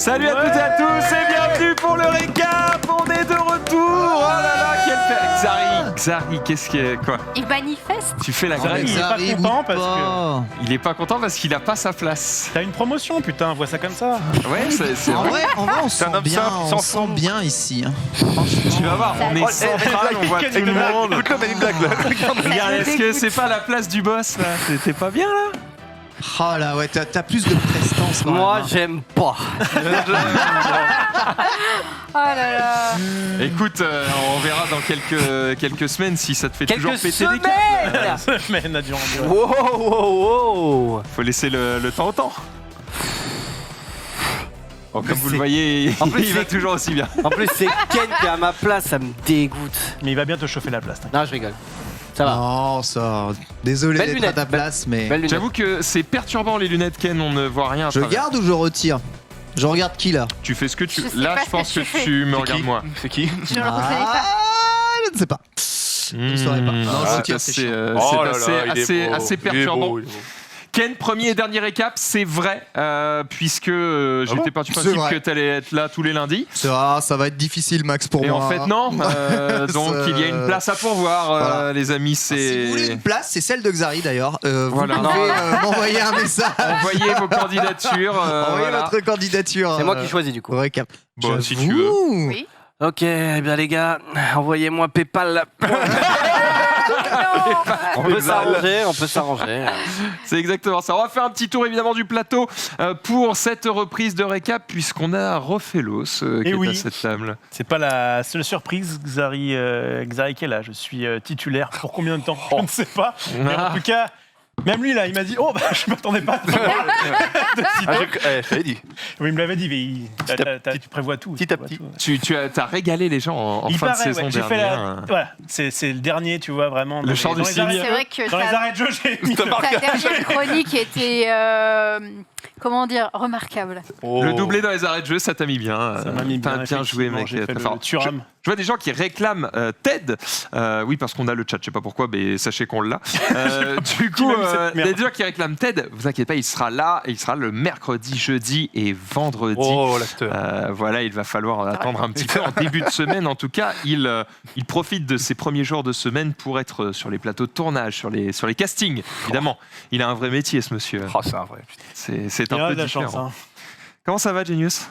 Salut à toutes et à tous et bienvenue pour le récap. On est de retour. Oh là là, quelle fête. Xari, qu'est-ce qu'il y a quoi? Il manifeste. Tu fais la Xari, grève. il est pas content parce que Il est pas content parce qu'il a pas sa place. t'as une promotion, putain, vois ça comme ça. Ouais, c'est En vrai. vrai, on sent homme bien, simple, on sans sent fond. bien ici. hein. Tu vas voir, on est central, on voit tout le monde. Écoute-le, mais une blague là. Regarde, est-ce que c'est pas la place du boss là? C'était pas bien là? Oh là, ouais, t'as plus de prestance. quand Moi, même, hein. j'aime pas. Oh là là. Écoute, on verra dans quelques semaines si ça te fait toujours Quelques péter des câbles. semaines. Semaine à durant. Wow, wow, wow. Faut laisser le temps au temps. Bon, comme vous le c'est- voyez, En plus, il va c'est- toujours aussi bien. En plus, c'est Ken qui est à ma place, ça me dégoûte. Mais il va bien te chauffer la place. t'inquiète. Non, je rigole. Ça va. Non, ça. Désolé Belle d'être à lunette, ta place, mais. Belle lunette. J'avoue que c'est perturbant les lunettes Ken, on ne voit rien. à Je travers. garde ou je retire? Je regarde qui là? Tu fais ce que tu. Je sais Là, pas je ce pense que que tu fais. tu me C'est regardes qui moi. C'est qui Je ne le reconnais pas. Je ne sais pas. ne saurais pas. Non, je retire, c'est c'est chiant. Oh là assez, là, il est assez, beau. assez Il est perturbant. beau, il est beau. Ken, premier et dernier récap, c'est vrai, puisque j'étais parti du C'est principe vrai. que tu allais être là tous les lundis. Ça va être difficile, Max, pour Et moi. en fait, non. Donc, Ça- il y a une place à pourvoir, Voilà. les amis. Si vous voulez C'est. une place, c'est celle de Xari d'ailleurs. Voilà. Vous pouvez m'envoyer un message. Envoyez vos candidatures. Envoyez voilà. votre candidature. C'est moi qui choisis du coup. Au récap. Bon, si tu J'avoue. veux. Oui. Ok, eh bien les gars, envoyez-moi PayPal. On peut s'arranger. C'est exactement ça. On va faire un petit tour évidemment du plateau pour cette reprise de récap puisqu'on a refait l'os qui est oui. à cette table. C'est pas la seule surprise, Xari qui est là. Je suis titulaire pour combien de temps? Je ne sais pas. Mais en tout cas, même lui là, il m'a dit oh bah je m'attendais pas. De sitôt. Je t'avais dit. Oui, il me l'avait dit, mais tu prévois tout. petit à tu petit. prévois tout. Tu as régalé les gens en Il fin de paraît, saison ouais, j'ai fait dernière. voilà, c'est le dernier, tu vois, vraiment. Le chant du cygne. C'est vrai que Dans les arrêts de jeu, j'ai mis ta dernière chronique était, comment dire, remarquable. Le doublé dans les arrêts de jeu, ça t'a mis bien. Ça m'a mis T'as bien joué, effectivement, mec. j'ai fait Très le fort. Thuram. Je vois des gens qui réclament Ted. Oui, parce qu'on a le chat, je sais pas pourquoi, mais sachez qu'on l'a. Du coup, m'a mis cette il y a merde. des gens qui réclament Ted. Vous inquiétez pas, il sera là. Et il sera le mercredi, jeudi et vendredi. Oh, l'acteur. Voilà, il va falloir attendre un petit peu. En début de semaine, en tout cas, il profite de ses premiers jours de semaine pour être sur les plateaux de tournage, sur les castings. Évidemment, il a un vrai métier, ce monsieur. Oh, c'est un vrai. Putain. C'est Il y un a peu de la différent. chance. Hein. Comment ça va, Genius?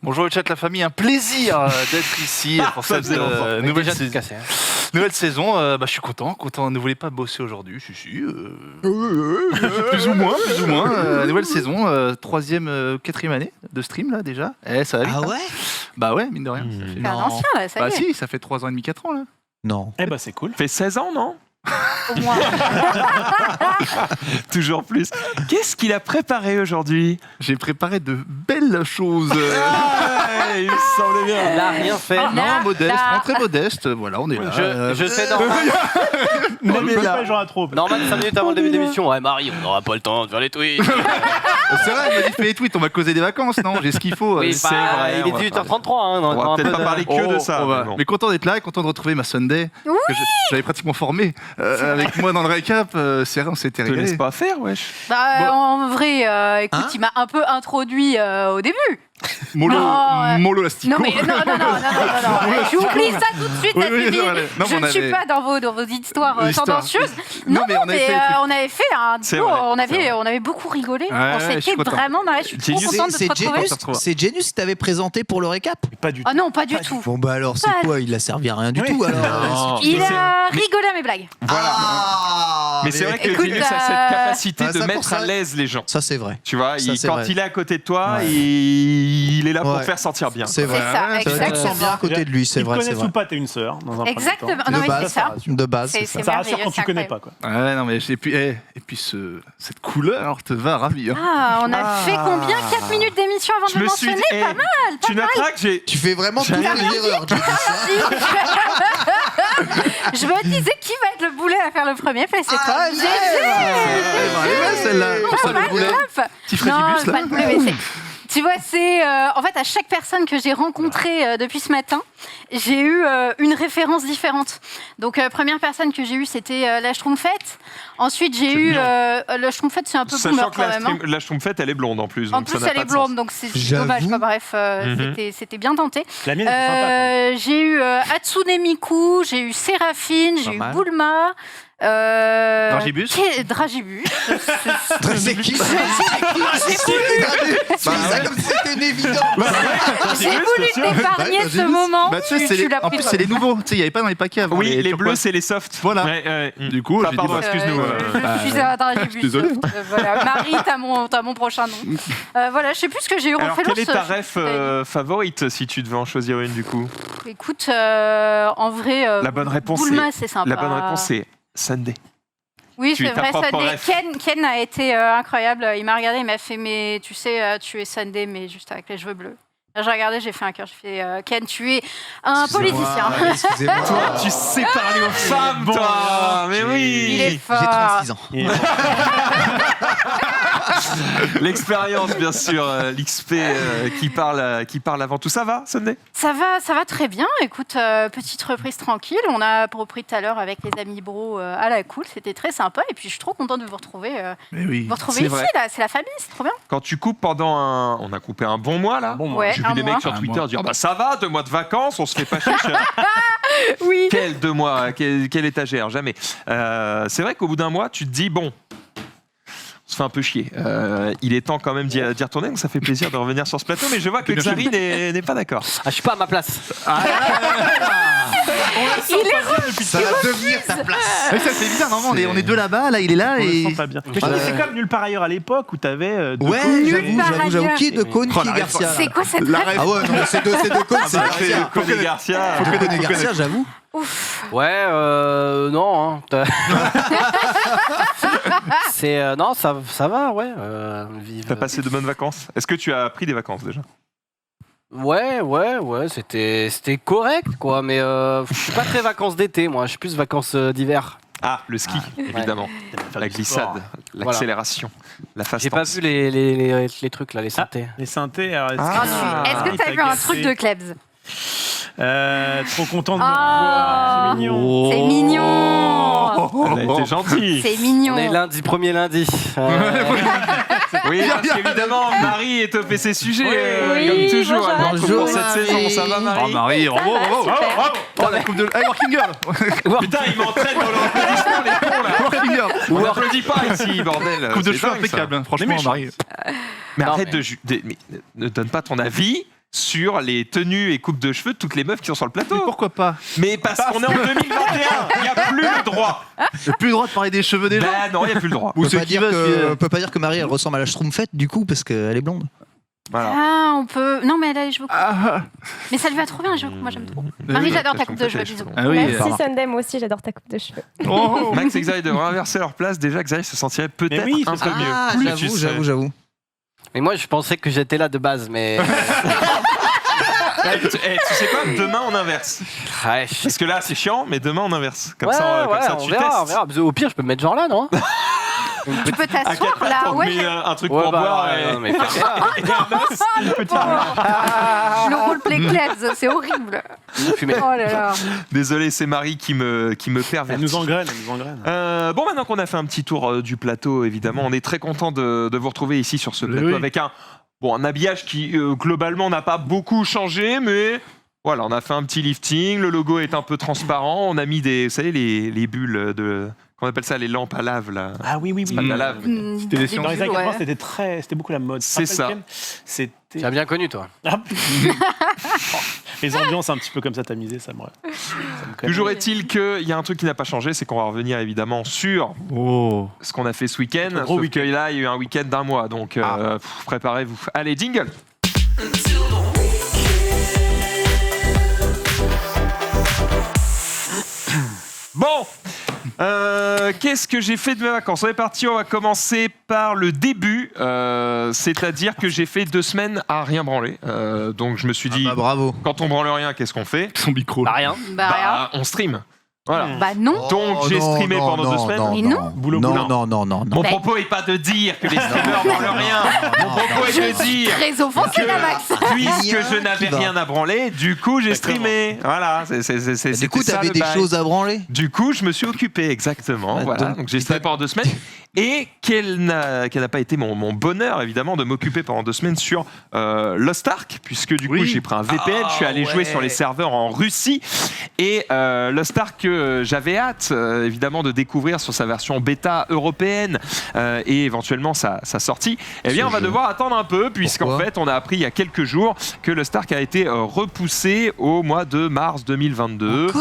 Bonjour le chat, la famille, un plaisir d'être ici pour ça cette faisait longtemps. nouvelle, Déjà tout saison. cassé. Hein. Nouvelle saison. Je suis content. Ne voulez pas bosser aujourd'hui, si. Plus ou moins. Nouvelle saison, 3e, 4e année de stream là déjà. Ça va vite. Ah hein. ouais? Bah ouais, mine de rien. Hmm. Ça fait- C'est un Non. ancien là, ça Bah y est. si, ça fait 3 ans et demi, 4 ans là. Non. Eh ben c'est cool. Fait 16 ans, non? Au moins. Toujours plus. Qu'est-ce qu'il a préparé aujourd'hui? J'ai préparé de belles choses. Il me semblait Il bien. n'a rien fait. Non, modeste, là. très modeste. Voilà, on est là. Je fais normal. Ne mais me là- pas genre à trop. Normal 5 minutes avant le début de l'émission. Ouais, Marie, on n'aura pas le temps de faire les tweets. C'est vrai, il m'a dit fais les tweets, on va causer des vacances, non? J'ai ce qu'il faut. Oui, c'est bah, vrai, il est on va 18h33. Hein, On va peut-être pas parler que de ça. mais bon. Mais content d'être là, content de retrouver ma Sunday. Oui. que j'avais pratiquement formé avec moi dans le récap. C'est vrai, on s'était Je te laisse régalé. pas faire, wesh. Bah, en vrai, écoute, Hein il m'a un peu introduit au début. Mollo, Non, mollo l'astico. Non, mais non. J'oublie ça tout de suite, Oui, la oui, Sylvie. non, allez. Non, Je mais ne on suis avait- pas dans vos histoires Histoires. tendancieuses. Non, Non, mais on avait fait les trucs. on avait fait un C'est duo, vrai, on c'est vrai. avait beaucoup rigolé. Ouais, On je suis s'était content. vraiment marré. Je suis trop Genius, contente de te C'est retrouver. Genius, retrouver. c'est Genius qui t'avait présenté pour le récap? Pas du tout. Ah non, pas du tout. Bon bah alors c'est Pas- quoi? Il a servi à rien du Oui. tout alors. Non. Il Mais a rigolé à mes blagues. Voilà. Ah, Mais c'est vrai que Écoute, Genius a cette capacité Ah, de ça, pour mettre ça- à l'aise les gens. Ça c'est vrai. Tu vois, Ça, c'est quand vrai. il est à côté de toi, Ouais. il est là pour Ouais. faire sentir bien. C'est vrai. C'est ça, ouais, C'est vrai que tu te sens bien à exactement. côté de lui, c'est Il vrai, c'est connaît vrai. ou pas, t'es une sœur dans un premier Exactement. temps. Non, De mais base, c'est ça. De base, C'est- c'est c'est ça. Ça rassure merveilleux, quand c'est tu connais pas, quoi. Ouais, non, mais et puis cette couleur te va ravir. Ah, on a fait combien? 4 minutes d'émission avant de Je le me suis mentionner? dit, tu noteras que j'ai. Tu fais vraiment toutes J'ai les erreurs, Genius, hein. Je me disais qui va être le boulet à faire le premier, mais c'est toi. ouais. GG. Ouais, celle-là. Pour ça, le boulet. Petit Non, Fredibus, pas là. le boulet, mais Tu vois, c'est en fait à chaque personne que j'ai rencontrée depuis ce matin, j'ai eu une référence différente. Donc première personne que j'ai eue, c'était la Schtroumpfette. Ensuite, j'ai eu la Schtroumpfette, c'est un peu boomer Sachant que quand même. Hein. la Schtroumpfette, elle est blonde en plus. En donc plus, ça n'a elle pas est de sens. blonde, donc c'est J'avoue. dommage. Quoi. Bref, c'était bien tenté. La mienne était sympa. J'ai eu Hatsune Miku, j'ai eu Séraphine, j'ai eu mal. Bulma. Dragibus. Dragibus. C'est qui ça comme si c'était une évidence. J'ai voulu t'épargner ce moment. Bah, tu sais, tu l'as en pris plus, c'est les toi-même. nouveaux. Tu sais, il n'y avait pas dans les paquets avant. Oui, les bleus, turquoise. c'est les softs. Voilà. Ouais, Du coup, Ah, j'ai pardon, dit, excuse-nous. Je suis à Dragibus. je suis désolé. Voilà. Marie, t'as mon prochain nom. Voilà, je sais plus ce que j'ai eu. Alors, Refais-le, quelle est ta ce- ref favorite si tu devais en choisir une du coup? Écoute, en vrai, La bonne réponse, Bulma, c'est sympa. La bonne réponse, c'est Sunday. Oui, Tu c'est es ta vrai, propre Sunday. ref. Ken a été incroyable. Il m'a regardé, il m'a fait, mais tu sais, tu es Sunday, mais juste avec les cheveux bleus. Là, j'ai regardé, j'ai fait un cœur. J'ai fait, Ken, tu es un politicien. Excusez-moi. Tu sais parler aux femmes, toi. Mais oui. Il est J'ai fort. 36 ans. L'expérience, bien sûr, l'XP qui parle avant tout. Ça va, Sunday? Ça va très bien. Écoute, petite reprise tranquille. On a repris tout à l'heure avec les amis bro à la cool. C'était très sympa. Et puis, je suis trop contente de vous retrouver. Mais oui. C'est Ici, vrai. là. C'est la famille, c'est trop bien. Quand tu coupes pendant un... On a coupé un bon mois, là. Bon, Ouais. J'ai vu un des mois. mecs sur Un Twitter mois. dire bah ça va, 2 mois de vacances, on se fait pas chier. Oui. Quel 2 mois, quelle étagère, jamais. C'est vrai qu'au bout d'un mois, tu te dis bon, on se fait un peu chier. Il est temps quand même d'y retourner, donc ça fait plaisir de revenir sur ce plateau, mais je vois que Xari n'est pas d'accord. Ah, je suis pas à ma place. Ça va devenir ta place. Mais ça fait bizarre, normalement, on est deux là-bas, là il est là On le et. sent pas bien. Mais je trouve que c'est comme nulle part ailleurs à l'époque où t'avais. Ouais, Nulle part j'avoue. ailleurs. Qui est de Cône, qui est la Garcia C'est quoi cette La rêve rêve. Ah ouais, non, c'est de Cône, c'est Garcia. Cône et Garcia. De Cône et Garcia, j'avoue. Ouf. Ouais, non. Hein. C'est non, ça va, ouais. Vive. T'as passé de bonnes vacances. Est-ce que tu as pris des vacances déjà? Ouais, c'était correct, quoi. Mais je suis pas très vacances d'été, moi. Je suis plus vacances d'hiver. Ah, le ski, évidemment. La glissade, l'accélération, la fast J'ai pas dance. vu les trucs là, les synthés. Les synthés. Alors, Est-ce que t'as vu un truc de Klebs? Trop content de me Ah. revoir. C'est mignon. C'est mignon. Elle a été gentille. C'est mignon. On est lundi, premier lundi. Oui, parce qu'évidemment, Marie est topé ses sujets, Oui, comme toujours. bonjour. Elle nous retrouve Bonjour, cette Marie. saison. Ça va, Oh Marie? Marie, bravo, bravo. Super. Oh la coupe de. Hey, Working Girl. Putain, ils m'entraînent dans l'applaudissement, les cons, là. Working Girl. On n'applaudit pas ici, bordel. Coupe de C'est cheveux dingue, ça. impeccable, hein, franchement, Marie. Mais Non, arrête mais- mais ne donne pas ton avis sur les tenues et coupes de cheveux de toutes les meufs qui sont sur le Mais plateau. pourquoi pas? Mais parce qu'on est en 2021, il n'y a plus le droit. J'ai plus le droit de parler des cheveux des gens. Ben non, il n'y a plus le droit. Ou ceux qui veulent. On peut pas dire que Marie elle ressemble à la Schtroumpfette du coup parce qu'elle est blonde. Voilà. Ah, on peut. Non, mais elle a les cheveux courts. Ah, Mais ça lui va trop bien, les cheveux courts. Moi, j'aime trop. oui, Marie, oui, j'adore ta qu'est-ce coupe qu'on de fait, cheveux. les Bisous. cheveux Ah oui. Merci Sunday, moi aussi j'adore ta coupe de cheveux. oh. Max et Xavier devraient inverser leur place. Déjà, Xavier se sentirait peut-être Mais oui, un ce peu serait- mieux. Ah, Plus tu serais- j'avoue. Mais moi, je pensais que j'étais là de base, mais. Tu sais quoi? Demain, on inverse. Ouais, Parce que là, c'est chiant, mais demain, on inverse. Comme ouais, ça, comme ouais, ça on tu verra, on testes. verra. Au pire, je peux me mettre genre là, non? Tu peux À quatre t'asseoir pattes, là. on Ouais. te met un truc Ouais, pour bah, boire ouais, et... non, mais fais gaffe. et un os. Le roleplay Klebs, c'est horrible. Fumer. Oh là là. Désolé, c'est Marie qui me Elle pervertit. nous engraine, elle nous engraine. Bon, maintenant qu'on a fait un petit tour du plateau, évidemment, on est très content de vous retrouver ici sur ce plateau Oui. avec un habillage qui, globalement, n'a pas beaucoup changé, mais voilà, on a fait un petit lifting, le logo est un peu transparent, on a mis vous savez, les bulles de... Qu'on appelle ça les lampes à lave, là. Ah oui, oui, C'est pas de la lave. C'était des Dans les années Ouais. 80, c'était beaucoup la mode. C'est ça. C'était Tu as bien connu, toi. Ah. Les ambiances un petit peu comme ça tamisées, ça me connaît. Toujours est-il qu'il y a un truc qui n'a pas changé, c'est qu'on va revenir évidemment sur Oh. ce qu'on a fait ce week-end. Un gros Sauf que là, il y a eu un week-end d'1 mois, donc préparez-vous. Allez, jingle. Bon, qu'est-ce que j'ai fait de mes vacances? On est parti, on va commencer par le début, c'est-à-dire que j'ai fait 2 semaines à rien branler. Donc je me suis dit, Bah bravo. quand on branle rien, qu'est-ce qu'on fait? Son micro. Bah, rien. Bah, rien. On stream. Voilà. Bah non. Donc, j'ai streamé pendant 2 semaines. Mais non. Boulot, non, boulot. non, non, non, non. Mon Ben- propos est pas de dire que les streamers branlent rien. Mon propos est de dire Très offensif, que, la Max. puisque je n'avais rien à branler, du coup, j'ai streamé. Voilà. Du coup, t'avais des choses à branler. Du coup, je me suis occupé, exactement. Ouais, Voilà. Donc, j'ai streamé pendant 2 semaines. Et quel n'a pas été mon bonheur, évidemment, de m'occuper pendant 2 semaines sur Lost Ark, puisque du coup, j'ai pris un VPN, je suis allé jouer sur les serveurs en Russie. Et Lost Ark, j'avais hâte, évidemment, de découvrir sur sa version bêta européenne et éventuellement sa sortie. Eh bien, on va devoir attendre un peu, puisqu'en Pourquoi fait, on a appris il y a quelques jours que Lost Ark a été repoussé au mois de mars 2022.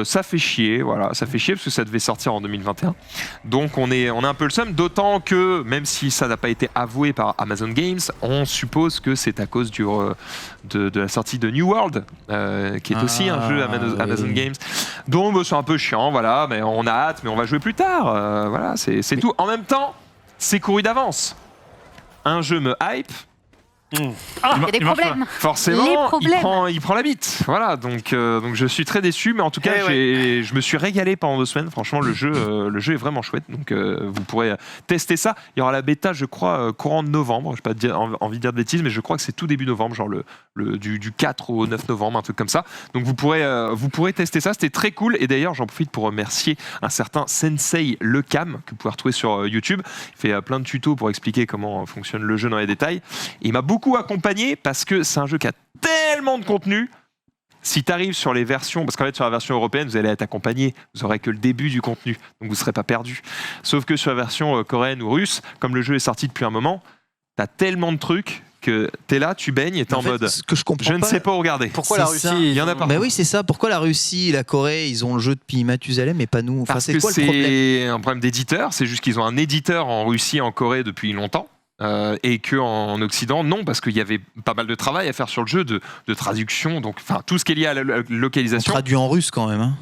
Ça fait chier, voilà, ça fait chier parce que ça devait sortir en 2021. Donc on est un peu le seum, d'autant que même si ça n'a pas été avoué par Amazon Games, on suppose que c'est à cause de la sortie de New World, qui est aussi un jeu Amazon Games. Donc c'est un peu chiant, voilà, mais on a hâte, mais on va jouer plus tard. Voilà, c'est tout. En même temps, c'est couru d'avance. Un jeu me hype. Il y a des problèmes. Forcément, Les problèmes. il prend la bite. Voilà, donc je suis très déçu, mais en tout cas, je me suis régalé pendant 2 semaines. Franchement, le jeu est vraiment chouette. Donc, vous pourrez tester ça. Il y aura la bêta, je crois, courant de novembre. Je n'ai pas envie de dire de bêtises, mais je crois que c'est tout début novembre, genre du 4 au 9 novembre, un truc comme ça. Donc, vous pourrez tester ça. C'était très cool. Et d'ailleurs, j'en profite pour remercier un certain Sensei Lecam, que vous pouvez retrouver sur YouTube. Il fait plein de tutos pour expliquer comment fonctionne le jeu dans les détails. Et il m'a beaucoup accompagné parce que c'est un jeu qui a tellement de contenu. Si tu arrives sur les versions, parce qu'en fait sur la version européenne vous allez être accompagné, vous aurez que le début du contenu, donc vous ne serez pas perdu. Sauf que sur la version coréenne ou russe, comme le jeu est sorti depuis un moment, tu as tellement de trucs que tu es là, tu baignes et tu es en mode Ce que je comprends je ne sais pas où regarder. Pourquoi la C'est Russie ça. Il y en a partout. Mais oui, c'est ça. Pourquoi la Russie, la Corée, ils ont le jeu depuis Mathusalem mais pas nous? Enfin, Parce c'est que quoi le problème? c'est un problème d'éditeur, c'est juste qu'ils ont un éditeur en Russie et en Corée depuis longtemps. Et qu'en Occident, non, parce qu'il y avait pas mal de travail à faire sur le jeu, de traduction, donc tout ce qui est lié à la On localisation. traduit en russe quand même. Hein.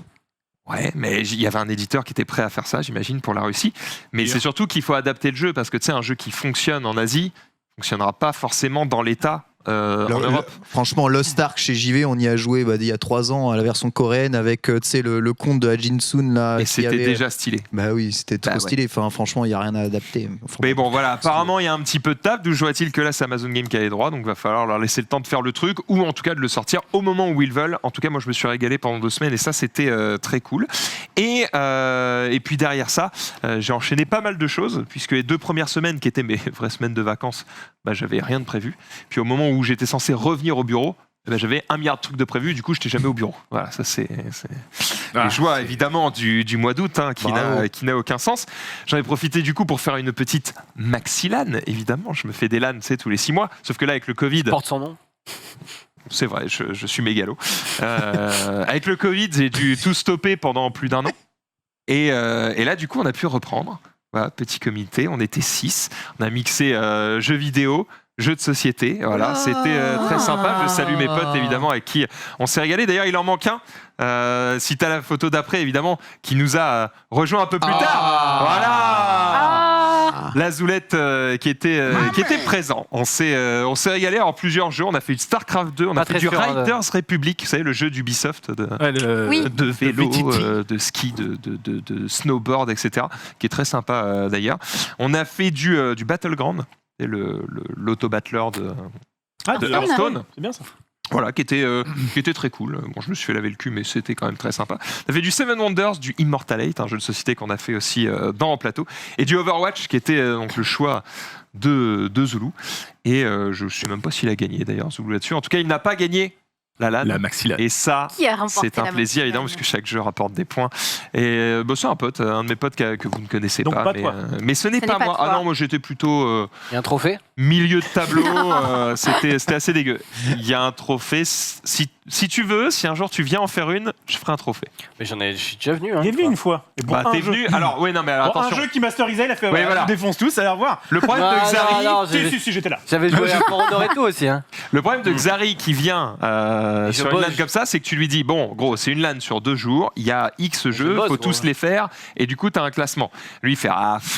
Ouais, mais il y avait un éditeur qui était prêt à faire ça, j'imagine, pour la Russie. Mais c'est surtout qu'il faut adapter le jeu, parce que tu sais, un jeu qui fonctionne en Asie ne fonctionnera pas forcément dans l'État. En Europe. Franchement, Lost Ark chez JV, on y a joué il y a 3 ans à la version coréenne avec le conte de Hajin Sun là. Et qui c'était avait... déjà stylé. Bah oui, c'était trop stylé. Enfin, franchement, il n'y a rien à adapter. Enfin, Mais bon, voilà, apparemment, il y a un petit peu de taf. D'où je vois-t-il que là, c'est Amazon Game qui a les droits, donc il va falloir leur laisser le temps de faire le truc, ou en tout cas de le sortir au moment où ils veulent. En tout cas, moi, je me suis régalé pendant 2 semaines, et ça, c'était très cool. Et puis derrière ça, j'ai enchaîné pas mal de choses, puisque les 2 premières semaines, qui étaient mes vraies semaines de vacances, bah, j'avais rien de prévu. Puis au moment où j'étais censé revenir au bureau, j'avais 1 milliard de trucs de prévus, du coup, je n'étais jamais au bureau. Voilà, ça, c'est les joies, évidemment, du mois d'août, hein, qui n'a aucun sens. J'en ai profité, du coup, pour faire une petite maxi-LAN, évidemment. Je me fais des LAN, tu sais, tous les 6 mois. Sauf que là, avec le Covid... Porte son nom. C'est vrai, je suis mégalo. Avec le Covid, j'ai dû tout stopper pendant plus d'1 an. Et là, du coup, on a pu reprendre. Voilà, petit comité, on était 6. On a mixé jeux vidéo, jeux de société. Voilà, c'était très sympa. Je salue mes potes, évidemment, avec qui on s'est régalé. D'ailleurs, il en manque un. Si tu as la photo d'après, évidemment, qui nous a rejoint un peu plus tard. Voilà. La Zoulette qui était présent. On s'est régalé en plusieurs jeux. On a fait du StarCraft 2, on a fait du Riders Republic, vous savez, le jeu d'Ubisoft de vélo, de ski, de snowboard, etc. Qui est très sympa d'ailleurs. On a fait du Battleground, l'auto-battleur de Hearthstone. C'est bien ça. Voilà, qui était très cool. Bon, je me suis fait laver le cul, mais c'était quand même très sympa. On a fait du Seven Wonders, du Immortalate, un jeu de société qu'on a fait aussi dans le plateau, et du Overwatch, qui était donc le choix de Zulu. Et je ne sais même pas s'il a gagné d'ailleurs, Zulu là-dessus. En tout cas, il n'a pas gagné la LAN. La maxi LAN. Et ça, Qui a remporté c'est un la plaisir, maxi évidemment, LAN. parce que chaque jeu rapporte des points. Et c'est un pote, un de mes potes que vous ne connaissez Donc pas. pas toi. Mais ce n'est pas moi. toi. Ah non, moi j'étais plutôt Il y a un trophée. milieu de tableau. C'était assez dégueu. Il y a un trophée. Si tu veux, si un jour tu viens en faire une, je ferai un trophée. Mais je suis déjà venu. Hein, Il est venu une fois. Et pour Bah, un t'es jeu. venu. Alors, oui, non, mais alors, Pour un attention. jeu qui masterisait, il a fait Oui, voilà. on défonce tous, allez revoir. Le problème de Xari. non, Si, j'étais là. J'avais joué à For Honor et tout aussi. Hein. Le problème de Xari qui vient sur une LAN comme ça, c'est que tu lui dis bon, gros, c'est une LAN sur 2 jours, il y a X jeux, bosse, faut gros. tous les faire, et du coup, tu as un classement. Lui, il fait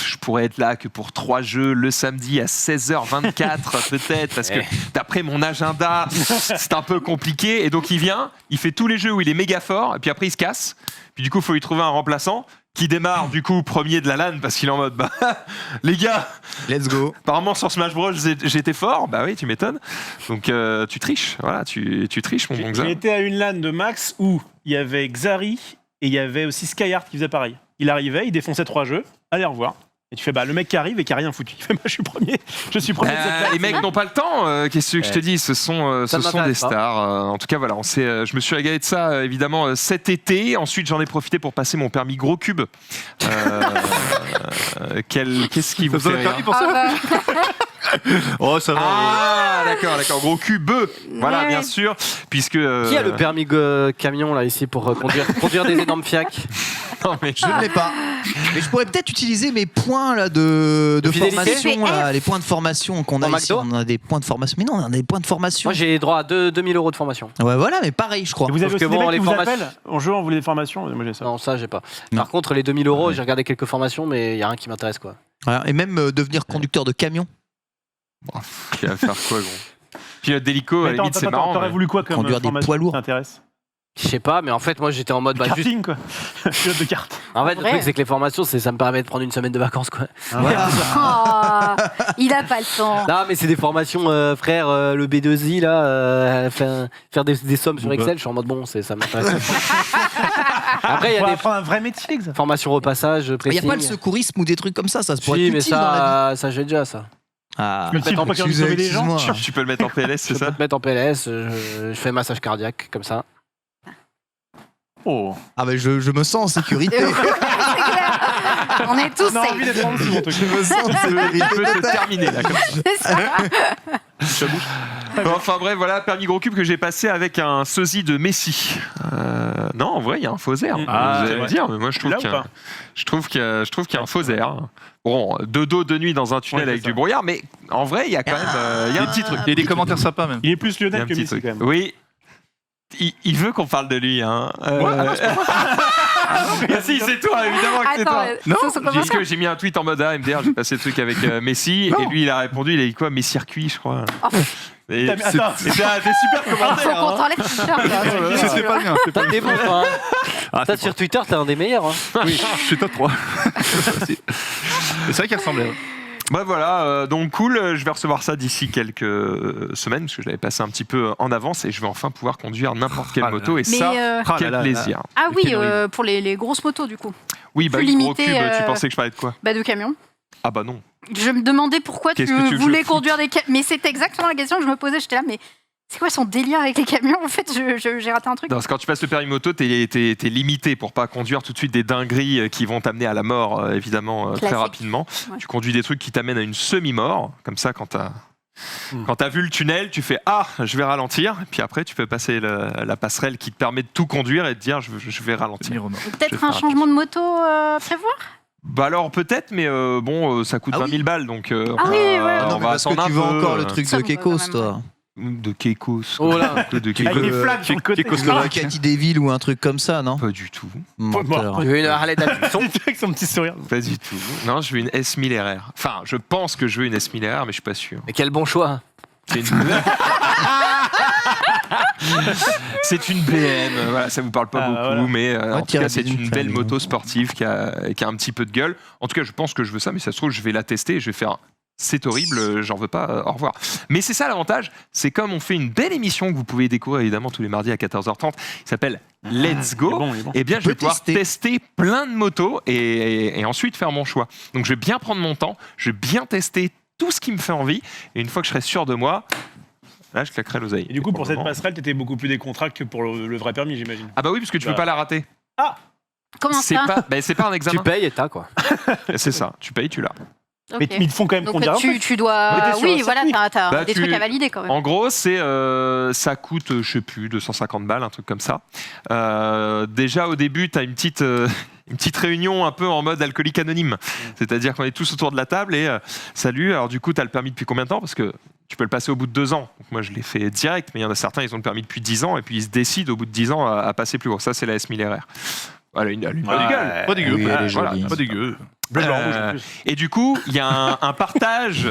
je pourrais être là que pour 3 jeux le samedi à 16h24, peut-être, parce que d'après mon agenda, c'est un peu compliqué. Et donc, Donc il vient, il fait tous les jeux où il est méga fort, et puis après il se casse. Puis du coup, il faut lui trouver un remplaçant qui démarre du coup premier de la LAN parce qu'il est en mode bah les gars, Let's go. apparemment sur Smash Bros j'étais fort, bah oui tu m'étonnes. Donc tu triches, voilà, tu triches mon bon Xa. J'ai été à une LAN de Max où il y avait Xari et il y avait aussi Skyheart qui faisait pareil. Il arrivait, il défonçait 3 jeux, allez au revoir. Et tu fais bah le mec qui arrive et qui a rien foutu. Il fait bah je suis premier de cette LAN. Les mecs n'ont pas le temps, qu'est-ce que je te dis, ce sont Ça des m'intéresse pas. stars. En tout cas, voilà, je me suis régalé de ça évidemment cet été. Ensuite, j'en ai profité pour passer mon permis gros cube. Qu'est-ce qui vous fait rire pour ça Ah Oh, ça va. Ah, d'accord, gros cube. Voilà, Ouais. bien sûr, puisque. Qui a le permis camion là ici pour conduire des énormes fiacs? Non, mais Je ne l'ai pas. Mais je pourrais peut-être utiliser mes points là, de fidélité. formation, là, les points de formation qu'on a En ici. McDo On a des points de formation. Mais non, on a des points de formation. Moi j'ai droit à 2000 € de formation. Ouais, voilà, mais pareil, je crois. Et vous avez Sauf aussi que des bon, mecs les qui vous formations- appellent en jeu, on voulait des formations. Moi j'ai ça. Non, ça j'ai pas. Non. Par contre, les 2000 €, j'ai regardé quelques formations, mais il y a rien qui m'intéresse quoi. Voilà. Et même devenir conducteur de camion. tu vas faire quoi, gros? Pilote d'hélico, à la Mais attends, limite, c'est marrant. t'aurais mais- voulu quoi comme Conduire des formation poids lourds. qui t'intéresse? Je sais pas, mais en fait, moi j'étais en mode. Bah, juste... Karting quoi. Pilote de kart. En fait, En le vrai. truc, c'est que les formations, ça me permet de prendre une semaine de vacances quoi. Voilà. Oh, il a pas le temps. Non, mais c'est des formations, frère, le B2I là, faire des sommes sur Excel, je suis en mode bon, ça m'intéresse. Après, il y Pour a des apprendre un vrai métier, ça. formations repassage, Il n'y a pressing. pas le secourisme ou des trucs comme ça se pourrait Si, être mais utile dans la vie. ça j'ai déjà ça. Ah, Le type, pas qu'il y ait sauver des gens. excuse-moi. Tu peux le mettre en PLS, c'est Je peux ça? te mettre en PLS, je fais massage cardiaque comme ça. Oh. Ah, mais je me sens en sécurité. C'est clair. On est tous On a envie safe. d'être en dessous, mon truc. Je me sens en Il sécurité. peut se terminer là, comme ça. C'est ça. Bon, enfin bref, voilà, permis gros cube que j'ai passé avec un sosie de Messi. Non, en vrai, il y a un faux air. Ah, Vous c'est allez me vrai. dire, mais moi je trouve Là ou qu'il y a- pas je trouve qu'il y a un faux air. Bon, de dos, de nuit dans un tunnel Ouais, c'est avec ça. du brouillard, mais en vrai, il y a quand même il y a un petit truc. Il y a des commentaires sympas même. Il est plus Il y a Lionel un que petit Messi truc. quand même. Oui. Il veut qu'on parle de lui, hein. Ah, si, c'est toi, évidemment que c'est Attends, toi. Non, ça commence Parce que j'ai mis un tweet en mode MDR, j'ai passé le truc avec Messi, et lui il a répondu, il a dit quoi? Mes circuits, je crois. Oh. Et Attends, et t'as des super Faut commentaires. qu'on hein. t'enlève le t-shirt. là. C'était pas bien. T'as des bons, toi. Ah, Toi, c'est sur Twitter, t'es un des meilleurs. Hein. Oui, je suis top 3. C'est vrai qu'il ressemblait. hein. Ouais, voilà, donc cool, je vais recevoir ça d'ici quelques semaines, parce que je l'avais passé un petit peu en avance, et je vais enfin pouvoir conduire n'importe quelle Ah là moto, et Mais, ça, Ah quel là là là. plaisir. Ah Le oui, Kenori. pour les grosses motos du coup. Oui, bah, plus gros limité, cube, tu euh, pensais que je parlais de quoi? Bah de camions. Ah bah non. Je me demandais pourquoi tu Qu'est-ce que tu veux que je voulais foute conduire des camions. Mais c'était exactement la question que je me posais. J'étais là, mais c'est quoi son délire avec les camions? En fait, j'ai raté un truc. Non, parce que quand tu passes le permis moto, t'es limité pour pas conduire tout de suite des dingueries qui vont t'amener à la mort, évidemment, très Classique. rapidement. Ouais. Tu conduis des trucs qui t'amènent à une semi-mort, comme ça, quand t'as vu le tunnel, tu fais ah, je vais ralentir, et puis après tu peux passer la passerelle qui te permet de tout conduire et de dire je vais ralentir. Semi-remorque. je vais Peut-être faire un changement de moto à prévoir? Bah alors peut-être, mais bon, ça coûte Ah 20 oui. 000 balles, donc Ah oui, ouais. Ah on non, mais va parce que attendre tu un veux peu, encore le truc Ça, de on va Kekos, quand même. toi. de Kekos. Oh là. De Avec Kekos. des flammes sur le côté. Cathy Deville ou un truc comme ça, non? Pas du tout, Menteur. Tu veux une Harley Davidson? Avec son petit sourire. pas du tout. Non, je veux une S1000 RR. Enfin, je pense que je veux une S1000 RR, mais je suis pas sûr. Mais quel bon choix. C'est une... C'est une BM, voilà, ça vous parle pas Ah, beaucoup, voilà. mais en tout tiens, cas, c'est dis-nous, une ça, belle dis-nous. moto sportive qui a un petit peu de gueule. En tout cas, je pense que je veux ça, mais ça se trouve, je vais la tester et je vais faire. C'est horrible, j'en veux pas, au revoir. Mais c'est ça l'avantage, c'est comme on fait une belle émission que vous pouvez découvrir évidemment tous les mardis à 14h30, qui s'appelle Let's Go. Il est bon, il est bon. Eh bien, je vais peux pouvoir tester. tester plein de motos et ensuite faire mon choix. Donc, je vais bien prendre mon temps, je vais bien tester tout ce qui me fait envie, et une fois que je serai sûr de moi, là, je claquerai l'oseille. Et du coup, pour le cette moment- passerelle, t'étais beaucoup plus décontracté que pour le vrai permis, j'imagine. Ah bah oui, parce que tu peux Bah. pas la rater. Comment C'est ça? pas, c'est pas un Tu examen. payes et t'as quoi. C'est ça. Tu payes, tu l'as. Ok. Mais ils te font quand même Donc conduire. tu dois. Mais t'es sur Oui, un voilà, circuit. t'as Bah, des tu- trucs à valider quand même. En gros, ça coûte, je sais plus, 250 balles, un truc comme ça. Déjà au début, tu as une petite réunion un peu en mode alcoolique anonyme. C'est-à-dire qu'on est tous autour de la table et salut, alors du coup, tu as le permis depuis combien de temps? Parce que tu peux le passer au bout de 2 ans. Donc moi, je l'ai fait direct, mais il y en a certains, ils ont le permis depuis 10 ans et puis ils se décident au bout de 10 ans à passer plus haut. Ça, c'est la S1000 RR. Voilà, une bonne gueule. Pas dégueu. Oui, elle est Voilà, jolie. Pas dégueu. Bleu, blanc, rouge, en plus. Et du coup, il y a un partage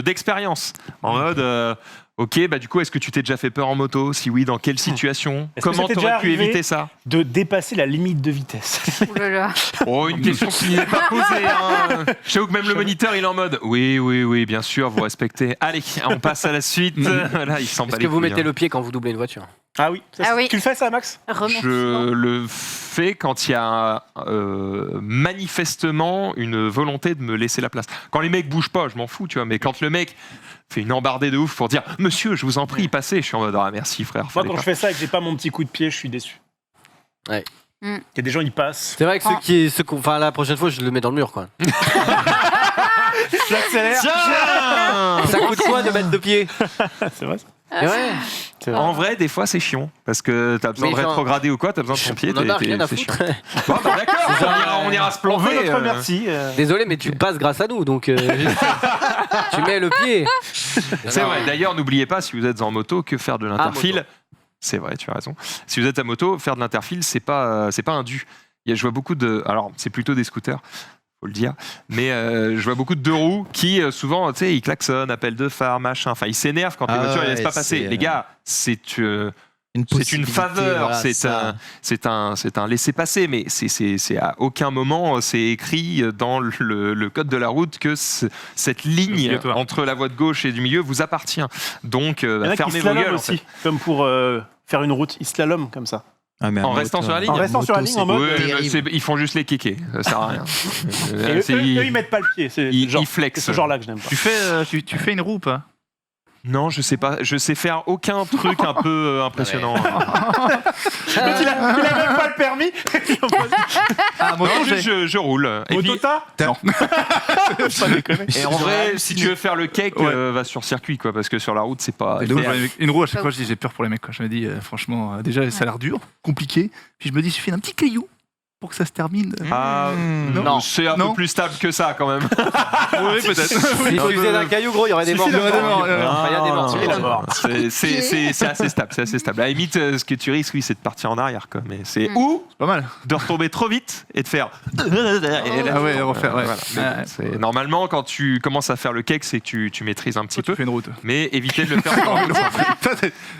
d'expérience. En mode, Ok, bah du coup, est-ce que tu t'es déjà fait peur en moto? Si oui, dans quelle situation? Est-ce que Comment ça t'est t'aurais déjà pu arrivé éviter ça? De dépasser la limite de vitesse. Ouh là là. Oh, une question qui n'est pas posée. Hein. Je sais que même le moniteur, il est en mode oui, bien sûr, vous respectez. Allez, on passe à la suite. Là, il s'en bat Est-ce les que vous couilles, mettez hein. le pied quand vous doublez une voiture? Ah oui, Oui. Tu le fais ça, Max? Remerciement. Je le fais quand il y a manifestement une volonté de me laisser la place. Quand les mecs bougent pas, je m'en fous, tu vois. Mais quand le mec fait une embardée de ouf pour dire monsieur, je vous en prie, passez, je suis en mode ah merci frère. Moi, fallait quand pas. je fais ça et que j'ai pas mon petit coup de pied, je suis déçu. Ouais. Mm. Il y a des gens, ils passent. C'est vrai que enfin, la prochaine fois, je le mets dans le mur, quoi. J'accélère. Tiens Ça coûte quoi de mettre de pied? C'est vrai ça. Et ouais. En vrai, des fois, c'est chiant parce que t'as besoin Mais de genre- rétrograder ou quoi, t'as besoin de ton pied, On en a rien à c'est chiant. foutre. Bon, bah, d'accord, on ira se On veut planter. notre merci. Désolé, mais tu passes grâce à nous, donc tu mets le pied. C'est vrai. D'ailleurs, n'oubliez pas, si vous êtes en moto, que faire de l'interfile. moto. C'est vrai, tu as raison. Si vous êtes à moto, faire de l'interfile, c'est pas un dû. Je vois beaucoup de. Alors, c'est plutôt des scooters, faut le dire. Mais je vois beaucoup de deux roues qui, souvent, tu sais, ils klaxonnent, appellent de phare, machin. Enfin, ils s'énervent quand les Ah voitures ne ouais, laissent pas passer. c'est, Les gars, c'est une possibilité, faveur, voilà, ça. c'est un laisser-passer, mais c'est à aucun moment c'est écrit dans le code de la route que cette ligne Obligatoire. entre la voie de gauche et du milieu vous appartient. Donc, Il y en a qui fermez vos slalom gueules. En aussi, fait. comme pour faire une route. Ils slalom comme ça. Ah, mais En moto, restant sur la ligne En restant sur la ligne, en mode- Oui, mais terrible. ils font juste les kékés, ça sert à rien. Et eux, ils mettent pas le pied. C'est ils c'est flexent. ce genre-là que je n'aime pas. Tu fais une roue ou pas? Non, je sais pas, je sais faire aucun truc un peu impressionnant. Il a même pas le permis. Ah, moi, Non, j'ai. je roule. Et puis, Motota. Non. Pas déconner. et en vrai, si tu veux faire le cake, va sur circuit, quoi, parce que sur la route, c'est pas. Une roue, à chaque fois, je dis j'ai peur pour les mecs. Quoi. Je me dis, franchement, déjà, ça a l'air dur, compliqué. Puis je me dis, il suffit d'un petit caillou pour que ça se termine. Ah, Non. c'est un Non. peu plus stable que ça, quand même. Oui, peut-être. Si tu faisais d'un caillou, gros, il y aurait des morts. il y aurait des morts, Enfin, il y a des morts. Il est mort. C'est assez stable, c'est assez stable. À la limite, ce que tu risques, oui, c'est de partir en arrière, quoi. Mais c'est ou Pas mal. de retomber trop vite et de faire. Ah ouais, refaire, ouais. Voilà. Mais Ouais. c'est- normalement, quand tu commences à faire le cake, c'est que tu maîtrises un petit Tu peu. fais une route. Mais évitez de le faire en vélo.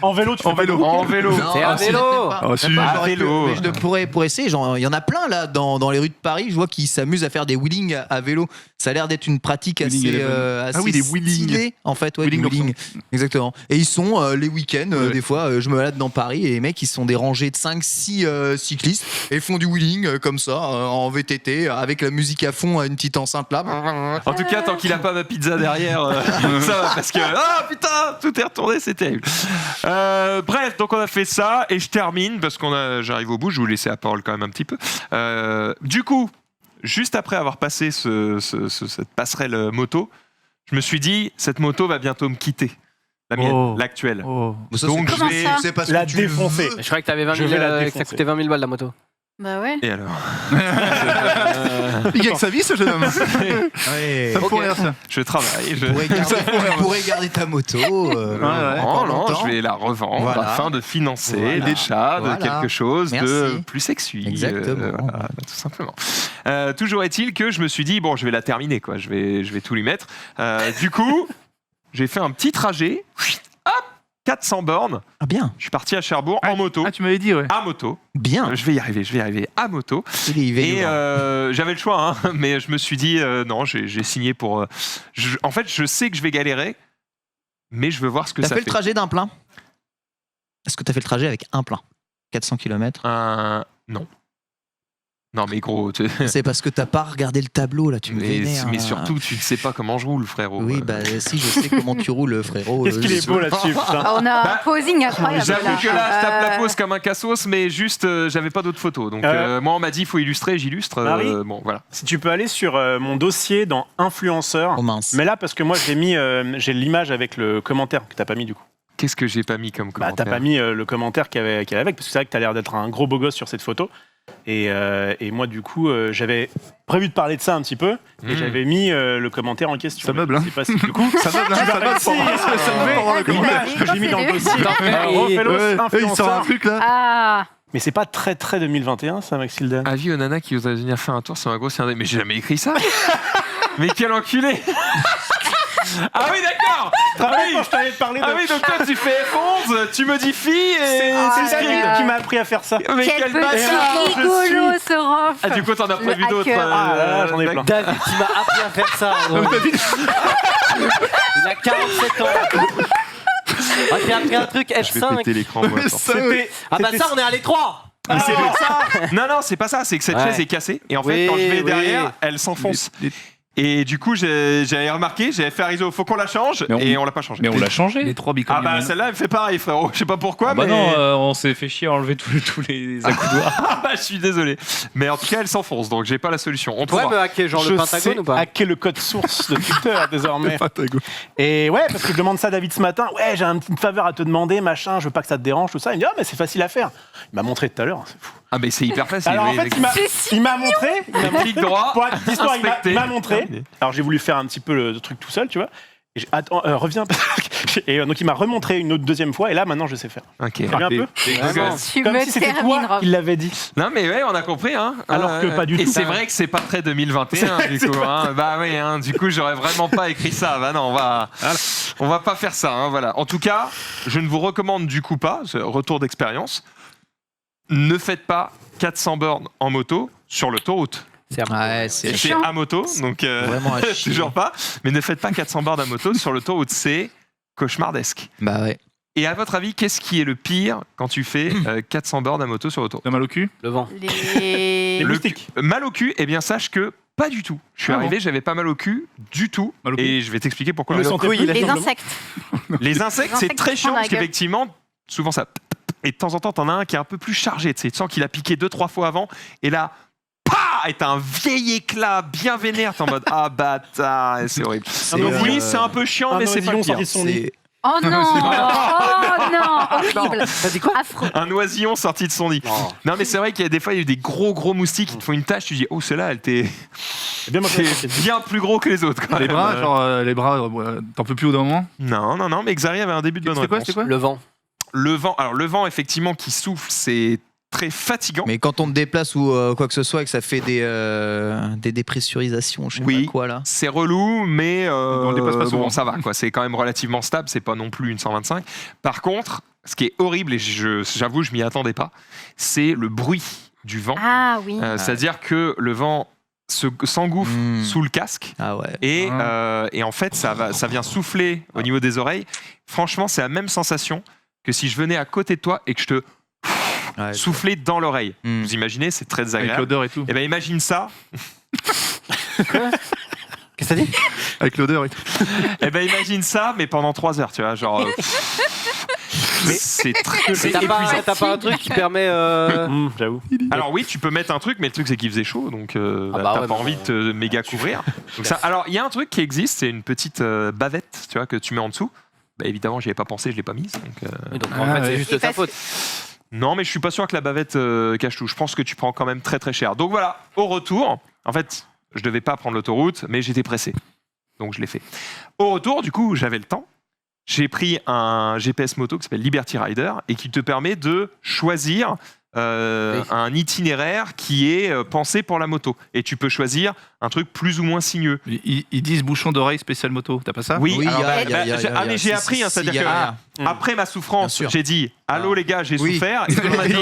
En vélo, tu fais pas de route. En vélo. C'est un vélo. Ah, si. Ah, J'aurais pu- vélo. mais je pourrais pour essayer. Genre, il y en a plein là dans les rues de Paris. Je vois qu'ils s'amusent à faire des wheelings à vélo. Ça a l'air d'être une pratique Wheeling assez, eleven. assez Ah oui, des wheelings. stylée, en fait, ouais, Wheeling du wheeling. Exactement. Et ils sont les week-ends, Ouais. des fois, je me balade dans Paris et les mecs, ils sont des rangées de 5-6 cyclistes et ils font du wheeling comme ça, en VTT, avec la musique à fond, une petite enceinte là. En tout cas, tant qu'il a pas ma pizza derrière, ça va. Parce que ah putain, tout est retourné, c'est terrible. Bref, donc on a fait ça et je termine parce j'arrive au bout. Je vais vous laisser la parole quand même un petit peu. Du coup, juste après avoir passé cette passerelle moto, je me suis dit cette moto va bientôt me quitter. La mienne, Oh. l'actuelle. Oh. Ça, Donc, c'est- je vais- c'est parce La que tu le défoncer. veux. Je croyais que t'avais 20 Je 000, vais la que ça défoncer. coûtait 20 000 balles la moto. Bah ouais. Et alors Il gagne sa vie, ce jeune homme. Ouais. Ça me Ok. fout rire, ça. Je travaille. Tu pourrais garder ta moto. encore Non, longtemps. je vais la revendre Voilà. afin de financer Voilà. l'achat Voilà. de quelque chose de Merci. plus sexy. Exactement. Voilà, tout simplement. Toujours est-il que je me suis dit, bon, je vais la terminer, quoi. Je vais tout lui mettre. Du coup, j'ai fait un petit trajet. Hop, 400 bornes. Ah bien, Je suis parti à Cherbourg en moto. Ah, tu m'avais dit, ouais. À moto. bien. Je vais y arriver à moto. Il est Et vélo. j'avais le choix, hein, mais je me suis dit, non, j'ai signé pour. En fait, je sais que je vais galérer, mais je veux voir ce que T'as ça fait fait. le trajet d'un plein? Est-ce que t'as fait le trajet avec un plein? 400 km. Non. Non, mais gros, C'est parce que t'as pas regardé le tableau là, tu me vénères. mais hein. surtout, tu ne sais pas comment je roule, frérot. Oui, bah si, je sais comment tu roules, frérot. Qu'est-ce qu'il est beau là-dessus, putain. Ah, on a Bah, un posing incroyable. J'avoue que là, je tape la Euh, pause comme un cassos, mais juste, j'avais pas d'autres photos. Donc, moi, on m'a dit, il faut illustrer, j'illustre. Marie Bon, voilà. Si tu peux aller sur mon dossier dans influenceur. Oh mince. Mais là, parce que moi, j'ai l'image avec le commentaire que t'as pas mis du coup. Qu'est-ce que j'ai pas mis comme Bah, commentaire t'as pas mis le commentaire qu'il y avait avec, parce que c'est vrai que t'as l'air d'être un gros beau gosse sur cette photo. Et moi, du coup, j'avais prévu de parler de ça un petit peu, et j'avais mis le commentaire en question. Ça meuble, hein. Je sais pas si du coup, Ça meuble, hein, ça meuble pour le commentaire. l'image que j'ai mis dans le dossier. Et- Refais-le, Ouais, il sort un influenceur. truc là. Ah, Mais c'est pas très 2021, ça, Maxilda. Avis aux nanas qui osent venir faire un tour sur ma grosse idée. Mais j'ai jamais écrit ça. Mais quel enculé. Ah oui, d'accord. Tu te rappelles quand je t'avais parlé de... Ah oui, donc toi tu fais F11, tu modifies et C'est c'est ça qui m'a appris à faire ça. Mais Quel bâtard. petit rigolo, ce Rof. Ah, du coup, t'en as prévu Le d'autres. hacker. Ah là là, j'en ai plein. David, il m'a appris à faire ça. gros. Il a 47 ans. Ah, j'ai appris un truc Je vais F5. péter l'écran, moi. attends. Ah bah ça, on est à l'étroit. Mais c'est pas ça. Non, c'est pas ça. C'est que cette Ouais. chaise est cassée. Et en fait, Oui, quand je vais oui. derrière, elle s'enfonce. Et du coup, j'avais remarqué, j'avais fait à Rizzo, faut qu'on la change. Mais on- Et on l'a pas changé. Mais on l'a changé. Les 3 Ah bicones. bah celle-là, elle me fait pareil, frérot. Je sais pas pourquoi, Ah bah mais. non, on s'est fait chier à enlever tous les accoudoirs. Ah bah, je suis désolé. Mais en tout cas, elle s'enfonce, donc j'ai pas la solution. On Ouais, trouvera. mais hacker genre le Pentagone ou pas hacker le code source de Twitter désormais. Et ouais, parce que je demande ça à David ce matin. Ouais, j'ai une petite faveur à te demander, machin, je veux pas que ça te dérange, tout ça. Il me dit, ah, mais c'est facile à faire. Il m'a montré tout à l'heure, c'est fou. Ah, mais c'est hyper facile. Alors en oui, fait, les- il m'a montré. Clic droit. Pour la petite histoire, il Inspecter. m'a montré. Alors j'ai voulu faire un petit peu le truc tout seul, tu vois. Et attends, reviens. Et donc il m'a remontré une autre deuxième fois. Et là, maintenant, je sais faire. Ok. Tu un peu Vraiment. Tu Comme me si c'était termines, toi Rof. qui l'avais dit. Non mais ouais, on a compris hein. Alors que pas du Et tout. c'est vrai que c'est pas très 2021 du coup. Hein. Bah oui, hein, du coup j'aurais vraiment pas écrit ça. Bah non, on va pas faire ça. Hein, voilà. En tout cas, je ne vous recommande du coup pas. Retour d'expérience. Ne faites pas 400 bornes en moto sur l'autoroute. Ouais, c'est C'est chiant. à moto, donc vraiment à chier. toujours pas. Mais ne faites pas 400 bornes à moto sur l'autoroute. C'est cauchemardesque. Bah ouais. Et à votre avis, qu'est-ce qui est le pire quand tu fais 400 bornes à moto sur l'autoroute? T'as mal au cul? Le vent. Les... Les Le moustiques. Mal au cul, eh bien sache que pas du tout. Je suis Ah arrivé, j'avais pas mal au cul du tout. Mal au cul. Et je vais t'expliquer pourquoi. Le sentais plus, les insectes. Les insectes, Les c'est insectes très qui chiant prennent la parce gueule. qu'effectivement, souvent ça. Et de temps en temps, t'en as un qui est un peu plus chargé. Tu sens qu'il a piqué 2-3 fois avant. Et là, pah, et t'as un vieil éclat bien vénère. T'es en mode ah bâtard, et c'est horrible. Donc oui, c'est un peu chiant, mais c'est pas le oisillon pire. sorti de son nid. Oh non. Oh non. Horrible. T'as dit quoi? Affreux. Un oisillon sorti de son nid. Non, mais c'est vrai qu'il y a des fois, il y a eu des gros moustiques qui te font une tâche. Tu dis, oh, celle-là, elle t'est. C'est bien, moi, C'est bien plus gros que les autres. Quand Les même. bras, genre les bras, t'en peux plus au bout d'un moment? Non, mais Xari avait un début de bonne C'était quoi? réponse. C'était quoi? Le vent. Le vent, alors le vent effectivement qui souffle, c'est très fatigant. Mais quand on te déplace ou quoi que ce soit et que ça fait des dépressurisations, je sais Oui. pas quoi là. C'est relou, mais On le dépasse pas souvent. bon, ça va, quoi. C'est quand même relativement stable. C'est pas non plus une 125. Par contre, ce qui est horrible et j'avoue, je m'y attendais pas, c'est le bruit du vent. Ah oui. C'est-à-dire que le vent s'engouffre Mmh. sous le casque. Ah ouais. Et en fait, ça vient souffler au niveau des oreilles. Franchement, c'est la même sensation que si je venais à côté de toi et que je te Ouais. soufflais dans l'oreille. Mm. Vous imaginez, c'est très Avec désagréable. l'odeur et tout. Et ben imagine ça. Qu'est-ce que t'as dit? Avec l'odeur et tout. Et ben imagine ça, mais pendant 3 heures, tu vois, genre. c'est T'as épuisant. pas un truc qui permet. J'avoue. Alors oui, tu peux mettre un truc, mais le truc c'est qu'il faisait chaud, donc bah t'as ouais, pas mais envie de te méga couvrir. Donc ça, alors il y a un truc qui existe, c'est une petite bavette, tu vois, que tu mets en dessous. Bah évidemment, j'y avais pas pensé, je l'ai pas mise. Donc, Oui, donc en fait, c'est juste Et ta parce faute. non, mais je suis pas sûr que la bavette cache tout. Je pense que tu prends quand même très très cher. Donc voilà, au retour, en fait, je devais pas prendre l'autoroute, mais j'étais pressé. Donc je l'ai fait. Au retour, du coup, j'avais le temps. J'ai pris un GPS moto qui s'appelle Liberty Rider et qui te permet de choisir un itinéraire qui est pensé pour la moto. Et tu peux choisir un truc plus ou moins sinueux. Ils disent bouchon d'oreille spécial moto, t'as pas ça? Oui, Oui, alors, y a- bah, y a- y a- bah, y a- ah, mais j'ai appris, hein, si, c'est-à-dire y a- que y a- après ma souffrance, Bien sûr. j'ai dit allô les gars, j'ai Oui. souffert. Et tout le monde m'a dit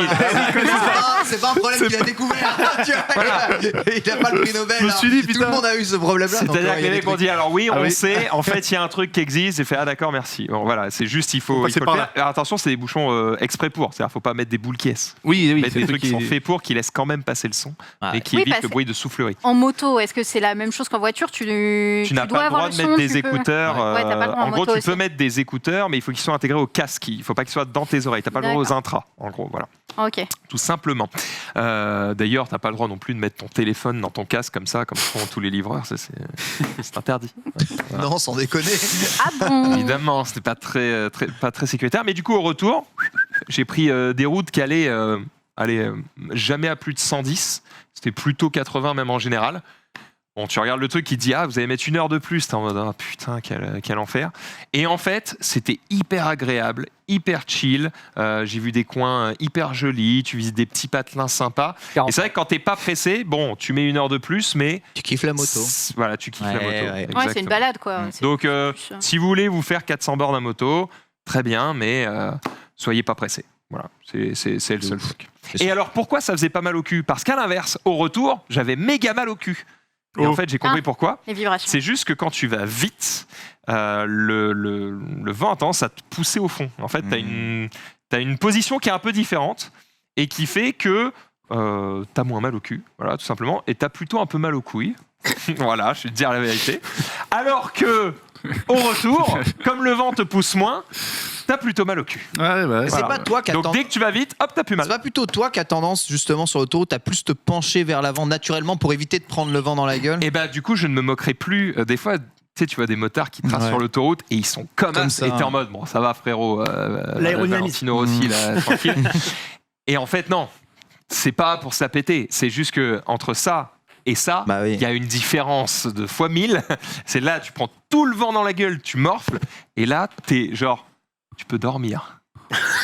C'est pas un problème qu'il a découvert. Tu vois, il a pas le prix Nobel. Je me suis dit, Tout putain. le monde a eu ce problème-là. donc, c'est-à-dire ouais, que il y a les des mecs m'ont trucs. dit alors oui, Ah on oui. sait, en fait il y a un truc qui existe. J'ai fait ah d'accord, merci. Bon voilà, c'est juste il faut passer le par faire. Alors, attention, c'est des bouchons exprès pour. C'est-à-dire faut pas mettre des boules qui est. Oui, Mettre c'est des le trucs qui sont faits pour, qui laissent quand même passer le son, Ouais. mais qui Oui, évitent parce le bruit de soufflerie. En moto, est-ce que c'est la même chose qu'en voiture? Tu Tu n'as dois pas le avoir droit de son, mettre des tu peux- écouteurs. Ouais, t'as pas le droit en en gros, moto tu peux aussi. mettre des écouteurs, mais il faut qu'ils soient intégrés au casque. Il faut pas qu'ils soient dans tes oreilles. T'as pas le droit aux D'accord. intras. En gros, voilà. Ok. Tout simplement. D'ailleurs, t'as pas le droit non plus de mettre ton téléphone dans ton casque comme ça, comme font tous les livreurs. Ça, c'est interdit. Non, sans déconner. Ah bon? Évidemment, c'était pas pas très sécuritaire. Mais du coup, au retour, j'ai pris des routes qui allaient jamais à plus de 110. C'était plutôt 80 même en général. Bon, tu regardes le truc, il te dit vous allez mettre 1 heure de plus. T'es en mode putain, quel enfer. Et en fait, c'était hyper agréable, hyper chill. J'ai vu des coins hyper jolis. Tu visites des petits patelins sympas. Et c'est vrai que quand t'es pas pressé, bon, tu mets 1 heure de plus, mais Tu kiffes la moto. voilà, tu kiffes la moto. Ouais. Ouais, c'est Exactement. une balade, quoi. C'est Donc, plus, si vous voulez vous faire 400 bornes à moto, très bien, mais soyez pas pressé. Voilà, c'est le seul truc. Et alors, pourquoi ça faisait pas mal au cul? Parce qu'à l'inverse, au retour, j'avais méga mal au cul. Et en fait, j'ai compris pourquoi. les vibrations. C'est juste que quand tu vas vite, le vent a tendance à te pousser au fond. En fait, t'as une position qui est un peu différente et qui fait que t'as moins mal au cul, voilà, tout simplement, et t'as plutôt un peu mal aux couilles. Voilà, je vais te dire la vérité. Alors que, au retour, comme le vent te pousse moins, t'as plutôt mal au cul. Ouais, bah, Mais c'est pas toi qui as Donc tendance. dès que tu vas vite, hop, t'as plus mal. C'est pas plutôt toi qui as tendance, justement, sur l'autoroute, à plus te pencher vers l'avant naturellement pour éviter de prendre le vent dans la gueule? Et bah, du coup, je ne me moquerai plus. Des fois, tu vois des motards qui tracent Ouais. sur l'autoroute et ils sont comme Comme ça. ça. Et t'es en mode, bon, ça va, frérot. L'aérodynamisme. Valentino aussi, là, tranquille. Et en fait, non. C'est pas pour se la péter. C'est juste que entre ça et ça, Bah oui. il y a une différence de fois 1000. C'est là, tu prends tout le vent dans la gueule, tu morfles. Et là, t'es genre, tu peux dormir.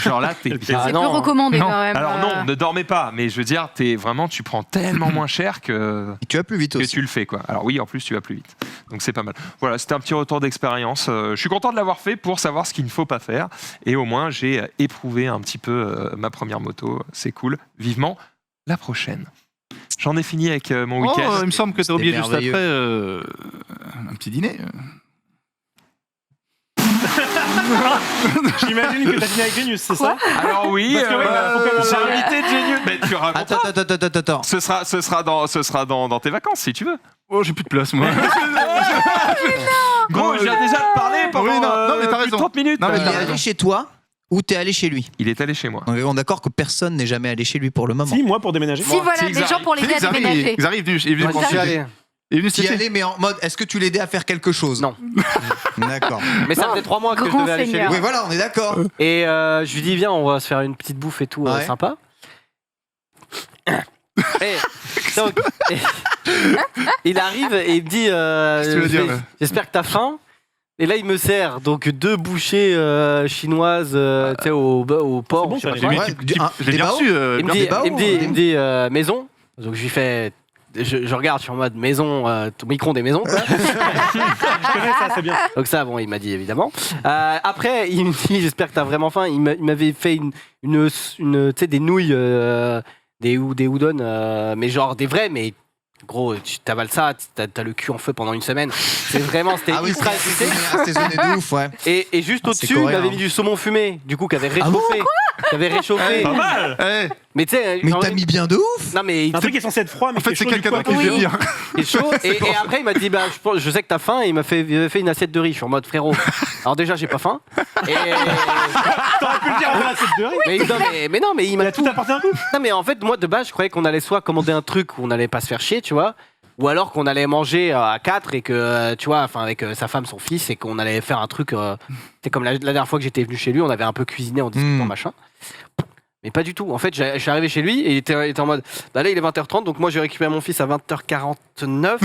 Genre là, t'es bien. C'est non. peu recommandé, Non. quand même. Alors non, ne dormez pas, mais je veux dire, tu prends tellement moins cher que Et tu vas plus vite que aussi. tu le fais, quoi. Alors oui, en plus tu vas plus vite, donc c'est pas mal. Voilà, c'était un petit retour d'expérience. Je suis content de l'avoir fait pour savoir ce qu'il ne faut pas faire, et au moins j'ai éprouvé un petit peu ma première moto. C'est cool. Vivement la prochaine. J'en ai fini avec mon Oh, week-end. il me semble que t'as C'était oublié juste merveilleux. après un petit dîner. J'imagine que t'as fini avec Genius, c'est ça? Alors oui, Parce que oui, bah, faut quand même j'ai parler. invité Genius. Mais tu racontes. Attends. Ce sera dans tes vacances si tu veux. Oh, j'ai plus de place, moi. Gros, je viens déjà de parler pendant Oui, non, mais t'as plus de raison. 30 minutes. Non, mais Il t'as est raison. allé chez toi ou t'es allé chez lui? Il est allé chez moi. On est d'accord que personne n'est jamais allé chez lui pour le moment. Si, moi, pour déménager. Si, voilà, c'est des Xari. gens pour l'aider à Xari, déménager. Xari est venu, il est venu Moi, j'y suis penser. allé. Il est venu Tu y cet été. allais, mais en mode, est-ce que tu l'aidais à faire quelque chose? Non. D'accord. Mais ça faisait 3 mois que je Grand devais aller chez lui. seigneur. Oui, voilà, on est d'accord. Et je lui dis, viens, on va se faire une petite bouffe et tout, Ouais. sympa. Et, donc, il arrive et il me dit, Qu'est-ce que tu veux dire, là j'espère que t'as faim. Et là, il me sert donc 2 bouchées chinoises tu sais, au porc. C'est bon, je sais ça, pas les quoi. Ouais, Je l'ai des bien baos. reçu. Il me dit, des baos, il me dit, maison. Donc je lui fais. Je regarde, je suis en mode maison, ton micro-ondes des maisons, quoi. Je connais ça, c'est bien. Donc ça, bon, il m'a dit évidemment. Après, il me dit, j'espère que t'as vraiment faim. Il m'avait fait tu sais, des nouilles, des udon, mais genre des vrais, mais gros, tu t'avales ça, t'as le cul en feu pendant une semaine. C'est vraiment, c'était Ah oui, ultra c'est épicé. assaisonné de ouf, ouais. Et juste Ah, c'est au-dessus, il coréen. m'avait mis du saumon fumé, du coup, qui avait Ah bon, réchauffé. Qui avait réchauffé. Pas mal. Eh, Mais tu sais, Mais genre, t'as mis bien de ouf. non mais Un truc qui est censé être froid, mais En fait, qui c'est est chaud du quelqu'un coup, d'autre qui après. le fait dire. il est chaud. Et après, il m'a dit, bah, je sais que t'as faim. Et il m'a fait une assiette de riz. Je suis en mode frérot. Alors déjà, j'ai pas faim. Et... T'aurais pu le dire en assiette de riz. mais non, mais il Il m'a a tout apporté un coup. Non, mais en fait, moi, de base, je croyais qu'on allait soit commander un truc où on allait pas se faire chier, tu vois, ou alors qu'on allait manger à 4 et que, tu vois, enfin, avec sa femme, son fils, et qu'on allait faire un truc. C'est comme la dernière fois que j'étais venu chez lui, on avait un peu cuisiné en discutant, machin. Mais pas du tout. En fait, je suis arrivé chez lui et il était en mode, bah là, il est 20h30, donc moi, j'ai récupéré mon fils à 20h49.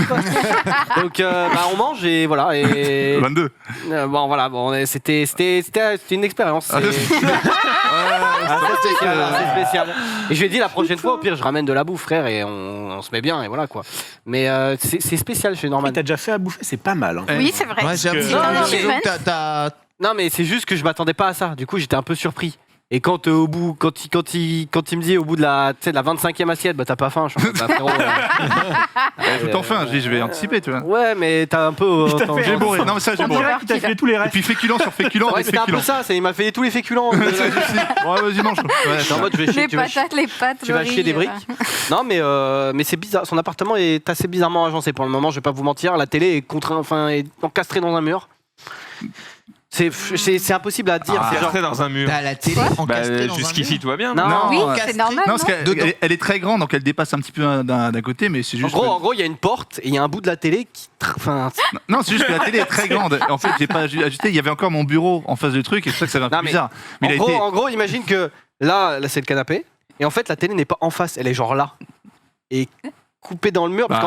Donc, bah, on mange et voilà. Et, 22. bon, voilà, bon, c'était une expérience. C'est spécial. Et je lui ai dit la prochaine fois, au pire, je ramène de la bouffe, frère, et on se met bien, et voilà quoi. Mais c'est spécial chez Norman. T'as déjà fait à bouffer, c'est pas mal. hein. Oui, c'est vrai. Ouais, j'avoue. que- Non, non, Chez mais- nous, t'as- Non, mais c'est juste que je m'attendais pas à ça. Du coup, j'étais un peu surpris. Et quand au bout, quand il me dit au bout de la 25e assiette, bah t'as pas faim, je suis en mode, bah, frérot. Tout enfin, je dis, je vais anticiper, tu vois. Ouais, mais t'as un peu. Il t'a fait- J'ai bourré. Non, mais ça, j'ai On bourré. dirait qu'il t'a filé tous les Et restes. puis féculent sur féculent, Ouais, avec c'était un peu féculent. ça. Il m'a fait tous les féculents. Ouais, vas-y, mange. Ouais, J'étais en mode, je vais chier, Les tu vas patates, les pâtes, tu vas le chier des riz, briques. Non, mais c'est bizarre. Son appartement est assez bizarrement agencé pour le moment. Je vais pas vous mentir. La télé est encastrée dans un mur. C'est impossible à dire. Ah, c'est genre. encastré dans un mur. T'as la télé Quoi encastrée dans un Jusqu'ici, mur. tout va bien. Non. Oui, ouais. c'est normal. Non, parce non qu'elle Dedans. elle est très grande, donc elle dépasse un petit peu d'un côté, mais c'est En juste. gros, il y a une porte et il y a un bout de la télé qui. Enfin, Non, c'est juste que la télé est très grande. En fait, j'ai pas ajusté. Il y avait encore mon bureau en face du truc, et c'est ça que ça fait un Non, peu mais bizarre. Mais il a été. en gros, imagine que là c'est le canapé et en fait la télé n'est pas en face, elle est genre là. Et coupé dans le mur parce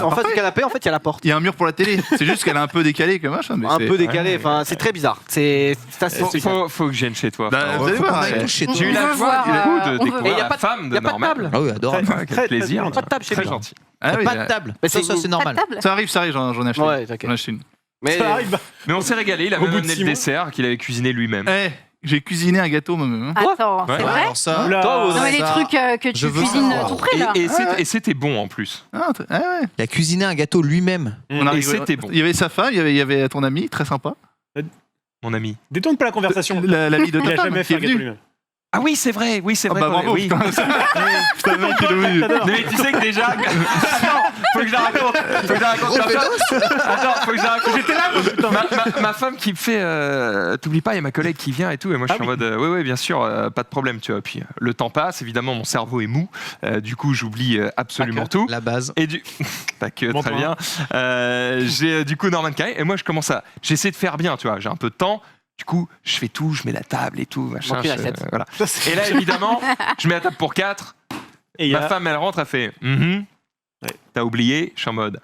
qu'en face du canapé, en fait, il y a la porte. Il y a un mur pour la télé. C'est juste qu'elle est un peu décalée comme machin. Mais Un c'est- peu décalé, enfin, c'est très bizarre. C'est assez spécial. Faut que je vienne chez toi. Bah, frérot. vous allez Faut qu'on voir. aille tous chez toi. J'ai eu la veut joie voir, du coup de on veut découvrir voir. Et y a la pas de- femme y de a pas de Norman. table. Ah oui, adorable. Avec Très, plaisir. très Pas de table chez Très lui. gentil. Ah oui, Pas de table. Mais Ça, c'est c'est une- normal. Pas de table. Ça arrive, j'en ai acheté. Ouais, t'inquiète. J'en ai acheté une. Mais Ça arrive. Mais on s'est régalé, il a Au même bout de amené 6 le mois. dessert qu'il avait cuisiné lui-même. Eh, j'ai cuisiné un gâteau moi-même. hein. Attends, Ouais. c'est Ouais, vrai alors ça, Oula. Toi, Non, mais les ça- trucs que je tu veux cuisines savoir. tout près, là. Et c'était bon en plus. Ah, ouais. il a cuisiné un gâteau lui-même. On a Et rigolé. c'était bon. Il y avait sa femme, il y avait ton ami, très sympa. Mon ami. Détourne pas la conversation. L'ami de Il ta a femme jamais qui fait est un gâteau venu. lui-même. Ah oui, c'est vrai, oui, c'est Ah vrai. bah qu'on est- bravo, oui. putain. Putain, le mec, il est devenu- J'adore. Mais tu sais que déjà. Attends, faut que je la raconte. Faut que je la raconte. Attends, faut que je la raconte. J'étais là, ma femme qui me fait. T'oublies pas, il y a ma collègue qui vient et tout. Et moi, je suis en mode. Oui, bien sûr, pas de problème, tu vois. Puis le temps passe, évidemment, mon cerveau est mou. Du coup, j'oublie absolument tout. La base. Et du. Pas que, Bon très point. bien. J'ai du coup Norman qui arrive. Et moi, je commence à. J'essaie de faire bien, tu vois. J'ai un peu de temps. Du coup, je fais tout, je mets la table et tout, machin. Manque une assiette. Voilà. Ça, c'est- Et là, évidemment, je mets la table pour 4. Et il y Ma a- femme, elle rentre, elle fait Ouais. T'as oublié. Je suis en mode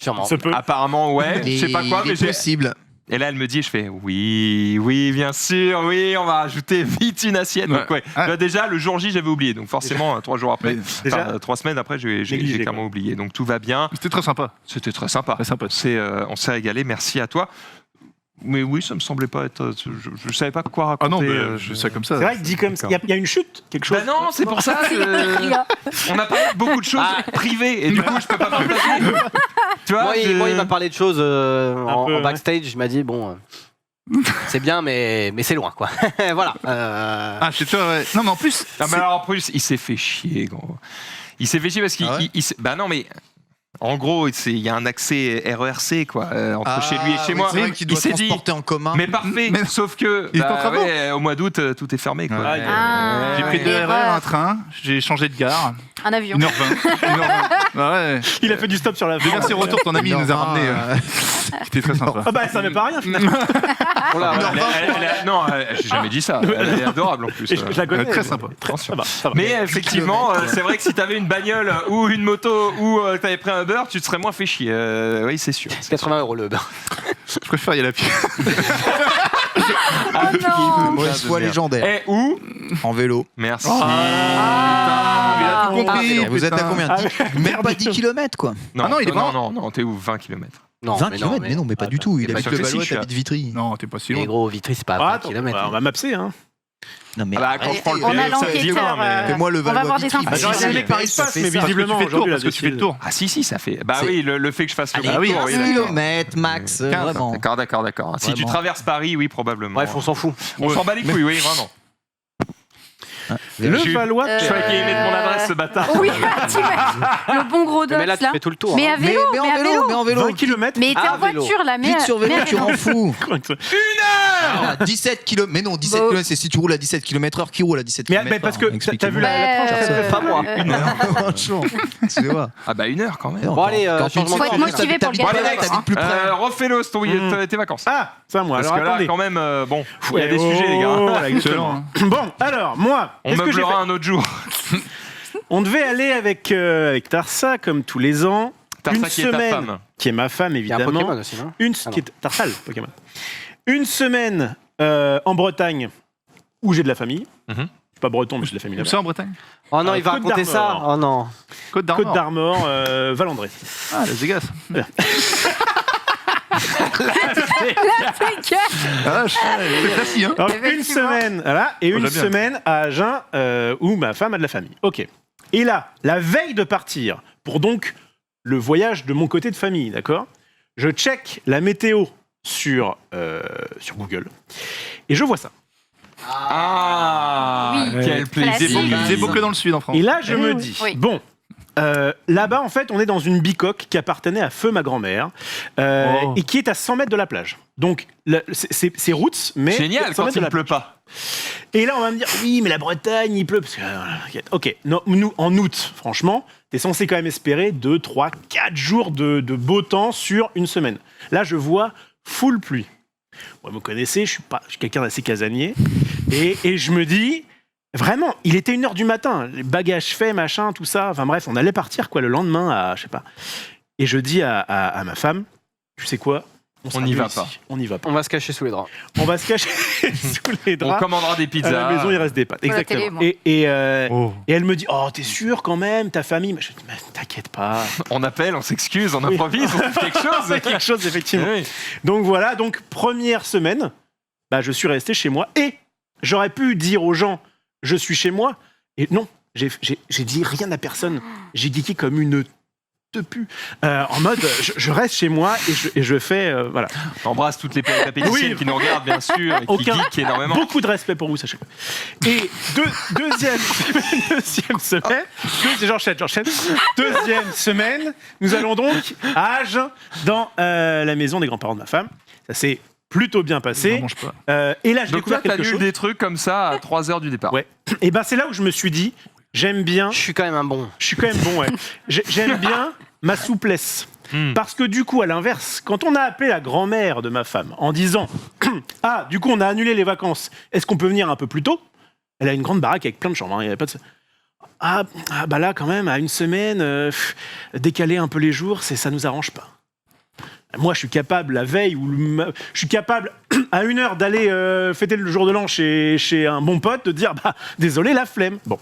Sûrement. Ça peut. apparemment, ouais, je sais pas quoi, Il mais est j'ai. possible. Et là, elle me dit, je fais oui, bien sûr, oui, on va rajouter vite une assiette. Donc, ouais. Ouais. Là, déjà, le jour J, j'avais oublié. Donc, forcément, 3 jours après, Mais déjà, 3 semaines après, j'ai négligé, clairement quoi. oublié. Donc, tout va bien. C'était très sympa. C'était très sympa. Très sympa. On s'est régalé. Merci à toi. Mais oui, ça me semblait pas être. Je savais pas quoi raconter. Ah non, mais je sais comme ça. c'est vrai que dit comme ça. Il y a une chute, quelque chose. Bah non, c'est pour ça que. On a parlé de beaucoup de choses privées et du coup, je peux pas partager. Tu vois, Moi, il m'a parlé de choses en peu, ouais. backstage. Il m'a dit bon, c'est bien, mais c'est loin, quoi. Voilà. Ah, chez toi, ouais. Non, mais en plus. Ah, mais alors en plus, il s'est fait chier, gros. Il s'est fait chier parce qu'il. Ah ouais Bah non, mais. En gros, il y a un accès RERC, quoi, entre chez lui et chez moi. C'est vrai qu'il doit il s'est dit. transporter en commun. Mais parfait, Mais- sauf que. Il est en travaux. ouais, au mois d'août, tout est fermé, quoi. Ouais. Ah. J'ai pris 2 Erreur. RER, un train, j'ai changé de gare. Un avion. 1h20. 1h20. Ah ouais. Il a fait du stop sur la Merci, retour, ton ami, il nous a ramené. C'était très sympa. Ah bah ça m'est pas rien finalement. Oh là, ouais. Non, j'ai jamais dit ça. Elle est adorable en plus. Et je la connais. Très sympa. Ça va, ça va. Mais effectivement, c'est vrai que si t'avais une bagnole ou une moto ou t'avais pris un Uber, tu te serais moins fait chier. Oui, c'est sûr. 80 € le Uber. Je préfère y aller à pied. Oh non. Mauvaise foi légendaire. Et où En vélo. Merci. Il a tout compris. Vous êtes à combien Même pas 10 km quoi. Ah non, il est pas- non, t'es où 20 km. Non, 20 mais km, mais non, mais pas du tout. Il bah, habite ça le fait Valois, si, je t'habites Vitry. Non, t'es pas si Mais loin. gros, Vitry, c'est pas Ah, 20 attends, km. on va mapser hein. Non mais Ah bah, quand je prends le On a vélo, ça l'enquêteur. dit quoi, mais- fais-moi le on va Valois voir des Vitry. infos. Bah, j'aurais Ah, aimé que Paris se ça passe, fait mais ça. visiblement Parce que tu fais le tour, aujourd'hui parce que tu fais le tour. Ah si, ça fait. Bah C'est- oui, le fait que je fasse le Allez, Ah oui, 15 tour, oui, d'accord. km max, 15, vraiment. D'accord. Si tu Vraiment. traverses Paris, oui, probablement. Bref, on s'en fout. On s'en bat les couilles, oui, vraiment. Le J'ai eu- Valois. Euh, Je croyais qu'il allait mettre mon adresse, ce bâtard. Oui, t'imagines. Le bon gros dos Mais là, tu là. fais tout le tour. Mais hein. à vélo, mais mais à vélo. en vélo. 20 km. Mais t'es Ah, en vélo. voiture là, mais Vite sur vélo, mais à tu vélo. m'en fous. 17 km. Mais non, 17 Bon. km, c'est si tu roules à 17 km/h qui roule à 17 km/h. Mais parce que t'as vu la tranche. Pas moi. Franchement, excusez-moi. Ah bah 1 heure quand même. Bon, allez, Quand tu changement Faut être de sujet. motivé pour le T'habites pas gâteau. là, t'habites plus près. Refais-le, tes vacances. Ah, c'est à moi. Parce Alors que là, attendez. quand même, bon, il y a des sujets, les Oh, gars. là, exactement. Bon, alors moi, On qu'est-ce que j'ai fait meublera un autre jour. On devait aller avec Tarsa comme tous les ans. Tarsa une qui est ta semaine, femme. qui est ma femme Il y a un évidemment. Pokémon aussi, non Ah non. Qui est Tarsal, Pokémon. Une semaine en Bretagne où j'ai de la famille. Mhm. Je suis pas breton, mais j'ai de la famille Où là-bas. ça en Bretagne Oh non, il va Côte raconter ça. d'Armor. Oh non. Côte d'Armor. Côte d'Armor, Valandré. Ah, les Vegas. Ah, c'est facile, hein. Alors, une Effectivement. semaine, voilà, et Moi, une j'aime bien. semaine à Agen où ma femme a de la famille. Ok. Et là, la veille de partir pour donc le voyage de mon côté de famille, d'accord, je check la météo sur Google et je vois ça. Ah, Oui. quel plaisir. Classique. C'est beau que dans le sud en France. Et là, je me dis, Oui. bon, là-bas, en fait, on est dans une bicoque qui appartenait à feu ma grand-mère Oh. et qui est à 100 mètres de la plage. Donc, c'est routes, mais Génial 100 quand mètres de il la ne pleut plage. pas. Et là, on va me dire, oui, mais la Bretagne, il pleut. Parce que, ok, non, nous, en août, franchement, t'es censé quand même espérer 2, 3, 4 jours de beau temps sur une semaine. Là, je vois full pluie. Moi, vous me connaissez, je suis quelqu'un d'assez casanier. Et je me dis, Vraiment, il était 1h du matin, les bagages faits, machin, tout ça. Enfin bref, on allait partir quoi le lendemain à, je sais pas. Et je dis à ma femme, tu sais quoi, On n'y va ici. pas. On n'y va pas. On va se cacher sous les draps. On va se cacher sous les On draps. commandera des À pizzas. la maison, il reste des pâtes. Pour la Exactement. télé, moi. Et elle me dit, oh, t'es sûr quand même, ta famille. Je dis, mais t'inquiète pas. On appelle, on s'excuse, on improvise, on fait quelque chose. C'est quelque chose, effectivement. Oui. Donc voilà, donc première semaine, bah, je suis resté chez moi. Et j'aurais pu dire aux gens, je suis chez moi. Et non, j'ai dit rien à personne. J'ai geeké comme une tepu. En mode, je reste chez moi et je fais, voilà. On embrasse toutes les péripéticiennes qui nous regardent, bien sûr, et qui geekent énormément. Beaucoup de respect pour vous, sachez-le. Et deuxième semaine, j'enchaîne. Deuxième semaine, nous allons donc à Agen, dans la maison des grands-parents de ma femme. Ça s'est plutôt bien passé. J'en mange pas. Et là, j'ai Donc découvert là, t'as quelque lu chose. des trucs comme ça à 3h du départ. Ouais. Et ben c'est là où je me suis dit, j'aime bien. Je suis quand même un bon. Je suis quand même bon, ouais. J'aime bien ma souplesse. Parce que du coup, à l'inverse, quand on a appelé la grand-mère de ma femme en disant « Ah, du coup, on a annulé les vacances, est-ce qu'on peut venir un peu plus tôt ?» Elle a une grande baraque avec plein de chambres, hein, il y avait pas de... Ah, bah là, quand même, à une semaine, décaler un peu les jours, ça nous arrange pas. Moi, je suis capable, la veille, je suis capable, à 1h, d'aller fêter le jour de l'an chez un bon pote, de dire, bah, désolé, la flemme. Bon.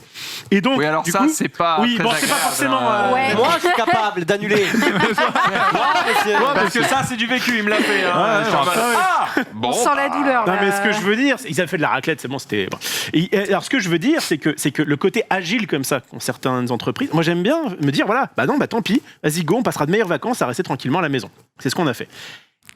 Et donc, Oui, alors du ça, coup, c'est pas. oui, très bon, c'est pas agréable, forcément, hein. Ouais. Moi, je suis capable d'annuler. Parce que ça, c'est du vécu, il me l'a fait. Hein. Ouais, Genre, ouais, ouais. ah bon, On sent la douleur. Non, là. mais ce que je veux dire, ils avaient fait de la raclette, c'est bon, c'était. Bon. Alors, ce que je veux dire, c'est que le côté agile comme ça, qu'ont certaines entreprises, moi j'aime bien me dire, voilà, bah non, bah tant pis, vas-y, go, on passera de meilleures vacances à rester tranquillement à la maison. C'est ce qu'on a fait.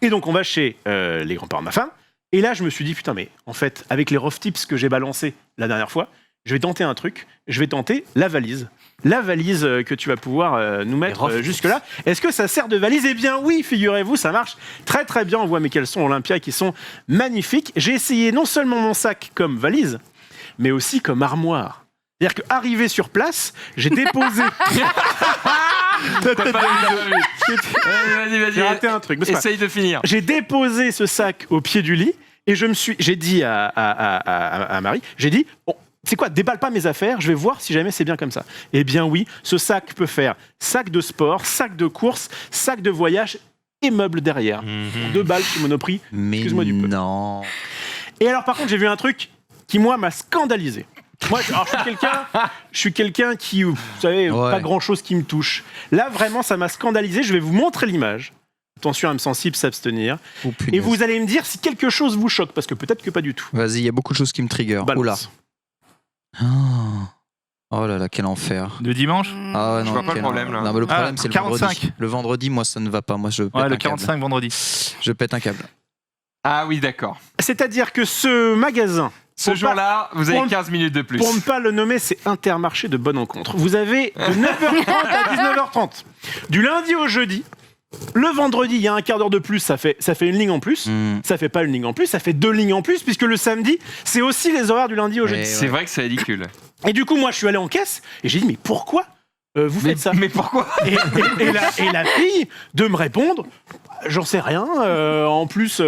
Et donc, on va chez les grands-parents de ma femme. Et là, je me suis dit, putain, mais en fait, avec les rough tips que j'ai balancés la dernière fois, je vais tenter un truc. Je vais tenter la valise. La valise que tu vas pouvoir nous mettre jusque-là. Est-ce que ça sert de valise ? Eh bien oui, figurez-vous, ça marche très très bien. On voit mes caleçons Olympia qui sont magnifiques. J'ai essayé non seulement mon sac comme valise, mais aussi comme armoire. C'est-à-dire qu'arrivé sur place, j'ai déposé... Vas-y, J'ai raté un truc. mais c'est pas grave. Essaye de finir. J'ai déposé ce sac au pied du lit et j'ai dit à Marie, j'ai dit, bon, c'est quoi, déballe pas mes affaires, je vais voir si jamais c'est bien comme ça. Eh bien oui, ce sac peut faire sac de sport, sac de course, sac de voyage et meubles derrière. 2 balles chez Monoprix. Mais Excuse-moi du peu. non. Et alors par contre, j'ai vu un truc qui moi m'a scandalisé. Moi, je suis quelqu'un qui, vous savez, Ouais. pas grand-chose qui me touche. Là, vraiment, ça m'a scandalisé. Je vais vous montrer l'image. Attention, âme sensible, s'abstenir. Oh, punaise. Et vous allez me dire si quelque chose vous choque, parce que peut-être que pas du tout. Vas-y, il y a beaucoup de choses qui me trigger. Balance. Oula. Oh là là, quel enfer. De dimanche Ah ouais, Je non, vois pas le quel- problème, là. Non, mais le problème, c'est le 45. vendredi. Le vendredi, moi, ça ne va pas. Moi, je pète Ouais, un le câble. 45 vendredi. Je pète un câble. Ah oui, d'accord. C'est-à-dire que ce magasin, Ce Pour jour-là, vous avez pour- 15 minutes de plus. pour ne pas le nommer, c'est Intermarché de Bonne Rencontre. Vous avez de 9h30 à 19h30. Du lundi au jeudi. Le vendredi, il y a un quart d'heure de plus, ça fait une ligne en plus. Ça fait pas une ligne en plus, ça fait 2 lignes en plus, puisque le samedi, c'est aussi les horaires du lundi au jeudi. Ouais. C'est vrai que c'est ridicule. Et du coup, moi, je suis allé en caisse et j'ai dit, mais pourquoi vous faites ça Mais pourquoi et la fille de me répondre, j'en sais rien. En plus,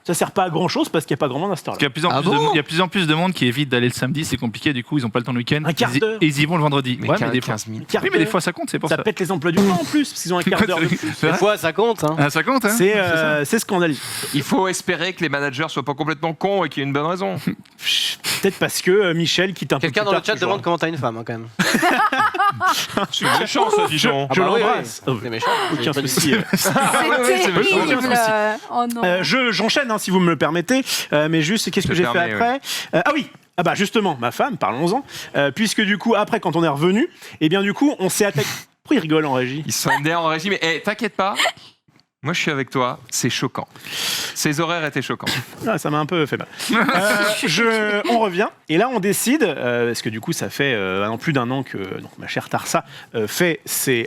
ça sert pas à grand chose parce qu'il n'y a pas grand monde à cette heure-là. Parce qu'il y a Ah bon il y a plus en plus de monde qui évite d'aller le samedi, c'est compliqué, du coup ils ont pas le temps le week-end. Un quart d'heure. Et ils y vont le vendredi. Mais Ouais, mais des fois. 15 minutes. Oui, mais des fois ça compte, c'est pour ça. Ça pète les emplois du temps en plus, parce qu'ils ont un quart d'heure de plus. Des fois, ça compte. Hein. Ah, ça compte, hein C'est scandaleux. Il faut espérer que les managers soient pas complètement cons et qu'il y ait une bonne raison. Peut-être parce que Michel quitte un peu Quelqu'un plus dans le tard chat toujours. demande comment t'as une femme, hein, quand même. C'est méchant, ça, dis donc. Je Ah bah oui, l'embrasse. oui. C'est méchant. Aucun J'ai pas dit- souci. C'est c'est méchant, terrible. aucun souci. Oh non. J'enchaîne, hein, si vous me le permettez. Mais juste, qu'est-ce Je que te j'ai fait permets, après Ah oui. Ah bah justement, ma femme, parlons-en. Puisque du coup, après, quand on est revenu, eh bien du coup, on s'est attaqué. Pourquoi il rigole en régie Ils sont MDR en régime. Mais t'inquiète pas, moi je suis avec toi, c'est choquant. Ces horaires étaient choquants. Ah, ça m'a un peu fait mal. On revient et là on décide, parce que du coup ça fait plus d'un an que donc, ma chère Tarsa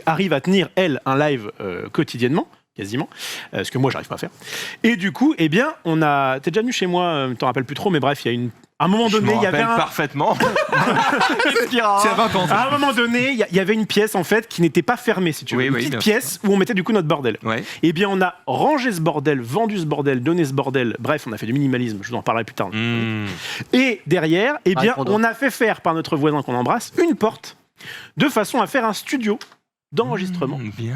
arrive à tenir elle un live quotidiennement, quasiment, ce que moi j'arrive pas à faire. Et du coup, eh bien, t'es déjà venu chez moi, t'en rappelles plus trop, mais bref, il y a à un moment donné, il y avait parfaitement. C'est à 20 ans. À un moment donné, il y avait une pièce en fait qui n'était pas fermée, si tu veux, une petite pièce où on mettait du coup notre bordel. Ouais. Eh bien, on a rangé ce bordel, vendu ce bordel, donné ce bordel. Bref, on a fait du minimalisme. Je vous en parlerai plus tard. Et derrière, eh bien, on a fait faire par notre voisin qu'on embrasse une porte de façon à faire un studio d'enregistrement. Bien.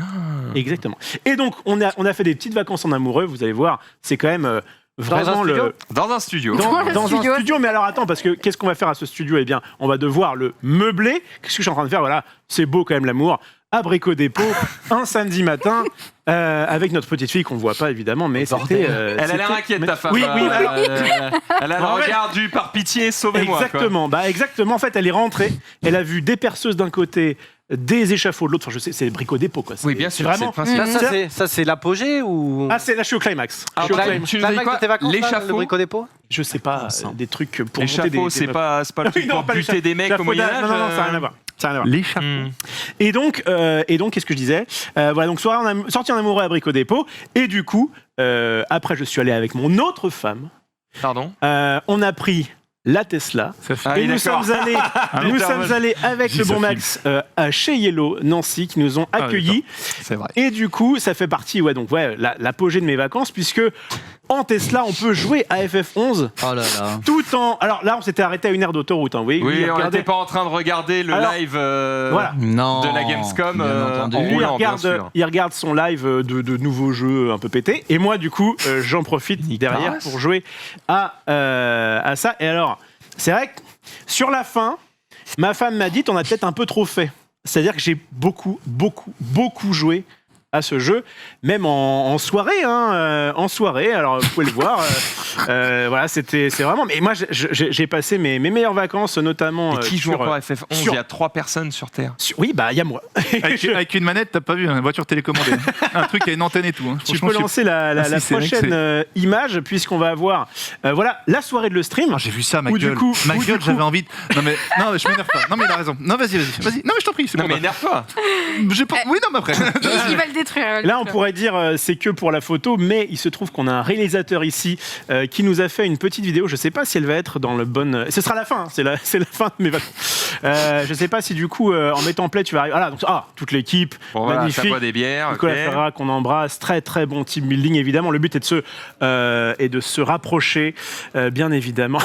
Exactement. Et donc, on a fait des petites vacances en amoureux. Vous allez voir, c'est quand même vraiment dans un studio. Dans un studio. Mais alors attends, parce que qu'est-ce qu'on va faire à ce studio ? Eh bien, on va devoir le meubler. Qu'est-ce que je suis en train de faire ? Voilà, c'est beau quand même l'amour. Abricot Dépôt, un samedi matin, avec notre petite fille qu'on ne voit pas évidemment, mais c'était. Elle a l'air inquiète, ta femme. Oui. Elle a le regard du par pitié, sauvez-moi. Exactement. Quoi. Exactement. En fait, elle est rentrée. Elle a vu des perceuses d'un côté, des échafauds de l'autre. Enfin, je sais, c'est Abricot Dépôt, quoi. Oui, bien sûr. Vraiment. Ça, c'est l'apogée ou. Ah, là, je suis au climax. Tu nous as dit quoi ? L'échafaud. Abricot Dépôt ? Je sais pas, des trucs pour monter des. L'échafaud, c'est pas le truc pour buter des mecs au Moyen-Âge. Non, ça n'a rien à voir. L'échafaud. Et donc, qu'est-ce que je disais ? Voilà, donc soirée, on a sorti un amoureux à Abricot Dépôt, et du coup, après, je suis allé avec mon autre femme. Pardon ? On a pris la Tesla, et nous sommes allés avec le bon Max chez Yellow, Nancy, qui nous ont accueillis. C'est vrai. Et du coup, ça fait partie, l'apogée de mes vacances, puisque en Tesla, on peut jouer à FF11 tout en. Alors là, on s'était arrêté à une aire d'autoroute. Hein, oui, on n'était pas en train de regarder le live de la Gamescom en roulant, bien sûr. Il regarde son live de nouveaux jeux un peu pétés. Et moi, du coup, j'en profite derrière pour jouer à ça. Et alors, c'est vrai que sur la fin, ma femme m'a dit t'en as peut-être un peu trop fait. C'est-à-dire que j'ai beaucoup joué à ce jeu, même en soirée, en soirée. Alors vous pouvez le voir. Voilà, c'est vraiment. Mais moi, j'ai passé mes meilleures vacances, notamment. Et qui joue encore à FF11 Il y a 3 personnes sur Terre. Oui, il y a moi. Avec une manette, t'as pas vu, une voiture télécommandée. Un truc qui a une antenne et tout. Hein. Tu peux lancer la prochaine image, puisqu'on va avoir la soirée de le stream. Oh, j'ai vu ça, ma gueule. J'avais envie de. Non mais je m'énerve pas. Non mais il a raison. Non vas-y. Non mais je t'en prie. Non mais énerve-toi. Oui non mais après. Il va le détruire. Là, on pourrait dire c'est que pour la photo, mais il se trouve qu'on a un réalisateur ici qui nous a fait une petite vidéo. Je sais pas si elle va être dans le bon. Ce sera la fin. C'est la fin de mes vacances. Je sais pas si du coup, en mettant play, tu vas arriver. Voilà, donc toute l'équipe, magnifique. Ça boit des bières. Nicolas Ferra qu'on embrasse, très très bon team building évidemment. Le but est de se rapprocher, bien évidemment.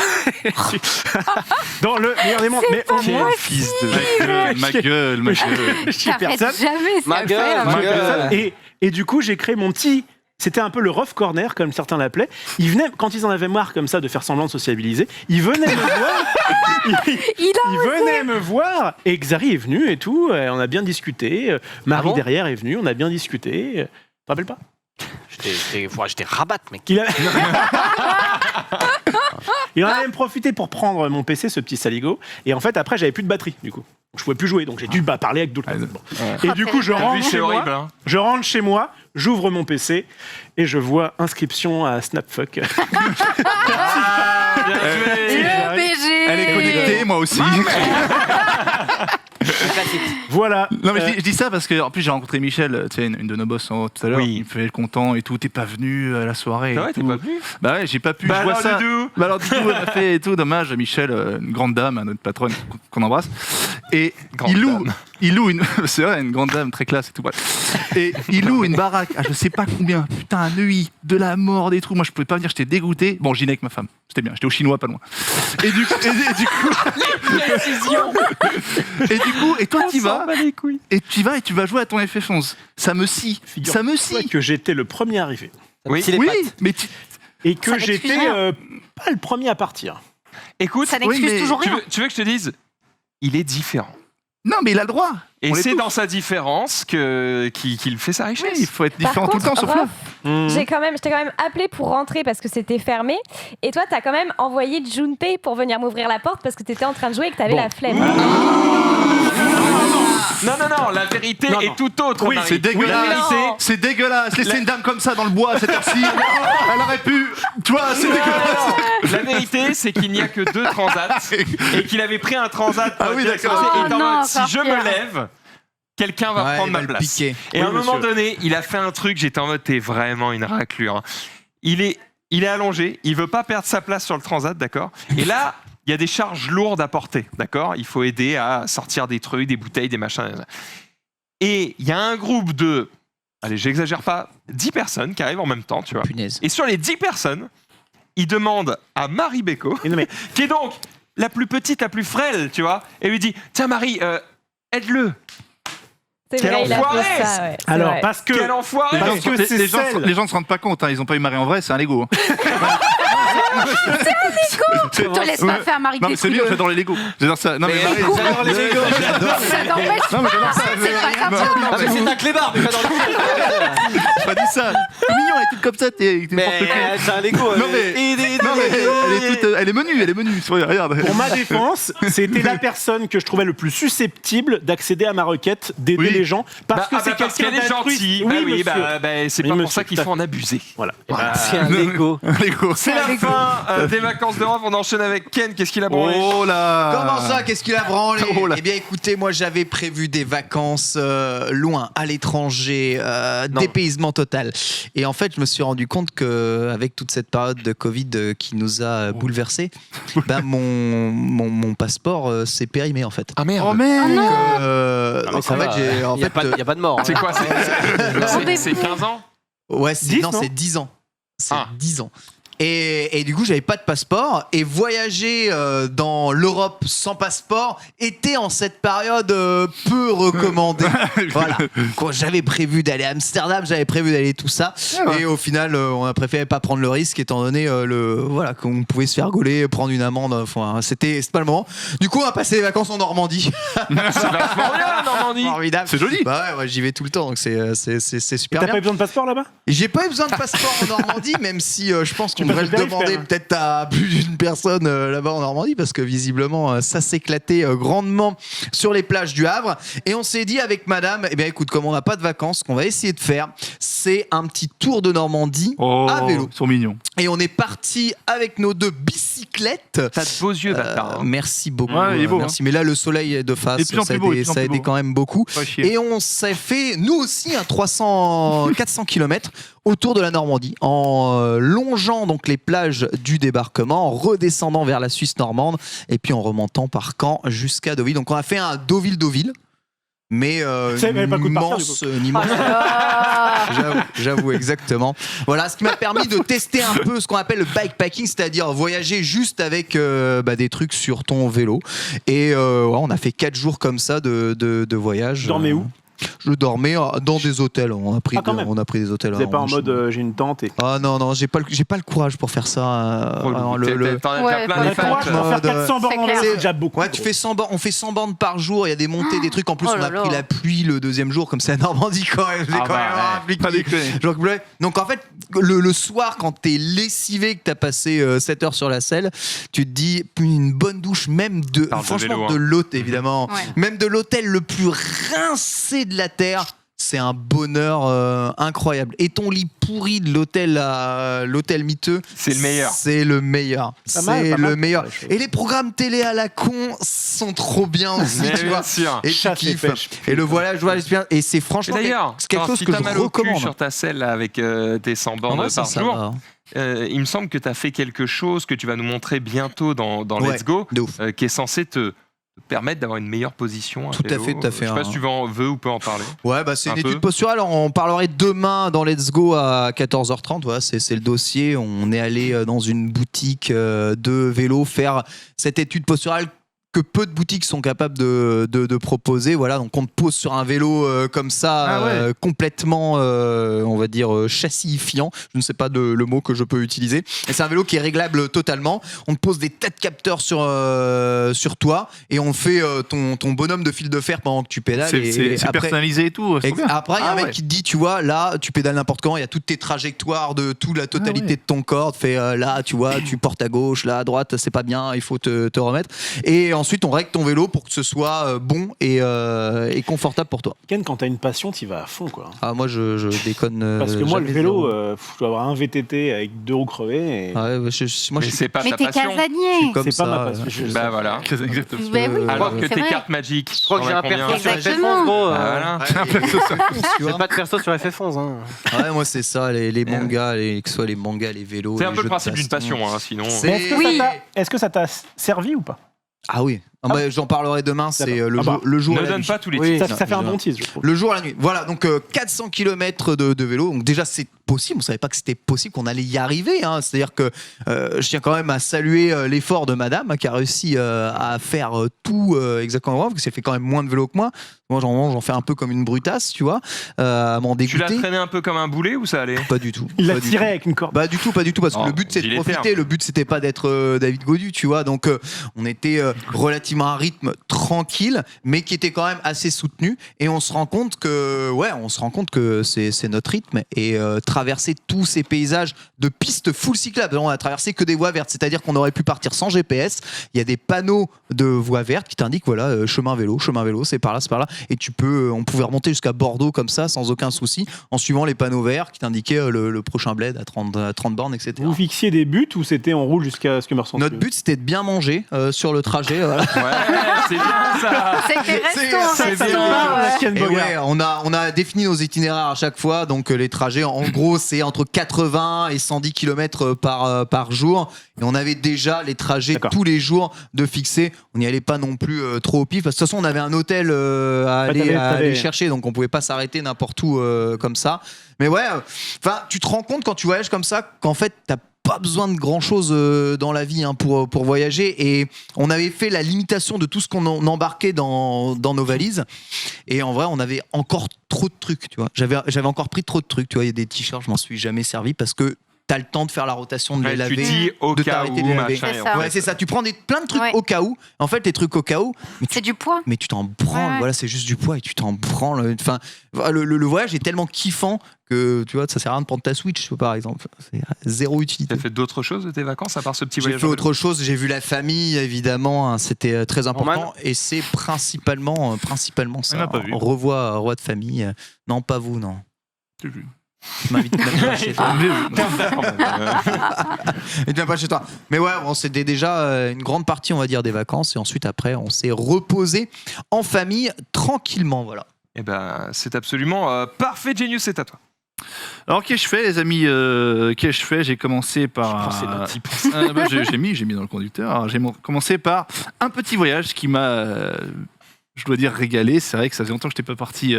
Dans le meilleur des mondes. Mais au moins, fils de ma gueule. Je suis personne. Jamais. Ma gueule. Et du coup, j'ai créé mon petit. C'était un peu le rough corner, comme certains l'appelaient. Ils venaient, quand ils en avaient marre comme ça de faire semblant de sociabiliser, ils venaient me voir. Ils venaient me voir. Et Xari est venu et tout. Et on a bien discuté. Marie derrière est venue. On a bien discuté. Tu te rappelles pas ? J'étais rabatte, mec. Il en a même profité pour prendre mon PC, ce petit saligo. Et en fait, après, j'avais plus de batterie, du coup. Je pouvais plus jouer, donc j'ai dû parler avec d'autres. Et du coup, je rentre chez moi, j'ouvre mon PC et je vois inscription à Snapfuck. Elle est connectée, moi aussi. Voilà. Non mais je dis ça parce que en plus j'ai rencontré Michel, tu sais, une de nos boss tout à l'heure. Il me fait le content et tout. T'es pas venu à la soirée. Ah ouais, t'es pas venu. Bah ouais, j'ai pas pu. Je vois ça. Didou. Bah alors Didou elle a fait et tout. Dommage, Michel, une grande dame, notre patronne qu'on embrasse. Et il loue une, c'est vrai, une grande dame très classe et tout. Et il loue une baraque à je sais pas combien. Putain, un EI de la mort des trous. Moi je pouvais pas venir, j'étais dégoûté. Bon, j'y avec ma femme. C'était bien, j'étais au chinois pas loin. Et du coup. Et toi tu vas. Et tu vas jouer à ton FF11. Ça me scie. Que j'étais le premier arrivé. Oui, mais et que j'étais pas le premier à partir. Écoute, ça n'excuse toujours rien. Tu veux que je te dise, il est différent. Non, mais il a le droit. Et c'est dans sa différence qu'il fait sa richesse. Oui, il faut être différent tout le temps, sauf là. Je t'ai quand même appelé pour rentrer parce que c'était fermé. Et toi, t'as quand même envoyé Junpei pour venir m'ouvrir la porte parce que t'étais en train de jouer et que t'avais la flemme. Non, la vérité est tout autre. Oui, c'est dégueulasse. C'est dégueulasse. Laisser une dame comme ça dans le bois à cette heure-ci, elle aurait pu. Tu vois, c'est dégueulasse. La vérité, c'est qu'il n'y a que 2 transats et qu'il avait pris un transat. Ah oui, d'accord. Si je me lève, quelqu'un va Ouais, prendre il ma va le place. piquer. Et à un Oui, moment monsieur. donné, il a fait un truc, j'étais en mode, t'es vraiment une raclure. Hein. Il est allongé, il veut pas perdre sa place sur le transat, d'accord? Et là, il y a des charges lourdes à porter, d'accord? Il faut aider à sortir des trucs, des bouteilles, des machins. Et il y a un groupe de, allez, j'exagère pas, 10 personnes qui arrivent en même temps, tu vois. Punaise. Et sur les 10 personnes, il demande à Marie Beko, Et non, mais qui est donc la plus petite, la plus frêle, tu vois, et lui dit, tiens Marie, aide-le. C'est Quel vrai, il a enfoiré. fait ça, ouais. c'est alors, vrai. parce que. Quel enfoiré! Parce que c'est celle- Les gens se rendent pas compte, hein, ils ont pas eu Marie en vrai, c'est un Lego. Je te laisse pas faire Marie Non mais c'est bien, Pécouilleux. j'adore les Legos. J'adore ça. Non mais Marie, J'adore les Legos. Ça t'empêche non mais j'adore ça. c'est pas Non, sympa. non, Ah, mais c'est un clébard, mais pas dans le j'ai pas dit ça. C'est mignon, elle est toute comme ça, t'es n'importe Mais quoi. c'est un Lego. Non mais, non, mais elle est menue. Regarde. Pour ma défense, c'était la personne que je trouvais le plus susceptible d'accéder à ma requête, d'aider Oui. les gens, parce que c'est parce quelqu'un qu'elle est d'altruiste. gentille. Oui, Bah oui, monsieur. c'est Oui, pas pour monsieur, ça qu'il tout à faut en abuser. Voilà. C'est un Lego. Un Lego. C'est la fin des vacances d'Europe. On enchaîne avec Ken. Qu'est-ce qu'il a branlé? Oh là. Comment ça? Qu'est-ce qu'il a branlé? Oh là. Eh bien, écoutez, moi, j'avais prévu des vacances loin, à l'étranger, Non. dépaysement total. Et en fait, je me suis rendu compte que avec toute cette période de Covid qui nous a bouleversés, ben mon passeport s'est périmé en fait. Ah merde. Oh merde. Non, mais ça va, il y a pas de mort. C'est quoi? Rendez-vous. C'est 15 ans? Ouais, 10, non c'est 10 ans. C'est Ah. 10 ans. Et du coup, j'avais pas de passeport. Et voyager dans l'Europe sans passeport était en cette période peu recommandé. Voilà. Quand j'avais prévu d'aller à Amsterdam, j'avais prévu d'aller tout ça. Et au final, on a préféré pas prendre le risque, étant donné voilà, qu'on pouvait se faire gauler, prendre une amende. Enfin, c'était pas le moment. Du coup, on a passé les vacances en Normandie. C'est vachement bien, la Normandie. Formidable. C'est joli. Bah ouais, j'y vais tout le temps, donc c'est super T'as bien. pas eu besoin de passeport là-bas? J'ai pas eu besoin de passeport en Normandie, même si je pense qu'on peux devrait te le périph', demander quand même. peut-être à plus d'une personne là-bas en Normandie, parce que visiblement ça s'éclatait grandement sur les plages du Havre. Et on s'est dit avec madame, eh bien écoute, comme on n'a pas de vacances, ce qu'on va essayer de faire, c'est un petit tour de Normandie à vélo. Ils sont mignons. Et on est parti avec nos 2 bicyclettes. T'as de beaux yeux, bâtard. hein. Merci beaucoup. Ouais, il est beau, merci. Mais là, le soleil est de face, Il est de plus en ça a plus beau, aidé, il est de plus en ça a plus aidé beau. quand même beaucoup. Pas chier. Et on s'est fait, nous aussi, un 400 km autour de la Normandie, en longeant donc les plages du débarquement, en redescendant vers la Suisse normande, et puis en remontant par Caen jusqu'à Deauville. Donc on a fait un Deauville-Deauville, mais Ça valait pas le coup de partir, un immense... J'avoue, exactement. Voilà, ce qui m'a permis de tester un peu ce qu'on appelle le bikepacking, c'est-à-dire voyager juste avec des trucs sur ton vélo. Et on a fait 4 jours comme ça de voyage. Tu dormais où? Je dormais dans des hôtels. On a pris, Ah, quand même. on a pris des hôtels. Vous n'êtes pas en orange. mode j'ai une tente et. Ah non, j'ai pas le courage pour faire ça. Alors, T'en Ouais, as plein pas les le T'as le courage fêtes. pour faire mode, 400 bornes en c'est vélo, clair. c'est déjà beaucoup. Ouais, tu fais 100 bornes, on fait 100 bornes par jour, il y a des montées, des trucs. En plus, Oh on a là pris là. la pluie le 2e jour, comme c'est la Normandie quand même. J'ai Ah quand bah, même ouais. impliqué. Pas déconner. Genre, ouais. Donc en fait, le soir, quand t'es lessivé, que t'as passé 7 heures sur la selle, tu te dis une bonne douche, même Parle de franchement vélo, hein. de l'hôtel, évidemment, Ouais. même de l'hôtel le plus rincé de la terre. C'est un bonheur incroyable. Et ton lit pourri de l'hôtel miteux, C'est le meilleur. C'est le meilleur. Pas mal, C'est pas le mal. meilleur. Ouais, je- Et les programmes télé à la con sont trop bien aussi, Mais tu vois. bien sûr. Et tu Chasse et kiffes. pêche. Et le voyage, et c'est Et franchement d'ailleurs, c'est quelque chose si que t'as je mal au cul recommande. sur ta selle là, avec tes 100 En bornes vrai, par ça jour, va. il me semble que tu as fait quelque chose que tu vas nous montrer bientôt dans Ouais, Let's Go, de ouf. qui est censé te permettre d'avoir une meilleure position. Tout à vélo. fait, tout à fait, Je sais pas hein. si tu veux ou peux en parler. Ouais, bah c'est Un une peu. étude posturale. On parlerait demain dans Let's Go à 14h30. Voilà, c'est le dossier. On est allé dans une boutique de vélo faire cette étude posturale que peu de boutiques sont capables de proposer. Voilà, donc on te pose sur un vélo comme ça, Ah ouais. complètement, on va dire, chassifiant. Je ne sais pas le mot que je peux utiliser. Et c'est un vélo qui est réglable totalement. On te pose des tas de capteurs sur toi et on fait ton bonhomme de fil de fer pendant que tu pédales. Et C'est après, personnalisé et tout. c'est trop bien. après, il y a Ah un mec ouais. qui te dit, tu vois, là, tu pédales n'importe quand, il y a toutes tes trajectoires de toute la totalité Ah ouais. de ton corps. Fait là, tu vois, tu portes à gauche, là, à droite, c'est pas bien, il faut te remettre. Et ensuite on règle ton vélo pour que ce soit bon et confortable pour toi. Ken, quand t'as une passion, t'y vas à fond, quoi. Ah, moi je déconne. Parce que moi, le jamais vélo, zéro. je dois avoir un VTT avec 2 roues crevées. Et... Ouais, moi Mais je suis c'est pas Mais ta t'es passion. casanier. comme C'est ça. pas ma passion. Bah voilà. Exactement. Bah oui, Alors que c'est tes vrai. cartes Magic, Je crois que j'ai un perso sur Exactement. FF11, gros. Voilà. Tu vois. J'ai pas de perso sur FF11. Hein. Ouais, moi c'est ça, les mangas, que ce soit les mangas, les vélos. C'est un les peu jeux le de principe d'une baston. passion, hein, sinon. C'est- Mais Oui. est-ce que ça t'a servi ou pas? Ah oui. Ah bah, j'en parlerai demain, c'est D'accord. le, Ah bah, le jour et Ne la donne nuit. pas tous les Oui. titres. Ça fait un déjà. bon tease, je trouve. Le jour et la nuit. Voilà, donc 400 km de vélo. Donc déjà, c'est possible. On savait pas que c'était possible, qu'on allait y arriver. Hein. C'est-à-dire que je tiens quand même à saluer l'effort de madame qui a réussi à faire tout exactement parce que c'est fait quand même moins de vélo que moi. Moi, j'en fais un peu comme une brutasse, tu vois, à m'en Tu l'as dégoûter. traîné un peu comme un boulet ou ça allait? Pas du tout. Il l'a Pas du tiré tout. avec une corde. Bah du tout, pas du tout, parce que Oh, le but c'est de il est profiter, ferme. le but c'était pas d'être David Gaudu, tu vois, donc on était relativement à un rythme tranquille, mais qui était quand même assez soutenu, et on se rend compte que c'est notre rythme, et traverser tous ces paysages de pistes full cyclables, on a traversé que des voies vertes, c'est-à-dire qu'on aurait pu partir sans GPS, il y a des panneaux de voies vertes qui t'indiquent, voilà, chemin vélo, c'est par là, et on pouvait remonter jusqu'à Bordeaux comme ça, sans aucun souci, en suivant les panneaux verts qui t'indiquaient le prochain bled à 30 bornes, etc. Vous fixiez des buts ou c'était on roule jusqu'à ce que me ressente? Notre but c'était de bien manger sur le trajet. Voilà. Ouais, c'est bien ça. C'était c'est resto, bien. resto. Ken Et Bogart. ouais, on a défini nos itinéraires à chaque fois. Donc les trajets, en gros, c'est entre 80 et 110 km par jour. Et on avait déjà les trajets D'accord. tous les jours de fixer. On n'y allait pas non plus trop au pif. Parce que de toute façon, on avait un hôtel à aller chercher. Donc on pouvait pas s'arrêter n'importe où comme ça. Mais ouais, tu te rends compte quand tu voyages comme ça qu'en fait, t'as pas besoin de grand chose dans la vie pour voyager, et on avait fait la limitation de tout ce qu'on embarquait dans nos valises, et en vrai on avait encore trop de trucs, tu vois. J'avais encore pris trop de trucs, tu vois. Il y a des t-shirts, je m'en suis jamais servi parce que t'as le temps de faire la rotation, de les Ouais, laver, tu dis au de cas t'arrêter de où, les laver. machin. C'est et ça. en Ouais, fait, c'est ça, tu prends plein de trucs Ouais. au cas où. En fait, les trucs au cas où, C'est du poids. mais tu t'en branles, Ouais. voilà, c'est juste du poids et tu t'en branles. Enfin, le voyage est tellement kiffant que tu vois, ça sert à rien de prendre ta Switch, par exemple. C'est zéro utilité. T'as fait d'autres choses de tes vacances à part ce petit J'ai voyage? fait en autre chose, j'ai vu la famille, évidemment, hein, c'était très important, et c'est principalement ça. On l'a pas vu. Revoit de famille. Non, pas vous, non. J'ai vu. Tu m'invites même pas chez toi. J'ai vu. Et tu viens pas chez toi. Mais ouais, bon, c'était déjà une grande partie, on va dire, des vacances, et ensuite après, on s'est reposé en famille tranquillement, voilà. Eh ben, c'est absolument parfait, Genius, c'est à toi. Alors, qu'est-ce que je fais, les amis? Qu'est-ce que je fais? J'ai commencé par. J'ai mis dans le conducteur. Alors, j'ai commencé par un petit voyage qui m'a, je dois dire, régalé. C'est vrai que ça faisait longtemps que je n'étais pas parti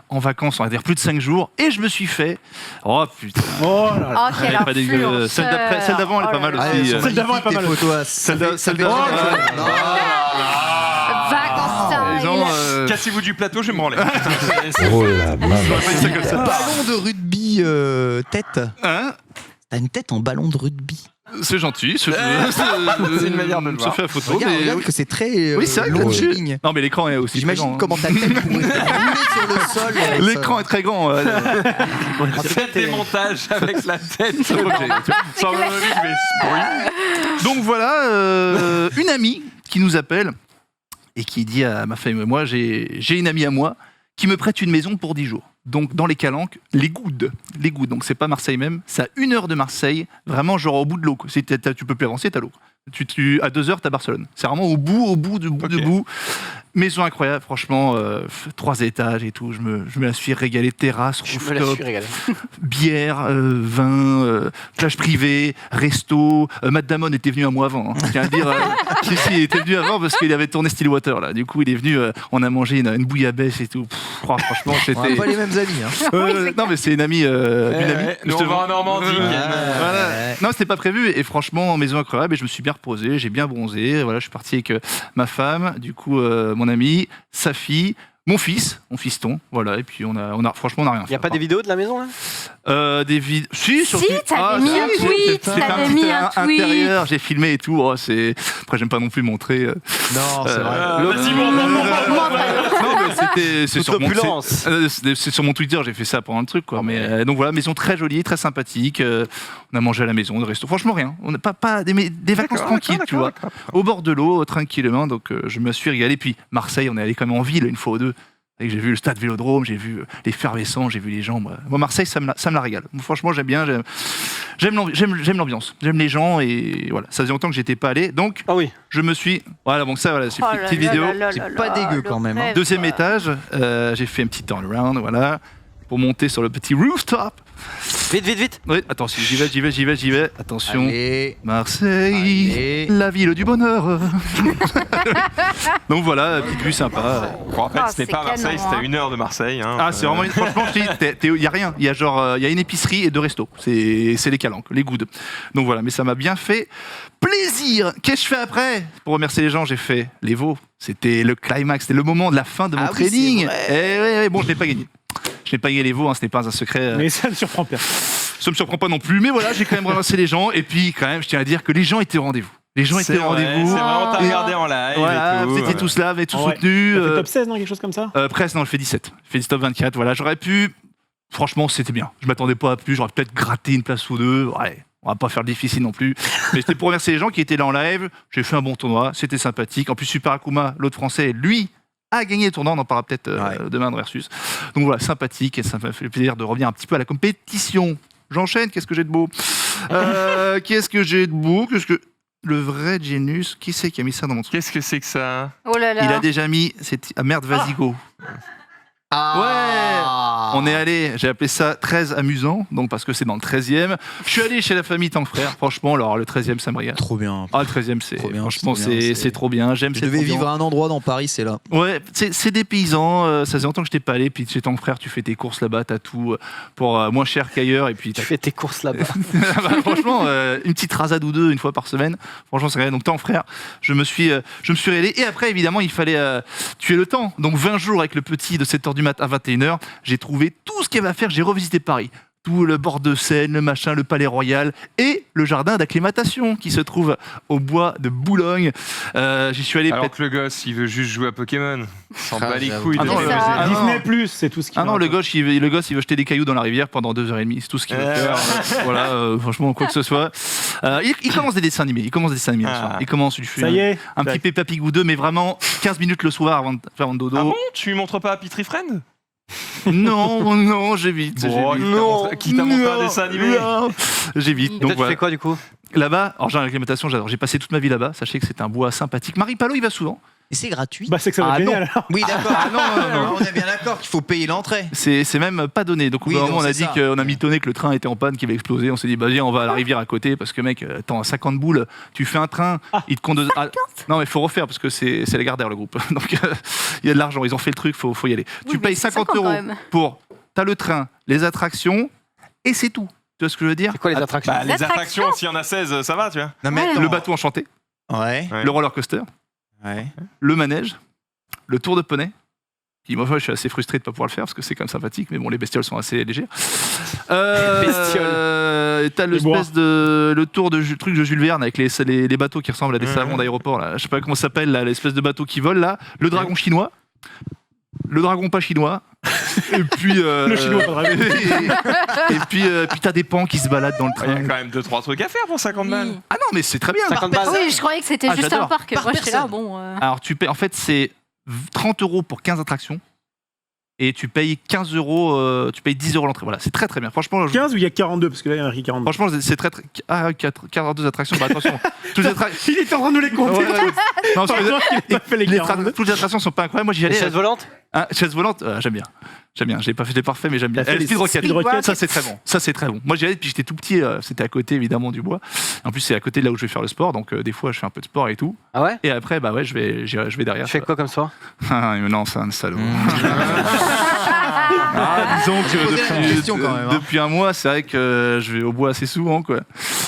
en vacances, on va dire plus de 5 jours. Et je me suis fait. Oh putain! Oh là là. Oh, Elle quelle est pas dégueu. influence. Celle d'avant, elle est pas mal là là. aussi. Elles sont Celle d'avant est pas magnifiques, mal tes photos. Celle d'avant. Vacances Les style. gens, Cassez-vous du plateau, je vais me branler. Oh la maman. Ballon de rugby tête. hein? T'as une tête en ballon de rugby. C'est gentil. C'est une manière de le Ça voir. fait la photo. Regarde, mais regarde oui. que c'est très Oui, c'est vrai que longiligne. Non, mais l'écran est aussi très J'imagine grand. comment ta tête pourrait rouler sur le sol. L'écran est très grand. Faites des montages avec la tête. Sans Donc voilà, une amie qui nous appelle et qui dit à ma femme et moi, j'ai une amie à moi qui me prête une maison pour 10 jours. Donc dans les Calanques, les Goudes, donc c'est pas Marseille même, c'est à 1 heure de Marseille, vraiment genre au bout de l'eau. Si tu peux plus avancer, t'as l'eau. À 2 heures, t'as Barcelone. C'est vraiment au bout de bout. Maison incroyable, franchement, 3 étages et tout. Je me la suis régalé, terrasse, Je me la rooftop, suis régalé. bière, vin, plage privée, resto. Matt Damon était venu un mois avant. Hein. Je tiens à dire, si, il était venu avant parce qu'il avait tourné Stillwater là. Du coup, il est venu. On a mangé une bouillabaisse et tout. Franchement, On c'était. n'a pas les mêmes amis. Hein. Non, mais c'est une amie d'une amie. Nous, on va en Normandie. Voilà. Non, c'était pas prévu. Et franchement, maison incroyable. Et je me suis bien reposé. J'ai bien bronzé. Voilà, je suis parti avec ma femme, du coup, mon ami, sa fille. Mon fiston, voilà, et puis franchement on n'a rien fait. Il n'y a pas des vidéos de la maison là? Des vidéos. Si, sur t'avais mis un tweet, t'avais mis un tweet. intérieur, j'ai filmé et tout. Après, j'aime pas non plus montrer. Non, c'est vrai. Vas-y, non, mais C'est Toute sur, l'opulence. c'est sur mon Twitter, j'ai fait ça pendant le truc, quoi. Mais donc voilà, maison très jolie, très sympathique. On a mangé à la maison, au resto. Franchement, rien. On n'a pas des vacances tranquilles, tu vois. Au bord de l'eau, tranquillement. Donc je me suis régalé. Puis Marseille, on est allé quand même en ville une fois ou deux. Et j'ai vu le stade Vélodrome, j'ai vu l'effervescence, j'ai vu les gens. Moi, Marseille, ça me la régale. Franchement, j'aime bien. J'aime l'ambiance, j'aime les gens et voilà. Ça faisait longtemps que j'étais pas allé, donc je me suis. Voilà, donc ça, voilà, c'est une petite vidéo. C'est pas dégueu quand même. Hein. Deuxième étage, j'ai fait un petit turnaround, voilà, pour monter sur le petit rooftop. Vite. Oui, attention, j'y vais. Attention. Allez. Marseille, Allez. la ville du bonheur. Donc voilà, petite vue sympa. Je rappelle, c'était c'est pas à Marseille, canon, c'était à hein. 1 heure de Marseille. Hein. Ah, c'est vraiment. Franchement, je te dis, il y a rien. Il y a genre, il y a une épicerie et 2 restos. C'est les calanques, les goods. Donc voilà, mais ça m'a bien fait plaisir. Qu'est-ce que je fais après? Pour remercier les gens, j'ai fait les veaux. C'était le climax, c'était le moment de la fin de mon training. Et bon, je n'ai pas gagné. Je n'ai pas gagné les veaux, hein, ce n'est pas un secret. Mais ça ne surprend personne. Ça me surprend pas non plus, mais voilà, j'ai quand même remercié les gens. Et puis, quand même, je tiens à dire que les gens étaient au rendez-vous. Les gens étaient au rendez-vous. C'est vraiment, t'as Et- regardé en live. Voilà, et tout, vous étiez tous là, vous avez tous soutenu. T'as fait top 16, non, quelque chose comme ça? Presque, non, je fais 17. Je fais 10 top 24. Voilà, j'aurais pu. Franchement, c'était bien. Je m'attendais pas à plus. J'aurais peut-être gratté une place ou deux. Ouais, on va pas faire le difficile non plus. Mais c'était pour remercier les gens qui étaient là en live. J'ai fait un bon tournoi. C'était sympathique. En plus, Super Akuma, l'autre français, lui, a gagné le tournoi. On en parlera peut-être demain de Versus. Donc voilà, sympathique. Et ça m'a fait plaisir de revenir un petit peu à la compétition. J'enchaîne. Qu'est-ce que j'ai de beau? Le vrai Genius, qui c'est qui a mis ça dans mon truc? Qu'est-ce que c'est que ça? Oh là là. Il a déjà mis. Ah merde, vas-y, go. On est allé, j'ai appelé ça 13 amusant, donc parce que c'est dans le 13e. Je suis allé chez la famille Tankfrère, franchement, alors le 13e, ça me régale. Trop bien. Ah, le 13e, c'est Trop bien, franchement, c'est trop bien, c'est trop bien. J'aime Je cette devais ambiance. vivre à un endroit dans Paris, c'est là. Ouais, c'est des paysans, ça faisait longtemps que je t'ai pas allé, puis chez Tankfrère, tu fais tes courses là-bas, t'as tout pour moins cher qu'ailleurs, et puis Tu fais tes courses là-bas. Bah, franchement, une petite rasade ou deux une fois par semaine, franchement c'est rien. Donc Tankfrère, je me suis régalé. Et après évidemment il fallait tuer le temps. Donc 20 jours avec le petit de 7h du mat à 21h, j'ai trouvé tout ce qu'il y avait à faire. J'ai revisité Paris. Tout le bord de Seine, le machin, le Palais Royal et le jardin d'acclimatation qui se trouve au bois de Boulogne. J'y suis allé. Alors que le gosse, il veut juste jouer à Pokémon. Il s'en bat les j'avoue. couilles. Ah non, de- Ah non. Disney Plus, c'est tout ce qui. Ah non, le gosse, il veut jeter des cailloux dans la rivière pendant 2h30. C'est tout ce qu'il veut faire. Voilà, franchement, quoi que ce soit. Il commence des dessins animés. Le soir. Il commence, il fait Ça y est. un petit Peppa Pig ou deux, mais vraiment 15 minutes le soir avant de dodo. Ah bon? Tu lui montres pas à Pitry Friend? Non, j'évite. Bon, j'évite. qui t'a montré un dessin animé? Non. J'évite. Toi, Donc tu voilà. fais quoi du coup? Là-bas, alors j'ai l'acclimatation, j'adore. J'ai passé toute ma vie là-bas. Sachez que c'est un bois sympathique. Marie Palot, il va souvent. Et c'est gratuit. Bah, c'est que ça va être génial. alors. Oui, d'accord. Ah non. On est bien d'accord qu'il faut payer l'entrée. C'est même pas donné. Donc au Oui, bout d'un moment, donc on a c'est dit ça. qu'on a mitonné que le train était en panne, qu'il avait explosé. On s'est dit, bah viens, on va à la rivière à côté parce que mec, attends, 50 boules, tu fais un train, il te compte. Non, mais il faut refaire parce que c'est la Gardère le groupe. Donc il y a de l'argent, ils ont fait le truc, faut y aller. Oui, Tu mais payes c'est 50 50 quand euros même. pour. T'as le train, les attractions et c'est tout. Tu vois ce que je veux dire? C'est quoi les attractions? Bah, les L'attraction. attractions, s'il y en a 16, ça va, tu vois. Non, mais Ouais. attends. Le bateau enchanté, Ouais. Ouais. le roller coaster, Ouais. le manège, le tour de poney. Qui, moi, je suis assez frustré de ne pas pouvoir le faire parce que c'est quand même sympathique, mais bon, les bestioles sont assez légères. T'as l'espèce de le tour de truc de Jules Verne avec les bateaux qui ressemblent à des savons d'aéroport. Là. Je sais pas comment ça s'appelle, là, l'espèce de bateau qui vole là. Le dragon chinois, le dragon pas chinois. Et puis Le chinois, pas de dragon. et puis t'as des pans qui se baladent dans le Il y a train. quand même 2-3 trucs à faire pour 50 balles. Oui. Ah non, mais c'est très bien. 50 balles. Oui, je croyais que c'était Ah, juste j'adore. un parc. Par Moi, j'étais là, personne. bon. Alors tu payes, en fait c'est 30 euros pour 15 attractions et tu payes 15 euros, tu payes 10 euros l'entrée. Voilà, c'est très très bien. Franchement, 15 ou il y a 42 parce que là il y en a écrit 42. franchement c'est très très. Ah, 42 attractions, bah attention. Toutes les attractions. Il était en train de nous les compter. Ouais, ouais. Non, parce que Il a pas fait les 42. toutes les attractions sont pas incroyables. Moi j'y Les allais. chaises volantes? Ah, chaise volante, j'aime bien. J'aime bien. J'ai pas fait des parfaits, mais j'aime bien. T'as fait les Speed Rocket. Speed Rocket. Ça c'est très bon. Ça c'est très bon. Moi j'y allais depuis que j'étais tout petit. C'était à côté évidemment du bois. En plus c'est à côté de là où je vais faire le sport. Donc des fois je fais un peu de sport et tout. Ah ouais? Et après bah ouais je vais derrière. Tu fais quoi comme ça? Ah, mais non, c'est un salaud. Ah, disons que J'ai posé la même question, quand même, hein. depuis un mois, c'est vrai que je vais au bois assez souvent, quoi.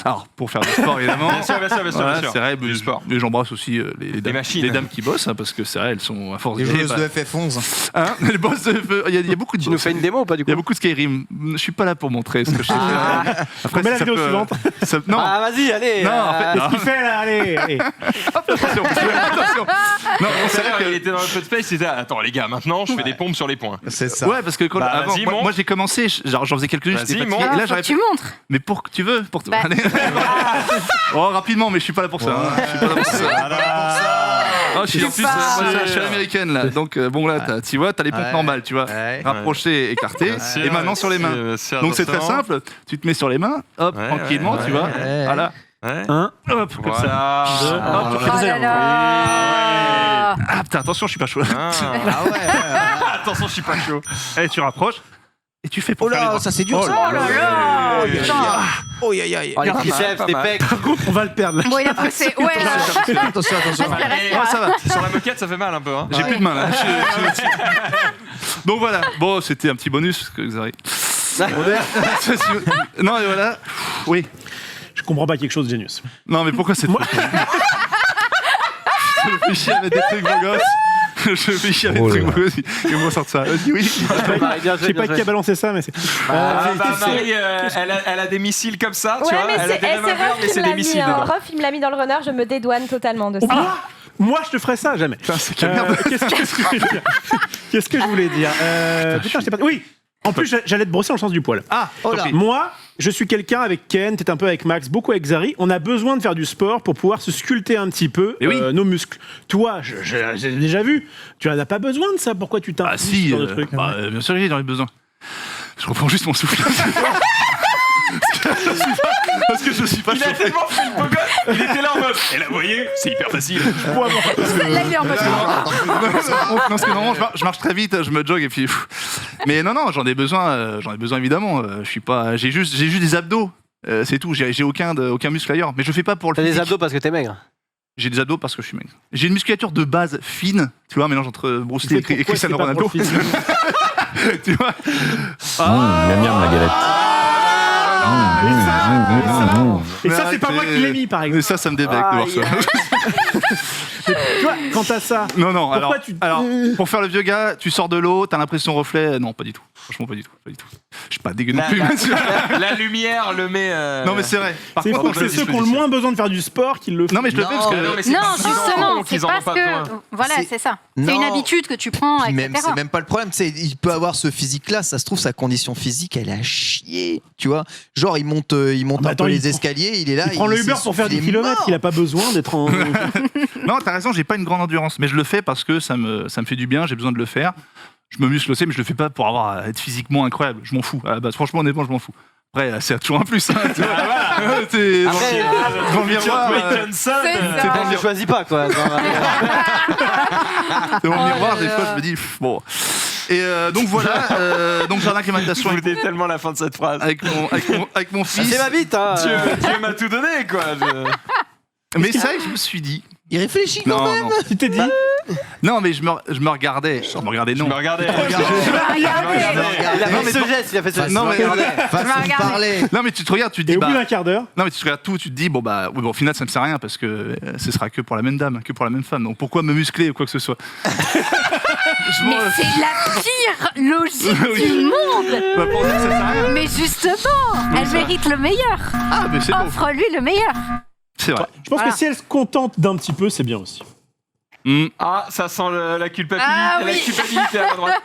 Alors, pour faire du sport, évidemment. Bien sûr, bien sûr, bien sûr. Voilà, bien sûr. c'est vrai, Du mais, sport. mais j'embrasse aussi les dames, machines. les dames qui bossent, hein, parce que c'est vrai, elles sont à force Les de... joueuses de FF11. Hein, les boss de feu. Il y a beaucoup de... Tu nous fais une démo ou pas du Il coup y a beaucoup de Skyrim. Je suis pas là pour montrer ce que je sais faire. Après, On met la ça vidéo peut- suivante. Non, Ah vas-y, allez. non, en fait, Qu'est-ce qu'il fait là? Allez, allez. attention. Non, c'est C'est vrai vrai que... il était dans le space, il était attends les gars, maintenant je fais des pompes sur les points. C'est ça. Ouais, parce que quand, Bah, avant, vas-y, moi, montre. moi, j'ai commencé, j'en faisais quelques-unes, Vas-y, j'étais fatigué. montre. Et là, Faut j'aurais que tu montres. Mais pour que tu veux, pour Bah. Allez. Oh, rapidement, mais je suis pas là pour ça. hein. Je suis pas là pour ça. Oh, je suis en plus, moi, je suis américaine là. Donc bon là, tu vois, t'as les pompes Ouais. normales, tu vois, Ouais. rapprochées, écartées, et maintenant sur les mains. Donc c'est très simple. Tu te mets sur les mains, hop, Ouais, tranquillement, ouais, tu vois. ouais. Voilà, Ouais. hop, comme ça. Voilà. Hop, Oh là là. Ah putain, attention, je suis pas chaud. Ah. Ah ouais. Attention, je suis pas chaud. Allez, tu rapproches et tu fais pour Oh faire les là, bras. ça c'est dur ça. Oh là là. Oh, Putain. Oh aïe aïe. Oh, les Pas mal, triceps, pas les mal. pecs. On va le perdre là. Bon, il a poussé. Ouais. Attention, attention. Respire, respire. Ouais, ça va. Sur la moquette, ça fait mal un peu. Hein. J'ai plus de main là. Donc voilà. Bon, c'était un petit bonus parce que Xari. Non, et voilà. Oui. Je comprends pas quelque chose, Genius. Non, mais pourquoi c'est trop Je fais chier avec des trucs beaux gosses. Je fais chier avec Oh des là trucs beaux gosses. Et on sort ça. Vas-y, oui. Je sais pas qui a balancé ça, mais c'est. Ah, bah, c'est- Marie, elle a des missiles comme ça, tu Ouais, vois. mais Elle a c'est des revolvers, mais Ruff qui c'est me des l'a missiles mis. dedans. Ruff, il me l'a mis dans le runner, je me dédouane totalement de ça. Moi, je te ferais ça, jamais. Putain, c'est quelle merde. Qu'est-ce que je voulais dire Putain, je sais pas. Oui. En plus, j'allais te brosser dans le sens du poil. Ah, Oh tant là. pis. Moi, je suis quelqu'un avec Ken, peut-être un peu avec Max, beaucoup avec Zari. On a besoin de faire du sport pour pouvoir se sculpter un petit peu Mais oui. nos muscles. Toi, j'ai déjà vu, tu n'en as pas besoin de ça. Pourquoi tu Ah t'imposes si, sur le truc bien sûr j'en ai besoin. Je reprends juste mon souffle. Parce que je suis pas Il a chauffé. tellement fait le beau gosse, il était là en mode. Et là, vous voyez, c'est hyper facile. Là, il est en mode. Non, parce que normalement je marche très vite, je me jogue et puis. Mais non, j'en ai besoin évidemment. Je suis pas, j'ai juste des abdos. C'est tout. J'ai aucun muscle ailleurs. Mais je fais pas pour le T'as des physique. abdos parce que t'es maigre. J'ai des abdos parce que je suis maigre. J'ai une musculature de base fine. Tu vois, un mélange entre Bruce Lee et Cristiano Ronaldo. Tu vois. Miam miam la galette. Et ça, c'est pas moi qui l'ai mis, par exemple. Mais ça me débecte de voir ça. Tu vois, quant à ça, Non, Pourquoi alors, pour faire le vieux gars, tu sors de l'eau, t'as l'impression reflet. Non, pas du tout. Franchement, pas du tout. Je suis pas dégueu non plus. La lumière le met. Non, mais c'est vrai. Par c'est contre, fou que c'est ceux qui ont le moins besoin de faire du sport qui le font. Non, mais je le fais parce que. non, mais c'est Non, parce qu'ils en justement, ont, qu'ils c'est en ont parce pas que. besoin. Voilà, C'est- c'est ça. Non. C'est une habitude que tu prends, Puis etc. même, c'est même pas le problème. Il peut avoir ce physique-là. Ça se trouve, sa condition physique, elle est à chier. Tu vois, genre il monte bah un attends, peu il les prend- escaliers. Il est là. Il prend le Uber pour faire 10 km, il a pas besoin d'être en. Non, t'as raison, j'ai pas une grande endurance. Mais je le fais parce que ça me fait du bien, j'ai besoin de le faire. Je me muscle aussi, mais je le fais pas pour être physiquement incroyable. Je m'en fous. À la base, franchement, honnêtement, je m'en fous. Après, c'est toujours un plus. Hein, tu vois. C'est Après, dans le miroir. Johnson. C'est ça. je choisis pas quoi. Dans le miroir, des fois, je me dis, pff, bon. Et donc voilà, donc jardin acclimatation Je voulais tellement la fin de cette phrase. avec mon fils. C'est ma bite hein. Dieu m'a tout donné, quoi. Mais ça, je me suis dit. Il réfléchit quand Non, même. non. Tu t'es dit Non, mais je me regardais. Je me regardais, Je non. me regardais. Regardez. Il a Non, fait mais ce non. geste, il a fait ce Non, mais Façon de parler. Non, mais tu te regardes, tu te Et dis, au bout bah. d'un quart d'heure, Non, mais tu te regardes tout, tu te dis, bon, bah, oui, bon, au final, ça ne sert à rien parce que ce sera que pour la même dame, que pour la même femme. Donc pourquoi me muscler ou quoi que ce soit Mais c'est la pire logique du monde. Bah, pour dire que ça sert à rien. Mais justement, elle mérite le meilleur. Ah, mais c'est beau. Offre-lui le meilleur. C'est vrai. je pense Voilà. que si elle se contente d'un petit peu, c'est bien aussi. Ah, ça sent la culpabilité, Ah la oui. culpabilité à la droite.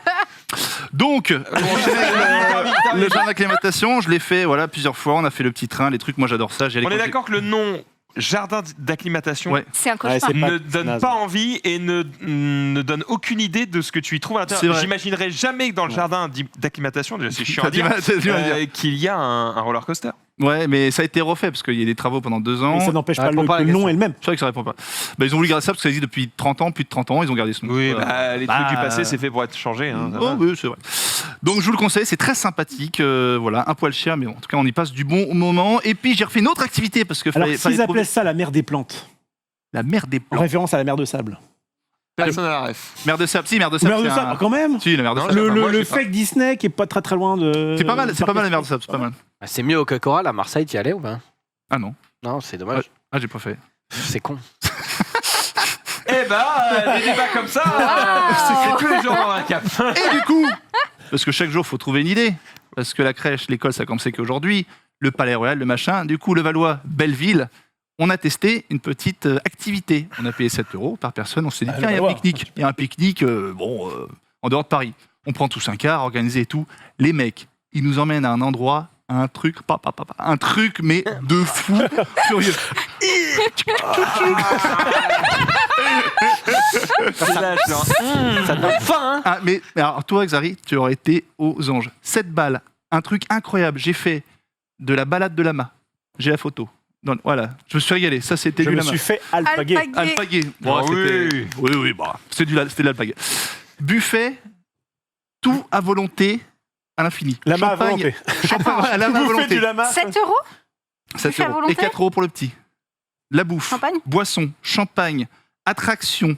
Donc, le jardin d'acclimatation, je l'ai fait voilà, plusieurs fois. On a fait le petit train, les trucs. Moi, j'adore ça. J'y allais On est quand d'accord que le nom jardin d'acclimatation Ouais. C'est un Ouais, cauchemar. c'est pas ne donne naze. pas envie et ne donne aucune idée de ce que tu y trouves à C'est l'intérieur. vrai. J'imaginerais jamais que dans le jardin d'acclimatation, déjà c'est chiant à T'as du dire, mal- t'as du mal à dire. qu'il y a un roller coaster. Ouais, mais ça a été refait parce qu'il y a des travaux pendant 2 ans. Et ça n'empêche Ça pas répond le, pas à la que le nom question. est le même. C'est vrai que ça répond pas. Bah, ils ont voulu garder ça parce que ça existe depuis 30 ans, plus de 30 ans, ils ont gardé ce nom. Oui, Voilà. les trucs du passé, c'est fait pour être changé. Hein, ça Oh, va. oui, c'est vrai. Donc je vous le conseille, c'est très sympathique. Voilà, un poil cher, mais bon, en tout cas, on y passe du bon moment. Et puis j'ai refait une autre activité parce que Alors fallait s'ils trouver appelaient ça la mer des plantes, la mer des en plantes. référence à la mer de sable. Personne à la ref. Mer de sable, si, mer de Ou sable. mer de c'est sable, un- quand même. Si, la mer de Non, sable. Moi, je Le sais pas. fake Disney qui est pas très très loin de. C'est pas mal la mer de sable, c'est pas mal. C'est mieux au que Coral à Marseille, t'y allais ou pas? Ah non. Non, c'est dommage. Ah, j'ai pas fait. C'est con. Eh ben, des débats comme ça, c'est tous les jours dans un cap. Et du coup, parce que chaque jour, il faut trouver une idée. Parce que la crèche, l'école, ça comme c'est qu'aujourd'hui. Le Palais Royal, le machin. Du coup, le Valois, Belleville, on a testé une petite activité. On a payé 7 € par personne. On s'est dit, tiens, il y a un pique-nique. Il y a un pique-nique, en dehors de Paris. On prend tous un car, organisé et tout. Les mecs, ils nous emmènent à un endroit, un truc, un truc, mais de fou furieux. Ça donne faim, hein. Ah, mais alors, toi, Xari, tu aurais été aux anges. 7 balles, un truc incroyable. J'ai fait de la balade de lama. J'ai la photo. Voilà, je me suis régalé. Ça, c'était Je du me lama. suis fait alpaguer. Alpagué. Bon, c'était... Oui, bah, c'était de l'alpagué. Buffet, tout à volonté, à l'infini. Lama à volonté. Champagne, lama à Vous faites volonté. du lama 7 €? 7 Buffet à € volonté et 4 € pour le petit. La bouffe, Champagne boisson, champagne, attraction,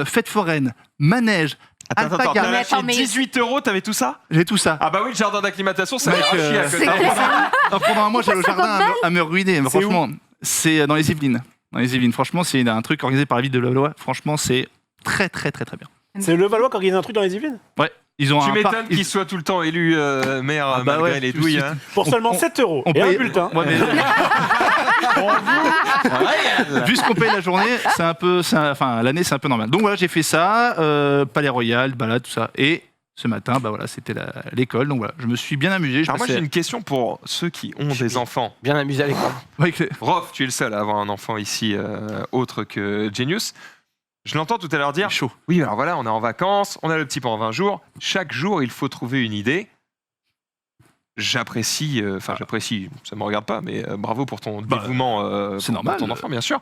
fête foraine, manège, Attends, alpaga. t'as lâché Attends, mais- 18 €, t'avais tout ça? J'ai tout ça. Ah bah oui, le jardin d'acclimatation, ça Mec, va chier à côté. c'est que ça. Pendant un mois, j'allais au jardin à me ruiner. Mais C'est franchement, c'est dans les Yvelines. Dans les Yvelines, franchement, c'est un truc organisé par la ville de Levallois. Franchement, c'est très, très, très, très bien. C'est le Valois qui organise un truc dans les Yvelines Ouais, ils ont Tu un m'étonnes parc. qu'il soit tout le temps élu maire Ah bah malgré ouais, les je douilles. suis- Hein. pour seulement 7 € et un paye- bulletin. Ouais, mais vu ce qu'on paye la journée, c'est un peu, enfin l'année, c'est un peu normal. Donc voilà, j'ai fait ça, Palais Royal, balade, tout ça. Et ce matin, bah voilà, c'était l'école. Donc voilà, je me suis bien amusé. Alors moi j'ai une question pour ceux qui ont des enfants. Bien amusé à l'école. Rof, tu es le seul à avoir un enfant ici autre que Genius. Je l'entends tout à l'heure dire chaud. oui, alors voilà, on est en vacances, on a le petit pendant 20 jours. Chaque jour, il faut trouver une idée. J'apprécie, j'apprécie, ça ne me regarde pas, mais bravo pour ton dévouement c'est pour normal. ton enfant, bien sûr.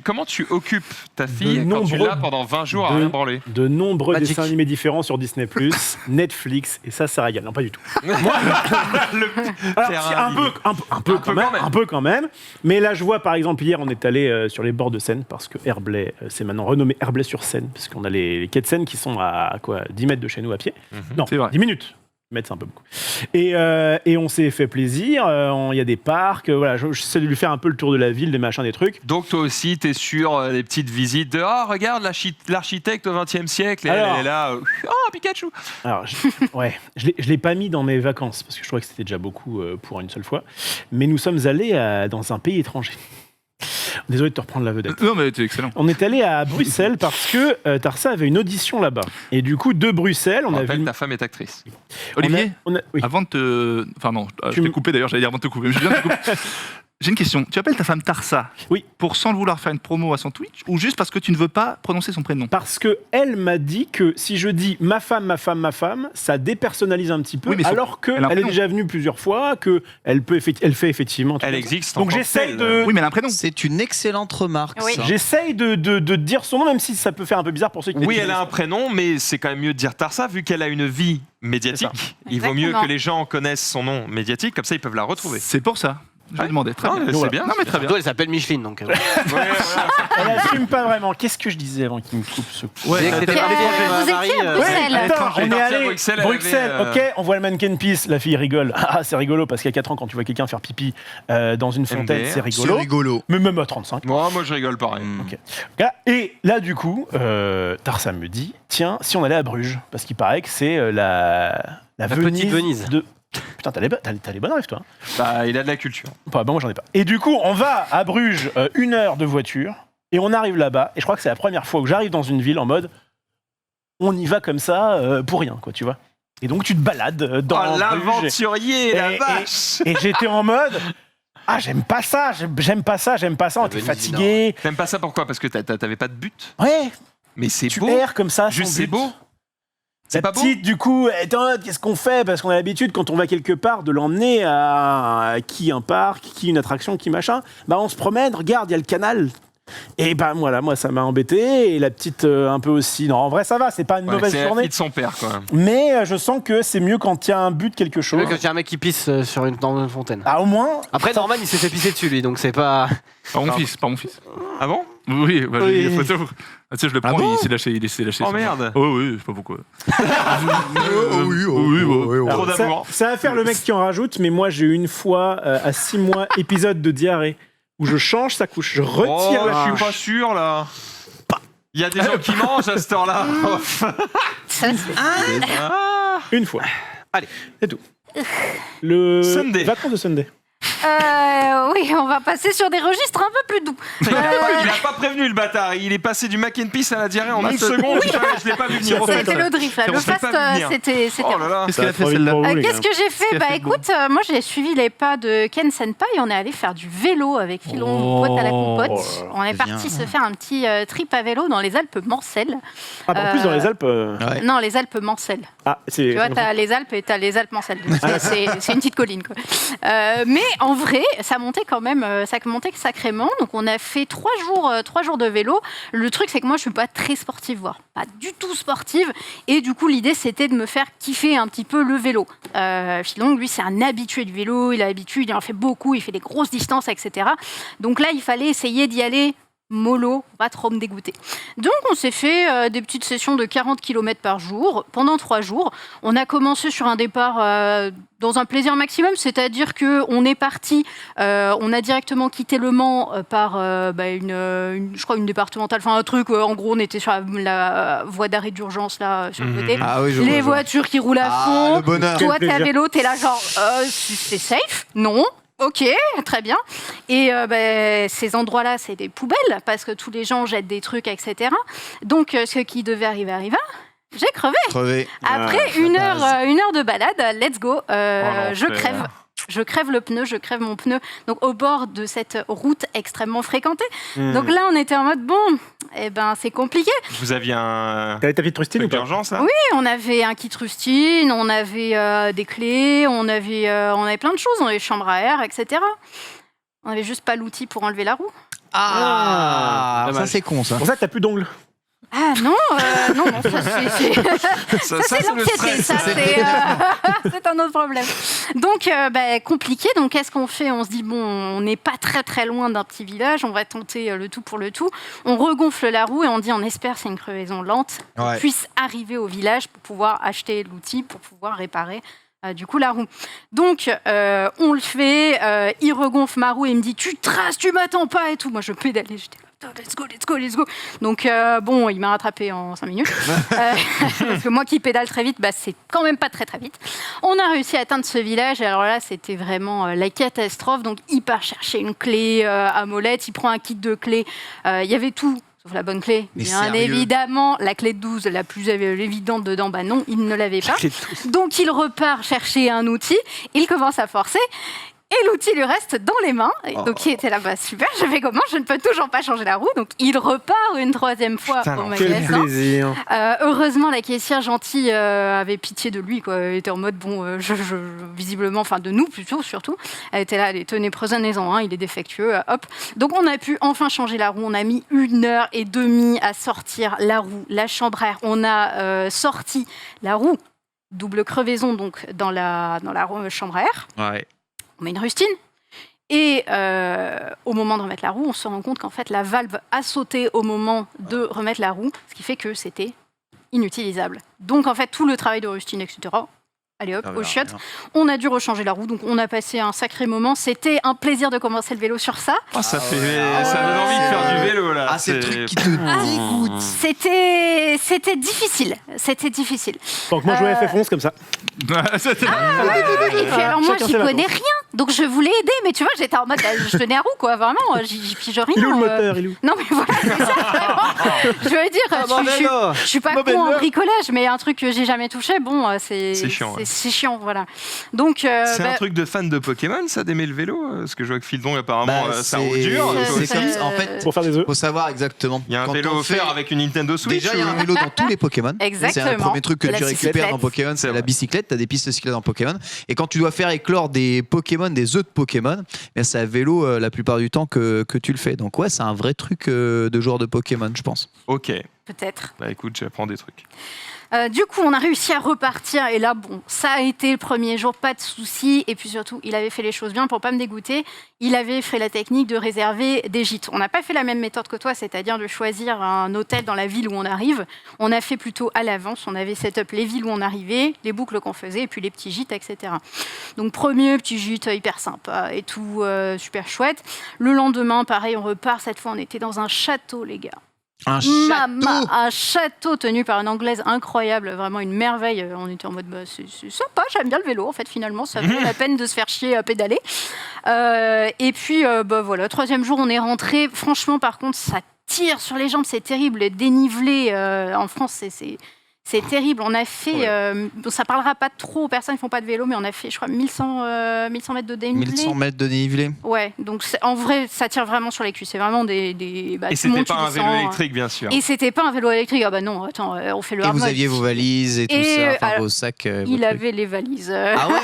Comment tu occupes ta fille quand tu nombreux- l'as pendant 20 jours à rien branler? De nombreux Magic. dessins animés différents sur Disney+, Netflix, et ça régale. Non, pas du tout. Alors, si, un peu quand même. Mais là, je vois, par exemple, hier, on est allé sur les bords de Seine, parce que Herblay, c'est maintenant renommé Herblay-sur-Seine, parce qu'on a les quais de Seine qui sont à 10 mètres de chez nous à pied. Non, C'est vrai. 10 minutes. 10 mètres, c'est un peu beaucoup. Et on s'est fait plaisir. Il y a des parcs. Voilà, j'essaie de lui faire un peu le tour de la ville, des machins, des trucs. Donc toi aussi, tu es sur les petites visites de « Ah, regarde l'architecte au XXe siècle, et Alors. elle est là, oh, Pikachu !» Alors, je l'ai pas mis dans mes vacances parce que je trouvais que c'était déjà beaucoup pour une seule fois. Mais nous sommes allés dans un pays étranger. Désolé de te reprendre la vedette. Non, mais t'es excellent. On est allé à Bruxelles parce que Tarsa avait une audition là-bas. Et du coup, de Bruxelles, On on a rappelle, vu. ta femme est actrice. Olivier, Oui. avant de te... Enfin non, je Tu t'ai me- coupé d'ailleurs, j'allais dire avant de te couper. Mais je viens de te couper. J'ai une question. Tu appelles ta femme Tarsa Oui. pour, sans le vouloir, faire une promo à son Twitch ou juste parce que tu ne veux pas prononcer son prénom? Parce que elle m'a dit que si je dis ma femme, ça dépersonnalise un petit peu, Oui, mais alors elle a un qu'elle est prénom. déjà venue plusieurs fois, qu'elle elle fait effectivement. tout Elle ça. existe. Donc en tant que j'essaye telle. de. Oui, mais elle a un prénom. C'est une excellente remarque. Oui. ça. J'essaye de dire son nom, même si ça peut faire un peu bizarre pour ceux qui Oui, elle a un prénom, mais c'est quand même mieux de dire Tarsa, vu qu'elle a une vie médiatique. Il vaut mieux Exactement. que les gens connaissent son nom médiatique, comme ça ils peuvent la retrouver. C'est pour ça. Je Ouais. demandé. Très Non, bien. mais c'est bien. Non, mais très bien. Surtout, elle s'appelle Micheline, donc. Elle assume pas vraiment. Qu'est-ce que je disais avant qu'il me coupe ce coup Ouais, C'était t'as- à l'étranger, vous Marie, étiez à Bruxelles. Attends, on est parti à allé Bruxelles, Bruxelles, elle avait, ok, on voit le mannequin Peace, la fille rigole. Ah, c'est rigolo parce qu'à 4 ans, quand tu vois quelqu'un faire pipi dans une fontaine, MDR, c'est C'est rigolo. rigolo. Mais même à 35. Moi je rigole pareil. Ok. Et là, du coup, Tarsa me dit, tiens, si on allait à Bruges, parce qu'il paraît que c'est la petite Venise. de... Putain, t'as les bonnes rêves, toi. hein. Bah, il a de la culture. Bah, moi, j'en ai pas. Et du coup, on va à Bruges 1 heure de voiture, et on arrive là-bas, et je crois que c'est la première fois que j'arrive dans une ville en mode, on y va comme ça, pour rien, quoi, tu vois. Et donc, tu te balades dans Oh, Bruges, l'aventurier, la Et- vache! et j'étais en mode, ah, j'aime pas ça, on était Venise, fatigué. T'aimes pas ça pourquoi? Parce que t'avais pas de but? Ouais, Mais c'est tu beau! erres comme ça, Juste sans c'est but. beau! C'est La pas beau? petite, du coup, attends, qu'est-ce qu'on fait? Parce qu'on a l'habitude, quand on va quelque part, de l'emmener à qui un parc, qui une attraction, qui machin. Bah, on se promène, regarde, il y a le canal. Et ben voilà, moi ça m'a embêté et la petite un peu aussi. Non, en vrai ça va, c'est pas une mauvaise c'est la journée. fille de son père, quoi. Mais je sens que c'est mieux quand il y a un but de quelque C'est chose. mieux que j'ai un mec qui pisse dans une fontaine. Ah au moins. Après, Norman, il s'est fait pisser dessus, lui, donc c'est pas. Par mon fils, par mon fils. Ah bon? Oui, bah, j'ai Oui. mis la photo. Ah, tu sais, je le prends, bon il s'est lâché. Oh merde. Oh oui, je sais pas pourquoi. Trop Ça, d'amour. ça va faire le mec qui en rajoute, mais moi j'ai eu une fois à 6 mois épisode de diarrhée où je change sa couche, je retire Oh, la je couche. suis pas sûr, là. Il y a des gens qui mangent à cette heure-là. Ça, c'est- Une fois. Allez. C'est tout. Le Sunday. vacances de Sunday. oui, on va passer sur des registres un peu plus doux. Il a pas prévenu, le bâtard. Il est passé du mac and peas à la diarrhée en une seconde. Putain, je l'ai pas vu venir. C'était le drift, là. On Le s'est fast, pas vu venir. c'était... Oh là là. Qu'est-ce qu'elle a fait trop vite celle-là pour vous, les Qu'est-ce gars. que j'ai fait? Qu'est-ce Bah qu'elle a fait de écoute, moi j'ai suivi les pas de Ken Senpai. On est allé faire du vélo avec Philon, pote à la compote. Oh là là, On est c'est parti bien. se faire un petit trip à vélo dans les Alpes Mancelles. Ah, en plus dans les Alpes. Ouais. Non, les Alpes Mancelles. Ah, c'est. Tu vois, t'as les Alpes et t'as les Alpes Mancelles. C'est une petite colline, quoi. Mais en vrai, ça montait quand même, ça montait sacrément. Donc on a fait 3 jours de vélo. Le truc, c'est que moi, je suis pas très sportive, voire pas du tout sportive. Et du coup, l'idée, c'était de me faire kiffer un petit peu le vélo. Philon, lui, c'est un habitué du vélo. Il a l'habitude, il en fait beaucoup, il fait des grosses distances, etc. Donc là, il fallait essayer d'y aller mollo, pour pas trop me dégoûter. Donc on s'est fait des petites sessions de 40 km par jour pendant 3 jours. On a commencé sur un départ dans un plaisir maximum, c'est-à-dire qu'on est parti, on a directement quitté Le Mans par je crois une départementale, enfin un truc, en gros on était sur la voie d'arrêt d'urgence là sur le côté. Ah oui, je Les vois. voitures qui roulent à Ah, fond, le bonheur. toi Quel t'es à plaisir. vélo, t'es là genre c'est safe? Non. Ok, très bien. Et ces endroits-là, c'est des poubelles parce que tous les gens jettent des trucs, etc. Donc, ce qui devait arriver arriva. J'ai crevé. Crevé. Après une heure de balade, let's go. Je l'enfer. crève. Je crève le pneu, je crève mon pneu. Donc, au bord de cette route extrêmement fréquentée. Donc là, on était en mode, bon, c'est compliqué. Vous aviez un T'avais ta petite rustine ou truc pas? d'urgence, là? Oui, on avait un kit rustine, on avait des clés, on avait plein de choses, on avait chambre à air, etc. On avait juste pas l'outil pour enlever la roue. Ah, ça dommage. c'est con ça. C'est pour ça que t'as plus d'ongles. Ah non, non, ça c'est le l'anxiété, stress. ça c'est un autre problème. Donc compliqué, donc qu'est-ce qu'on fait? On se dit bon, on n'est pas très très loin d'un petit village, on va tenter le tout pour le tout. On regonfle la roue et on dit on espère c'est une crevaison lente, qu'on Ouais. puisse arriver au village pour pouvoir acheter l'outil, pour pouvoir réparer du coup la roue. Donc on le fait, il regonfle ma roue et il me dit tu traces, tu m'attends pas et tout. Moi je pédalais, j'étais là, let's go. Donc bon, il m'a rattrapé en 5 minutes. Parce que moi qui pédale très vite, c'est quand même pas très très vite. On a réussi à atteindre ce village et alors là c'était vraiment la catastrophe. Donc il part chercher une clé à molette, il prend un kit de clés, il y avait tout. Sauf la bonne clé. Mais Bien sérieux? évidemment, la clé de 12, la plus évidente dedans, non, il ne l'avait pas. Donc il repart chercher un outil, il commence à forcer. Et l'outil lui reste dans les mains. Et donc il était là, super, je fais comment? Je ne peux toujours pas changer la roue. Donc il repart une 3e fois Putain, au Quel magasin. plaisir. Heureusement, la caissière gentille avait pitié de lui, quoi. Elle était en mode, bon, visiblement, enfin de nous plutôt, surtout. Elle était là, allez, tenez, prenez-en un, il est défectueux, hop. Donc on a pu enfin changer la roue. On a mis 1h30 à sortir la roue, la chambre à air. On a sorti la roue, double crevaison, donc dans la chambre à air. Ouais. On met une rustine. Et au moment de remettre la roue, on se rend compte qu'en fait, la valve a sauté au moment de remettre la roue, ce qui fait que c'était inutilisable. Donc, en fait, tout le travail de rustine, etc., allez hop, au chiottes. On a dû rechanger la roue, donc on a passé un sacré moment. C'était un plaisir de commencer le vélo sur ça. Oh, ça donne envie de faire du vélo, là. Ah, c'est le truc qui te dégoûte. C'était difficile. C'était difficile. Donc moi je jouais à FF11 comme ça. Et puis alors moi, Chacun j'y ses connais vacances. rien. Donc je voulais aider, mais tu vois, j'étais en mode, je tenais à roue, quoi. Vraiment, j'y pige rien. Il est où le moteur? Il est où? Non, mais voilà, c'est ça, vraiment. Je veux dire, je suis pas con en bricolage, mais un truc que j'ai jamais touché, bon, c'est C'est chiant, ouais. c'est chiant, voilà. Donc, C'est un truc de fan de Pokémon, ça, d'aimer le vélo? Parce que je vois que Fildon, apparemment, ça roule dur. C'est comme ça. En fait, Pour faire des œufs. faut savoir exactement. Il y a un Quand vélo on offert fait- avec une Nintendo Switch. Déjà, il y a un vélo dans tous les Pokémon. Exactement. C'est un premier truc que La tu récupères bicyclette. dans Pokémon, c'est C'est la vrai. bicyclette. T'as des pistes cyclables dans Pokémon. Et quand tu dois faire éclore des Pokémon, des œufs de Pokémon, eh c'est à vélo la plupart du temps que tu le fais. Donc ouais, c'est un vrai truc de joueur de Pokémon, je pense. Ok. peut-être. Bah écoute, j'apprends des trucs. Du coup, on a réussi à repartir et là, bon, ça a été le premier jour, pas de soucis. Et puis surtout, il avait fait les choses bien pour pas me dégoûter. Il avait fait la technique de réserver des gîtes. On n'a pas fait la même méthode que toi, c'est-à-dire de choisir un hôtel dans la ville où on arrive. On a fait plutôt à l'avance. On avait set up les villes où on arrivait, les boucles qu'on faisait et puis les petits gîtes, etc. Donc premier petit gîte hyper sympa et tout, super chouette. Le lendemain, pareil, on repart. Cette fois, on était dans un château, les gars. Un château. Un château tenu par une Anglaise incroyable, vraiment une merveille. On était en mode, bah, c'est sympa, j'aime bien le vélo, en fait, finalement, ça vaut la peine de se faire chier à pédaler. Et puis, bah, voilà, troisième jour, on est rentré. Franchement, par contre, ça tire sur les jambes, c'est terrible. Les dénivelés en France, c'est terrible. On a fait, ça parlera pas trop aux personnes qui font pas de vélo, mais on a fait, je crois, 1100 mètres de dénivelé. 1100 mètres de dénivelé. Ouais, donc en vrai, ça tire vraiment sur les cuisses. C'est vraiment des bah, Et tout le monde, c'était pas tu un vélo descends, électrique, bien sûr. Et c'était pas un vélo électrique. Ah bah non, attends, on fait le Et hard vous mode. aviez vos valises et tout Et, ça, enfin alors, vos sacs. vos Il trucs. avait les valises. Ah ouais.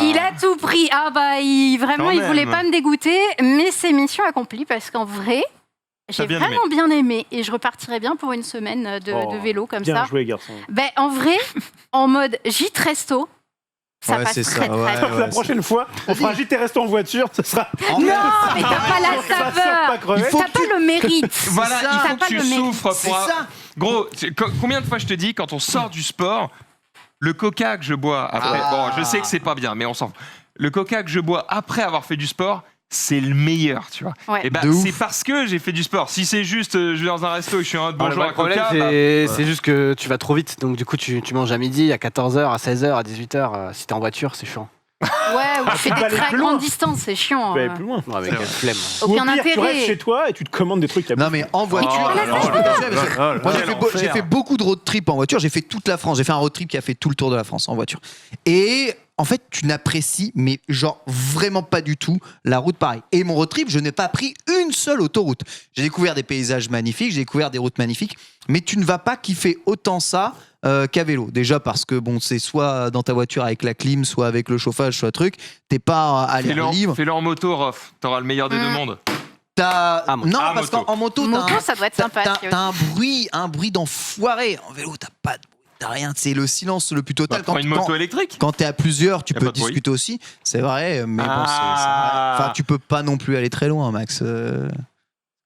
Il a tout pris. Ah bah, vraiment, Quand il voulait même. pas me dégoûter, mais c'est mission accomplie parce qu'en vrai, T'as j'ai bien vraiment bien aimé et je repartirais bien pour une semaine de vélo comme Bien ça. joué, garçon. Ben, en vrai, en mode gîte resto, ça Ouais, passe c'est très ça, très ouais, bien. ouais. La prochaine fois, on fera un gîte et resto en voiture, ce sera. En Non, fait, mais t'as pas la Ça sort pas saveur. crever. Il faut T'as pas le mérite. Voilà, ça. il T'as faut pas que tu le mérite. souffres c'est pour... ça. Gros, combien de fois je te dis, quand on sort du sport, le coca que je bois après... Ah. Bon, je sais que c'est pas bien, mais on s'en fout. Le coca que je bois après avoir fait du sport, c'est le meilleur, tu vois. Ouais. Et bah, De ouf. c'est parce que j'ai fait du sport. Si c'est juste, je vais dans un resto et je suis un Le bonjour vrai à problème, coca... c'est juste que tu vas trop vite. Donc, du coup, tu manges à midi, à 14h, à 16h, à 18h. Si t'es en voiture, c'est chiant. Ouais, ou tu fais peux des aller très plus loin. grandes distances, c'est chiant. Tu peux aller plus loin. Ouais, avec C'est la flemme. Ou Aucun au pire, tu restes intérêt. chez toi et tu te commandes des trucs à Non mais en voiture, Oh là là je peux là t'assurer, parce que là là moi, là. j'ai fait beaucoup de road trip en voiture. J'ai fait toute la France. J'ai fait un road trip qui a fait tout le tour de la France en voiture. Et en fait, tu n'apprécies, mais genre vraiment pas du tout la route pareil. Et mon road trip, je n'ai pas pris une seule autoroute. J'ai découvert des paysages magnifiques, j'ai découvert des routes magnifiques, mais tu ne vas pas kiffer autant ça qu'à vélo. Déjà parce que bon, c'est soit dans ta voiture avec la clim, soit avec le chauffage, soit truc. T'es pas à l'air libre. Fais-le en moto, Rof. T'auras le meilleur des deux mondes. T'as... Ah, non, ah, parce moto. qu'en moto, Moto, t'as un- ça doit être t'as- sympa. t'as un bruit d'enfoiré. En vélo, t'as pas de bruit, t'as rien. C'est le silence le plus Bah, total. prends une moto électrique. Quand t'es à plusieurs, tu Y a peux pas de bruit. discuter aussi. C'est vrai, mais bon, Ah. enfin, tu peux pas non plus aller très loin, Max.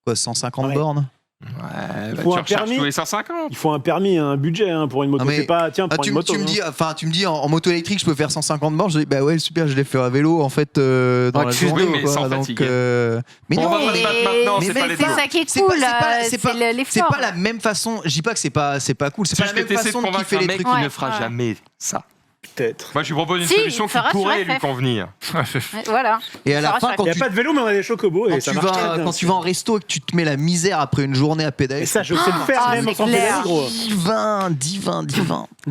Quoi, 150 Ouais. bornes. Ouais, bah, faut tu un recherches permis. tous les 150. Il faut un permis, un budget pour une moto. Non, mais- C'est pas, tiens, Ah, prends tu, une moto. tu me hein. dis, enfin, tu me dis en moto électrique, je peux faire 150 bornes. Je dis, bah ouais, super, je l'ai fait à vélo en fait dans Ouais, la tu- journée. oui, mais quoi. sans Donc, fatigue. mais On non, va pas se battre maintenant, mais c'est pas mec, les C'est deux. ça qui est C'est cool. pas- c'est pas- l'effort. c'est pas la même façon. Je dis pas que c'est pas cool. C'est C'est pas juste la que même t'essaies de façon de convaincre kiffer un les mec trucs. qui ne Ouais, fera ouais. jamais ça. Peut-être. Moi, je lui propose une Si, solution il qui fera sur pourrait lui FF. convenir. Ouais, voilà. Et à la Ça fin, rassure. quand Il n'y a tu pas de vélo, mais on a des chocobos et ça marche très bien. quand tu vas en resto et que tu te mets la misère après une journée à pédaler. Et ça, je sais le faire Ah, même c'est sans clair. pédaler, gros. divin.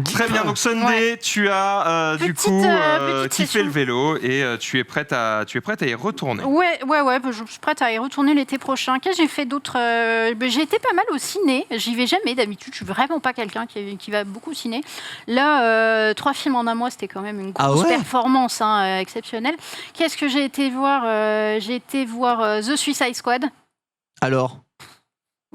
Très bien, donc Sunday, tu as du Petite, coup petite kiffé session. le vélo et tu es prête à y retourner. Ouais, bah, je suis prête à y retourner l'été prochain. Qu'est-ce que j'ai fait d'autre J'ai été pas mal au ciné. J'y vais jamais d'habitude. Je suis vraiment pas quelqu'un qui va beaucoup au ciné. Là, 3 films en un mois, c'était quand même une Ah grosse ouais performance exceptionnelle. Qu'est-ce que j'ai été voir J'ai été voir The Suicide Squad. Alors,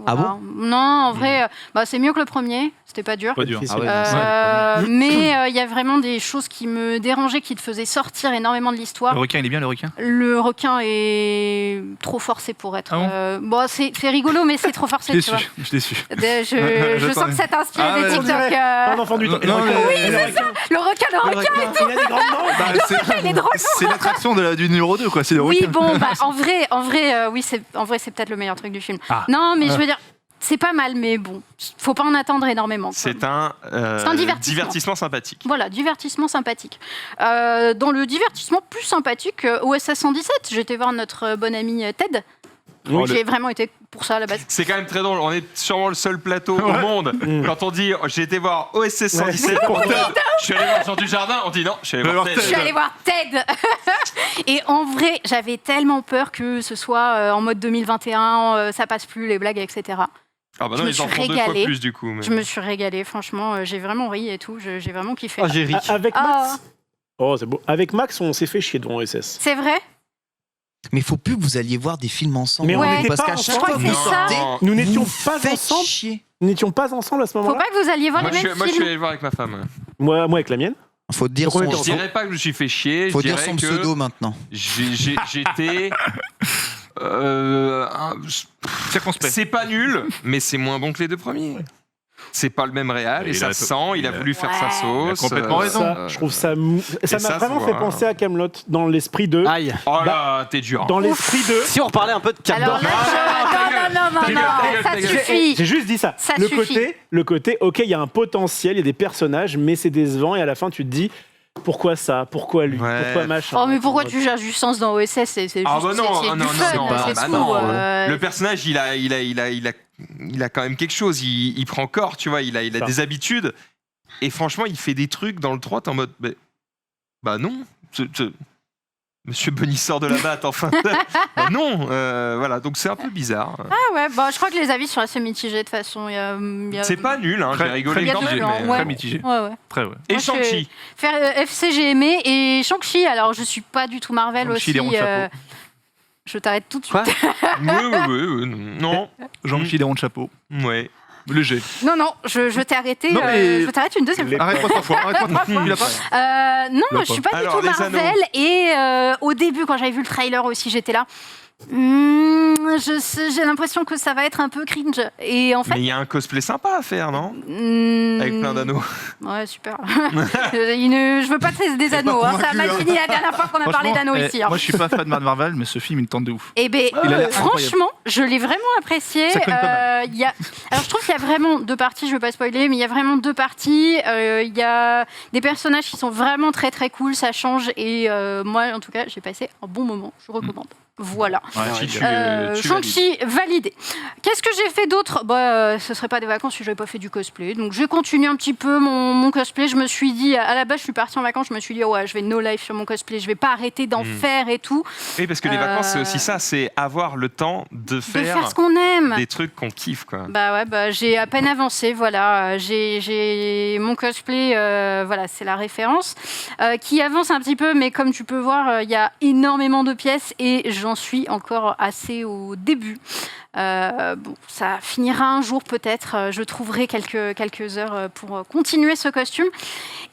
Ah Voilà. Non, en vrai, bah, c'est mieux que le premier. C'était pas dur. Pas dur. Difficile. Ah ouais, non, c'est- Mais il y a vraiment des choses qui me dérangeaient, qui te faisaient sortir énormément de l'histoire. Le requin, il est bien, le requin Le requin est trop forcé pour être. Ah bon, c'est rigolo, mais c'est trop forcé. Je l'ai tu vois. su, je l'ai su. Je sens que ça t'inspire Ah des ouais. TikTok. Un enfant du temps. Non, Et le mais- requin, Oui, et le requin. Le requin. Il a des grandes dents. Bah, Il est drôle. c'est l'attraction du numéro 2, quoi. C'est le Oui, requin. bon, bah, en vrai, oui, c'est peut-être le meilleur truc du film. Ah. Non, mais je veux dire, c'est pas mal, mais bon, faut pas en attendre énormément. quoi. C'est un divertissement. sympathique. Voilà, divertissement sympathique. Dans le divertissement plus sympathique, OSS 117, j'étais voir notre bon ami Ted. Oui. J'ai vraiment été pour ça à la base. C'est quand même très drôle. On est sûrement le seul plateau au monde. Quand on dit j'ai été voir OSS 117 pour Ted, je suis allé voir Jean du Jardin, on dit non, je suis allé voir Ted. Je suis allée voir Ted. Et en vrai, j'avais tellement peur que ce soit en mode 2021, ça passe plus les blagues, etc. Ah bah Je non, me ils en suis font 2 fois régalée. plus du coup. Mais... Je me suis régalée, franchement, j'ai vraiment ri et tout, j'ai vraiment kiffé. Ah, j'ai ri. Avec Ah. Max. Oh, c'est beau. Avec Max, on s'est fait chier devant OSS. C'est vrai? Mais faut plus que vous alliez voir des films ensemble. Mais on Ouais. n'était Parce pas qu'à chaque Je crois fois que que vous c'est ça. sortez, Nous n'étions vous pas faites ensemble. chier. Nous n'étions pas ensemble à ce Faut moment-là. pas que vous alliez voir Moi, les je mêmes suis films. allé le voir avec ma femme. Moi avec la mienne. Faut dire Donc on son, était Je dirais pas que je me suis fait chier. faut je dire dirais son que pseudo maintenant. j'étais. Circonspect. C'est pas nul, mais c'est moins bon que les 2 premiers. C'est pas le même réal et Il ça a- se sent. Il a voulu faire sa Ouais. sauce. Il a complètement raison. Ça, je trouve ça. Ça ça m'a se vraiment voit, fait hein. penser à Camelot dans l'esprit de. Aïe. Oh là, t'es dur. Dans l'esprit de. Si on reparlait un peu de Alors Camelot. là, non, Ta gueule, ta gueule, ça ta gueule. suffit. J'ai juste dit ça. Ça le suffit. côté, ok, il y a un potentiel, il y a des personnages, mais c'est décevant et à la fin tu te dis pourquoi ça, pourquoi lui, Ouais. pourquoi machin. Oh, mais pourquoi tu cherches du sens dans OSS? C'est juste Ah bah non, c'est non, du non, fun, non, c'est bah tout. non. Le personnage, il a quand même quelque chose. Il prend corps, tu vois. Il a Ça. des habitudes. Et franchement, il fait des trucs dans le 3, t'es en mode, bah non. Monsieur Bunny sort de la batte, enfin. Bah non, voilà. Donc c'est un peu bizarre. Ah ouais, bah, je crois que les avis sont assez mitigés de toute façon. Il y a- C'est pas nul, hein. J'ai Très rigolé quand mitigé, même. mais- mais- ouais. Très mitigé. Ouais, ouais. Très, ouais. Et Moi, je Shang-Chi. Faire FC, j'ai aimé. Et Shang-Chi, alors je suis pas du tout Marvel Shang-Chi, aussi. les ronds de chapeau. Je t'arrête tout de suite. Quoi Oui, non. Jean-Michel des ronds de chapeau. Ouais. Léger. Non, non, je t'ai arrêté. Non, mais- Je t'arrête une deuxième fois. Arrête-moi 3 fois. Arrête-moi 3 fois. Il a pas. Non, Bah, je suis pas Alors, du tout les Marvel. Et au début, quand j'avais vu le trailer aussi, j'étais là. J'ai l'impression que ça va être un peu cringe. Et en fait. Mais il y a un cosplay sympa à faire, non hmm, Avec plein d'anneaux. Ouais, super. Je veux pas des anneaux. Hein. Ça a mal fini la dernière fois qu'on a parlé d'anneaux ici. Hein. Moi, je suis pas fan de Marvel, mais ce film, il me tente de ouf. Eh ben, Il a l'air franchement, je l'ai vraiment apprécié. Ça cogne pas mal. Il y a... Alors, je trouve qu'il y a vraiment 2 parties. Je veux pas spoiler, mais il y a vraiment 2 parties. Il y a des personnages qui sont vraiment très très cool. Ça change. Et moi, en tout cas, j'ai passé un bon moment. Je recommande. Voilà. Tu Shang-Chi, validé. Qu'est-ce que j'ai fait d'autre? Ce serait pas des vacances si j'avais pas fait du cosplay. Donc j'ai continué un petit peu mon cosplay. Je me suis dit, à la base, je suis partie en vacances. Je me suis dit, ouais, je vais no life sur mon cosplay. Je vais pas arrêter d'en faire et tout. Oui, parce que les vacances, c'est aussi ça, c'est avoir le temps de De faire faire ce qu'on aime. des trucs qu'on kiffe, quoi. Bah ouais, j'ai à peine avancé, voilà. J'ai mon cosplay, voilà, c'est la référence, qui avance un petit peu, mais comme tu peux voir, il y a énormément de pièces et j'en suis encore assez au début. Bon, ça finira un jour peut-être. Je trouverai quelques heures pour continuer ce costume.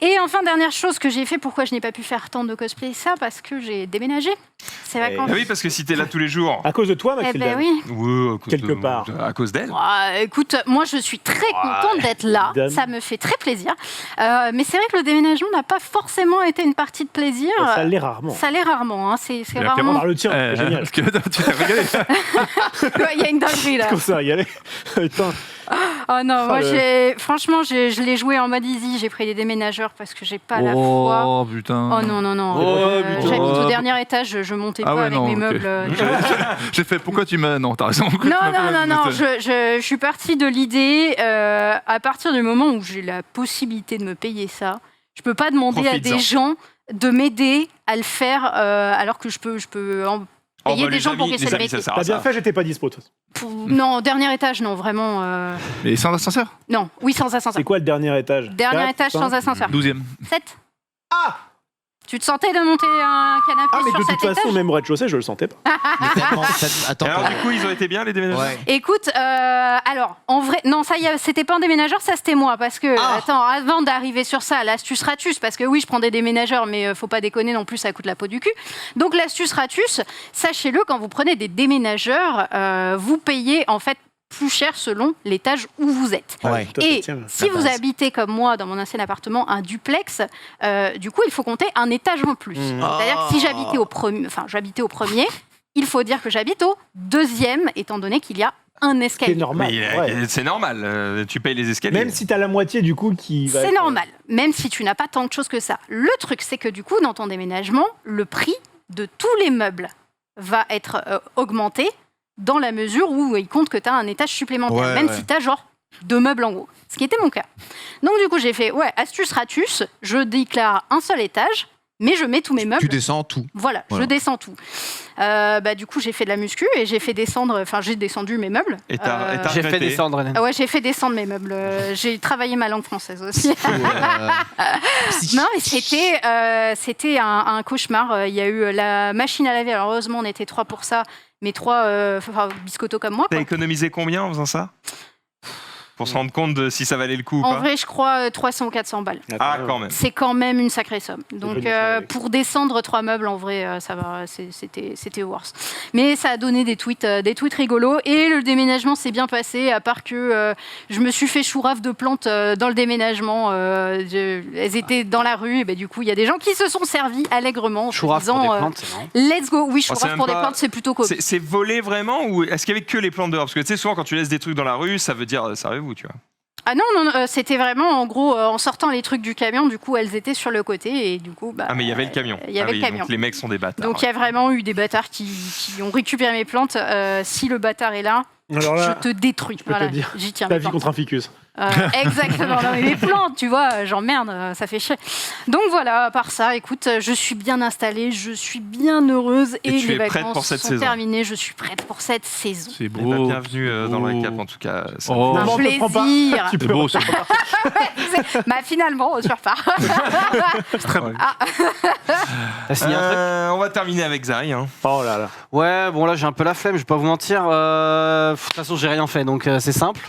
Et enfin, dernière chose que j'ai fait, pourquoi je n'ai pas pu faire tant de cosplay, ça, parce que j'ai déménagé. C'est vacances. Ah oui, parce que si t'es là tous les jours. À cause de toi, Eh Mathilde. ben oui. Ouais, à cause Quelque part. À cause d'elle. Écoute, moi je suis très contente d'être là, évidemment. ça me fait très plaisir. Mais c'est vrai que le déménagement n'a pas forcément été une partie de plaisir. Ça l'est rarement. Ça l'est rarement, hein. C'est Mais rarement. Par le tien, c'est génial. Parce que tu t'es régalé. Ouais, il y a une dinguerie là. Comme ça, y aller. Putain. Oh non, moi le- franchement, je l'ai joué en mode easy. J'ai pris des déménageurs parce que j'ai pas la foi. Oh putain. Oh non, non, non. Oh, putain. J'habite au dernier étage, je montais Ah pas ouais, avec non, mes ok. meubles. J'ai fait pourquoi tu m'as. Non, t'as raison. Non, je suis partie de l'idée, à partir du moment où j'ai la possibilité de me payer ça, je peux pas demander à des gens de m'aider à le faire alors que je peux payer des gens pour qu'ils se le mettent. sert T'as à bien ça. fait, j'étais pas dispo. de toute façon. Non, dernier étage, non, vraiment. Et sans ascenseur Non, oui, sans ascenseur. C'est quoi le dernier étage? Dernier 4, étage 5? sans ascenseur. 12e. 7. Tu te sentais de monter un canapé Ah, mais sur de cet toute façon, étage même au rez-de-chaussée, je le sentais pas. Attends, Alors du coup, ils ont été bien les déménagements. ouais. Écoute, alors, en vrai, non, ça y est, c'était pas un déménageur, ça c'était moi, parce que, attends, avant d'arriver sur ça, l'astuce ratus, parce que oui, je prends des déménageurs, mais faut pas déconner non plus, ça coûte la peau du cul. Donc l'astuce ratus, sachez-le, quand vous prenez des déménageurs, vous payez en fait plus cher selon l'étage où vous êtes. Ouais. Toi, Et tiens, si vous base. habitez comme moi dans mon ancien appartement un duplex, du coup il faut compter un étage en plus. C'est-à-dire que si j'habitais au premier, il faut dire que j'habite au deuxième, étant donné qu'il y a un c'est escalier. normal. Mais ouais. c'est normal. Tu payes les escaliers. Même si t'as la moitié du coup qui va. C'est être- normal, même si tu n'as pas tant de choses que ça. Le truc, c'est que du coup, dans ton déménagement, le prix de tous les meubles va être augmenté dans la mesure où il compte que tu as un étage supplémentaire, Ouais, même ouais. si tu as genre 2 meubles en haut. Ce qui était mon cas. Donc du coup, j'ai fait, astuce ratus, je déclare un seul étage, mais je mets tous mes meubles. Tu descends tout. Voilà, je descends tout. Du coup, j'ai fait de la muscu et j'ai descendu mes meubles. Et t'as J'ai fait regretté. descendre. Hélène. Ouais, j'ai fait descendre mes meubles. J'ai travaillé ma langue française aussi. Non, mais c'était un cauchemar. Il y a eu la machine à laver. Alors heureusement, on était 3 pour ça, mais 3 biscottos comme moi. T'as Quoi. économisé combien en faisant ça? Pour se rendre compte de si ça valait le coup ou En pas. vrai, je crois 300 ou 400 balles. Ah, quand même. C'est quand même une sacrée somme. Donc, devenu ça, avec. pour descendre 3 meubles, en vrai, ça va, c'était worse. Mais ça a donné des tweets rigolos. Et le déménagement s'est bien passé, à part que je me suis fait chourave de plantes dans le déménagement. Elles étaient dans la rue. Et du coup, il y a des gens qui se sont servis allègrement. en se Chourave pour des disant, plantes, c'est marrant. let's go. Oui, c'est chourave même pour des pas- plantes, c'est plutôt cool. C'est volé vraiment ou est-ce qu'il y avait que les plantes dehors? Parce que tu sais, souvent quand tu laisses des trucs dans la rue, ça veut dire servez-vous, tu vois. Ah non, c'était vraiment en gros en sortant les trucs du camion, du coup elles étaient sur le côté et du coup Ah, mais il y avait le camion. Il y avait Ah le oui, camion. donc les mecs sont des bâtards. Donc il y a vraiment eu des bâtards qui ont récupéré mes plantes. Si le bâtard est là, Alors là, je te détruis. peux te dire, J'y tiens. ta mes vie plantes. contre un ficus. Exactement. Non, mais mes plantes, tu vois, j'emmerde, ça fait chier. Donc voilà, à part ça, écoute, je suis bien installée, je suis bien heureuse Et tu les es prête vacances pour cette sont saison. terminées. Je suis prête pour cette saison. C'est Eh ben, beau. bienvenue dans le récap en tout cas. Ça Oh. me fait- Un Non, on te prend pas. plaisir. Tu C'est peux beau, c'est Bah finalement, je repars. T'as signé un truc On va terminer avec Zari. Hein. Oh là là. Ouais, bon là j'ai un peu la flemme, je vais pas vous mentir. De toute façon, j'ai rien fait, donc c'est simple.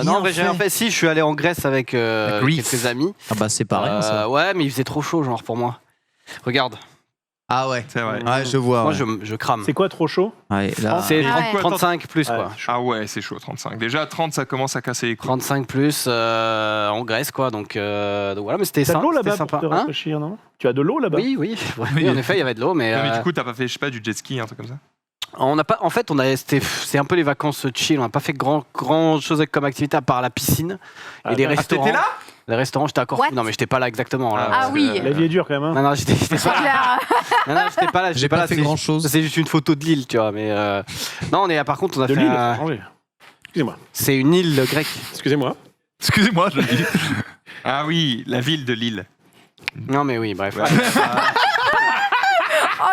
Non, en vrai, j'ai rien fait. Si, je suis allé en Grèce avec Greece. quelques amis. Ah bah c'est pareil. ça. Ouais, mais il faisait trop chaud, genre pour moi. Regarde, Ah ouais. C'est vrai. Ouais, je vois. moi ouais. je crame. C'est quoi trop chaud? Ouais, là. C'est Ah 30, ouais. 35 plus Ouais. quoi. Ah ouais, c'est chaud, 35. Déjà à 30, ça commence à casser les couilles. 35 plus en Grèce quoi, donc voilà, mais c'était T'as de l'eau c'était là-bas sympa. pour te Hein rafraîchir, non? Tu as de l'eau là-bas? Oui, oui, en effet, il y avait de l'eau, mais, Non, mais du coup, t'as pas fait, je sais pas, du jet ski, un truc comme ça? on n'a pas. En fait, c'est un peu les vacances chill. On n'a pas fait grand chose comme activité à part la piscine Ah, et les ah, restaurants. t'étais là? Les restaurants, j'étais à Corfou. What Non, mais j'étais pas là exactement. Là, Ah parce que- oui. La vie est dure quand même. Hein. Non, j'étais pas C'est là. clair. Non, j'étais pas là. J'ai pas fait c'est- grand chose. C'est juste une photo de l'île, tu vois. Mais non, par contre, on a De fait. l'île. Angers. Excusez-moi. C'est une île grecque. Excusez-moi. Excusez-moi, je le dis. Ah oui, la ville de Lille. Non, mais oui, bref. Ouais.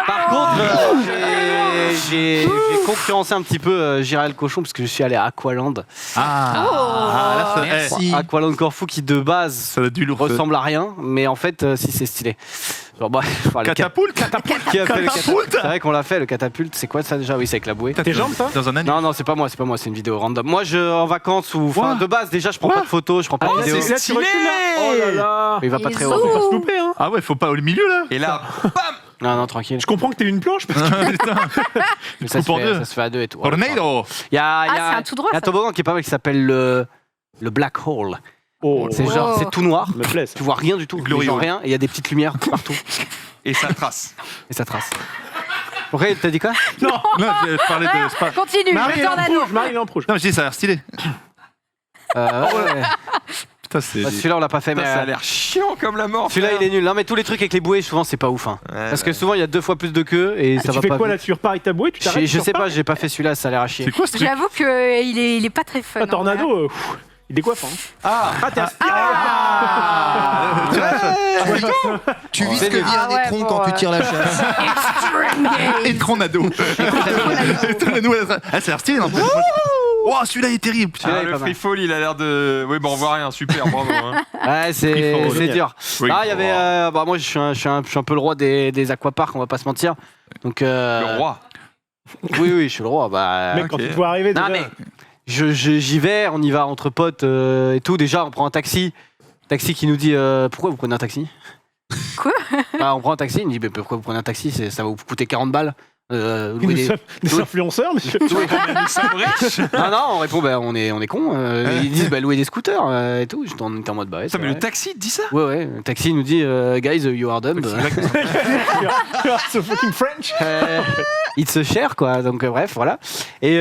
Par contre, j'ai concurrencé un petit peu Gérald Cochon parce que je suis allé à Aqualand. Ah, là, ça, Merci. Aqualand Corfou qui de base ça a dû lourd. ressemble à rien, mais en fait, si c'est stylé. Genre, bah, le Catapulte qui a fait le Catapulte C'est vrai qu'on l'a fait, le catapulte. C'est quoi ça déjà? Oui, c'est avec la bouée. Tes jambes, ça? Dans un anime. Non, c'est pas moi, c'est une vidéo random. Moi, en vacances ou enfin, de base, déjà, je prends pas de photos, je prends pas de vidéos. Là, tu recules là. Oh là là. Mais il va pas Et très zo. haut. Faut pas se louper, hein. Ah ouais, faut pas au milieu là. Et là, bam! Non, tranquille. Je comprends que t'es une planche parce que. Putain. Mais ça, coupe en deux. ça se fait à deux et tout. Tornado. Il y a, Ah, c'est un tout droit, il y a un ça. toboggan qui est pas mal qui s'appelle le Black Hole. Oh, C'est Oh. genre, c'est tout noir. ça me plaît ça. Tu vois rien du tout, Glorieux. genre rien, et il y a des petites lumières partout, Et ça trace. et ça trace. Ok, t'as dit quoi? Non, je parlais de. c'est pas- Continue, Marie, le il est en tornado. rouge. Marie, il est en rouge. Non, mais je dis, ça a l'air stylé. Ouais. Putain, c'est. Bah, celui-là, on l'a pas fait, mais Putain, ça a l'air chiant comme la mort. celui-là, frère. il est nul. Non, mais tous les trucs avec les bouées, souvent, c'est pas ouf. Hein. Ouais, Parce que ouais. souvent, il y a 2 fois plus de queue, et ça Tu va fais pas quoi vite. là? Tu repars avec ta bouée? Tu t'arrêtes? Je tu sais pas, repars j'ai pas fait celui-là, ça a l'air à chier. C'est quoi ce truc? J'avoue qu'il est pas très fun. Un en tornado, vrai. il décoiffe. Hein. Ah, Ah, t'es aspiré. Tu vis ce C'est que nul. vit un Ah ouais, écron bon, quand tu ouais. tires la chasse. Et Tronado. Tornado, ah, ça a l'air stylé, non? Oh, celui-là il est terrible. Celui-là, il est le pas mal. free fall, il a l'air de. Oui, bon, on voit rien, super, bravo. Hein. Ouais, c'est Free-fall, dur. Oui. Ah, il y avait. Bah, moi, je suis un peu le roi des aquaparks, on va pas se mentir. Donc, Le roi. Oui, je suis le roi. Bah, Mec, quand ok. tu dois arriver, non, déjà. mais j'y vais, on y va entre potes et tout. Déjà, on prend un taxi. Taxi qui nous dit pourquoi vous prenez un taxi? Quoi? Bah, on prend un taxi, il nous dit mais pourquoi vous prenez un taxi? Ça va vous coûter 40 balles. Nous Louer sommes des Oui. influenceurs, monsieur. Nous sommes riches. Non, on répond bah, on est con. Ils disent bah, louer des scooters et tout. On était en mode bah ouais. Putain, mais c'est le taxi dit ça? Ouais, le taxi nous dit guys, you are dumb. So fucking French. It's cher quoi. Donc bref, voilà. Et